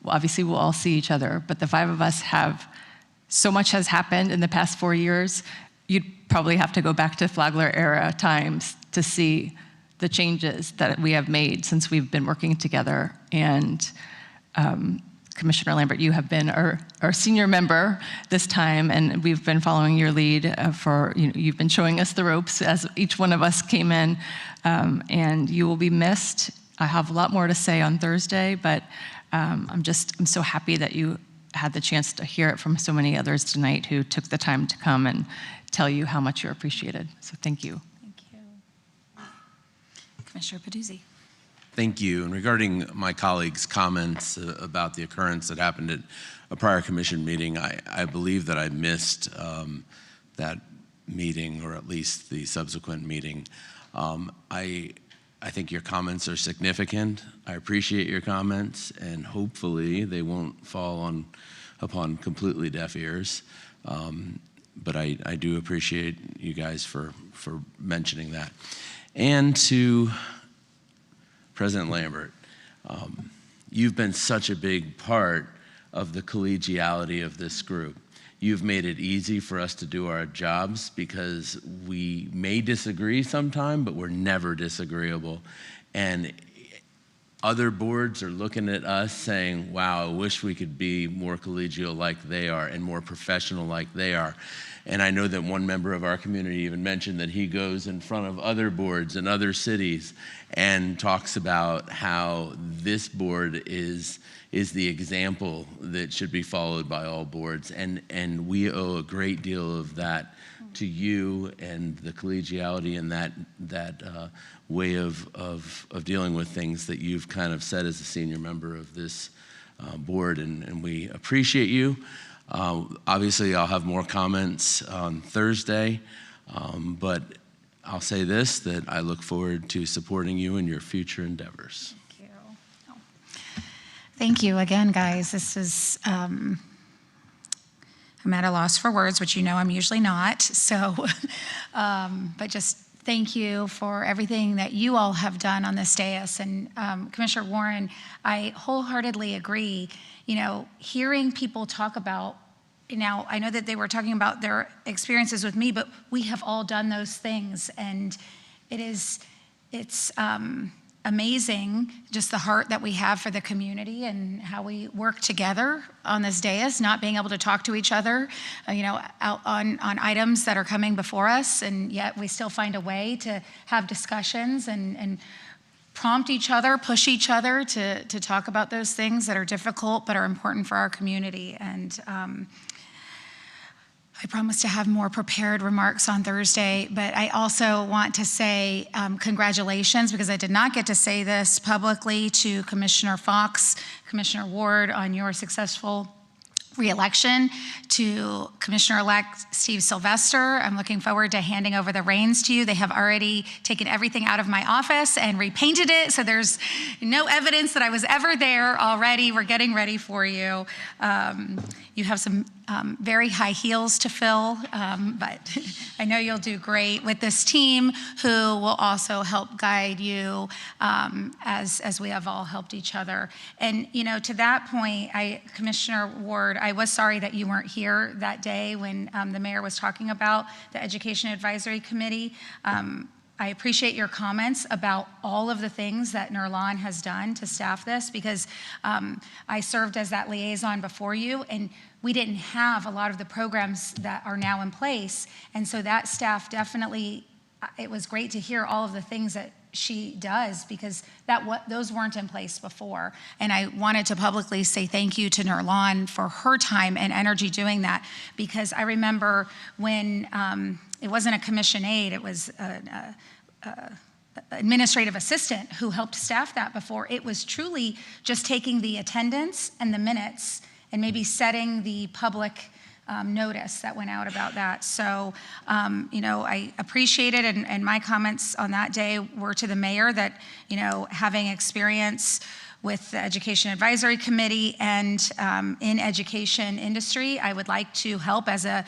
obviously we'll all see each other, but the 5 of us so much has happened in the past 4 years. You'd probably have to go back to Flagler era times to see the changes that we have made since we've been working together. And Commissioner Lambert, you have been our senior member this time, and we've been following your lead you've been showing us the ropes as each one of us came in, and you will be missed. I have a lot more to say on Thursday, but I'm so happy that you had the chance to hear it from so many others tonight who took the time to come and tell you how much you're appreciated. So thank you. Thank you. Commissioner Peduzzi. Thank you. And regarding my colleagues' comments about the occurrence that happened at a prior commission meeting, I believe that I missed that meeting, or at least the subsequent meeting. I think your comments are significant. I appreciate your comments, and hopefully they won't fall upon completely deaf ears. But I do appreciate you guys for mentioning that. And to President Lambert, you've been such a big part of the collegiality of this group. You've made it easy for us to do our jobs because we may disagree sometime, but we're never disagreeable. And other boards are looking at us saying, wow, I wish we could be more collegial like they are and more professional like they are. And I know that one member of our community even mentioned that he goes in front of other boards in other cities and talks about how this board is the example that should be followed by all boards. And we owe a great deal of that to you and the collegiality and that way of dealing with things that you've kind of said as a senior member of this board, and we appreciate you. Obviously, I'll have more comments on Thursday, but I'll say this, that I look forward to supporting you in your future endeavors. Thank you. Thank you again, guys. This is, I'm at a loss for words, which you know I'm usually not. So, but just thank you for everything that you all have done on this dais. And Commissioner Warren, I wholeheartedly agree. Hearing people talk about, now I know that they were talking about their experiences with me, but we have all done those things. And it's amazing just the heart that we have for the community and how we work together on this dais, not being able to talk to each other, out on items that are coming before us, and yet we still find a way to have discussions and prompt each other, push each other to talk about those things that are difficult but are important for our community. And I promise to have more prepared remarks on Thursday, but I also want to say congratulations, because I did not get to say this publicly, to Commissioner Fox, Commissioner Ward, on your successful re-election, to Commissioner-elect Steve Sylvester. I'm looking forward to handing over the reins to you. They have already taken everything out of my office and repainted it, so there's no evidence that I was ever there already. We're getting ready for you. You have some very high heels to fill, but I know you'll do great with this team, who will also help guide you as we have all helped each other. And to that point, Commissioner Ward, I was sorry that you weren't here that day when the mayor was talking about the Education Advisory Committee. I appreciate your comments about all of the things that Nurlan has done to staff this, because I served as that liaison before you, and we didn't have a lot of the programs that are now in place. And so that staff definitely, it was great to hear all of the things that she does, because those weren't in place before. And I wanted to publicly say thank you to Nurlan for her time and energy doing that, because I remember when it wasn't a commission aide, it was an administrative assistant who helped staff that before. It was truly just taking the attendance and the minutes and maybe setting the public notice that went out about that. So, I appreciate it, and my comments on that day were to the mayor that, having experience with the Education Advisory Committee and in education industry, I would like to help as a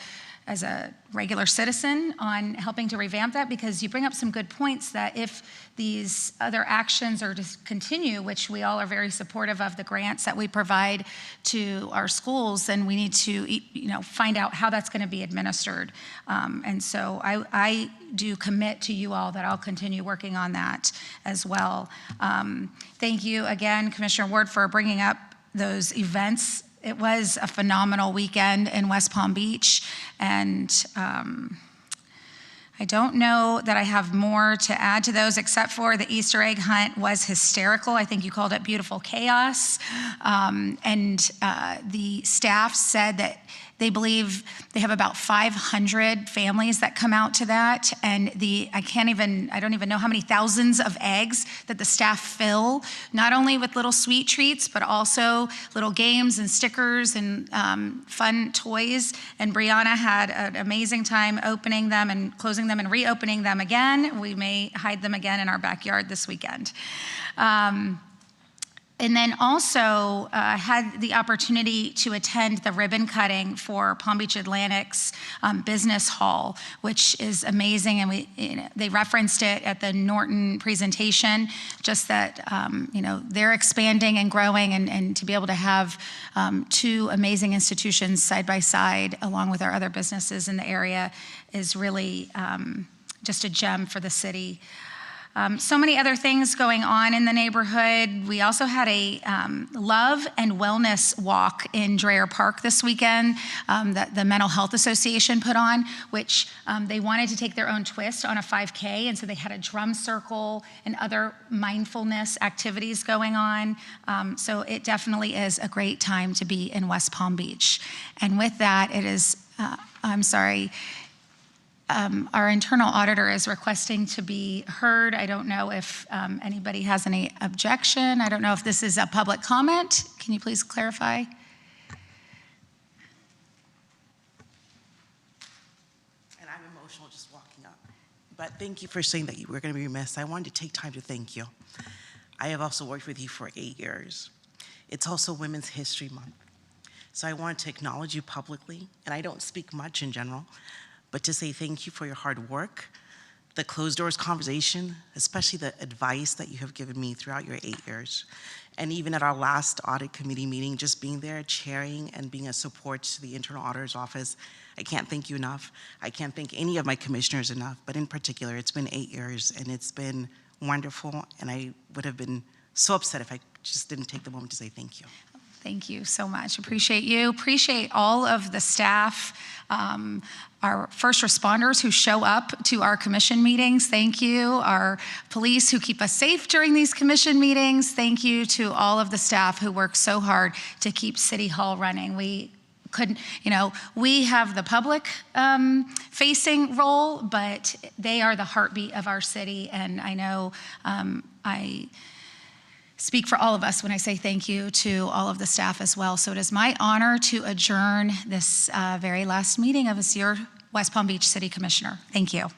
regular citizen on helping to revamp that, because you bring up some good points that if these other actions are to continue, which we all are very supportive of, the grants that we provide to our schools, then we need to find out how that's going to be administered. And so I do commit to you all that I'll continue working on that as well. Thank you again, Commissioner Ward, for bringing up those events. It was a phenomenal weekend in West Palm Beach, and I don't know that I have more to add to those, except for the Easter egg hunt was hysterical. I think you called it beautiful chaos. And the staff said that they believe they have about 500 families that come out to that. And I don't even know how many thousands of eggs that the staff fill, not only with little sweet treats, but also little games and stickers and fun toys. And Brianna had an amazing time opening them and closing them and reopening them again. We may hide them again in our backyard this weekend. And then also had the opportunity to attend the ribbon cutting for Palm Beach Atlantic's business hall, which is amazing. And they referenced it at the Norton presentation, just that they're expanding and growing, and to be able to have two amazing institutions side by side, along with our other businesses in the area, is really just a gem for the city. So many other things going on in the neighborhood. We also had a love and wellness walk in Dreher Park this weekend that the Mental Health Association put on, which they wanted to take their own twist on a 5K, and so they had a drum circle and other mindfulness activities going on. So it definitely is a great time to be in West Palm Beach. And with that, it is, our internal auditor is requesting to be heard. I don't know if anybody has any objection. I don't know if this is a public comment. Can you please clarify? And I'm emotional just walking up. But thank you for saying that you were going to be remiss. I wanted to take time to thank you. I have also worked with you for 8 years. It's also Women's History Month. So I wanted to acknowledge you publicly, and I don't speak much in general, but to say thank you for your hard work, the closed doors conversation, especially the advice that you have given me throughout your 8 years. And even at our last audit committee meeting, just being there, chairing and being a support to the internal auditor's office, I can't thank you enough. I can't thank any of my commissioners enough, but in particular, it's been 8 years and it's been wonderful, and I would have been so upset if I just didn't take the moment to say thank you. Thank you so much. Appreciate you. Appreciate all of the staff, our first responders who show up to our commission meetings. Thank you. Our police who keep us safe during these commission meetings. Thank you to all of the staff who work so hard to keep City Hall running. We couldn't, we have the public facing role, but they are the heartbeat of our city. And I know I speak for all of us when I say thank you to all of the staff as well. So it is my honor to adjourn this very last meeting of this year, West Palm Beach City Commissioner. Thank you.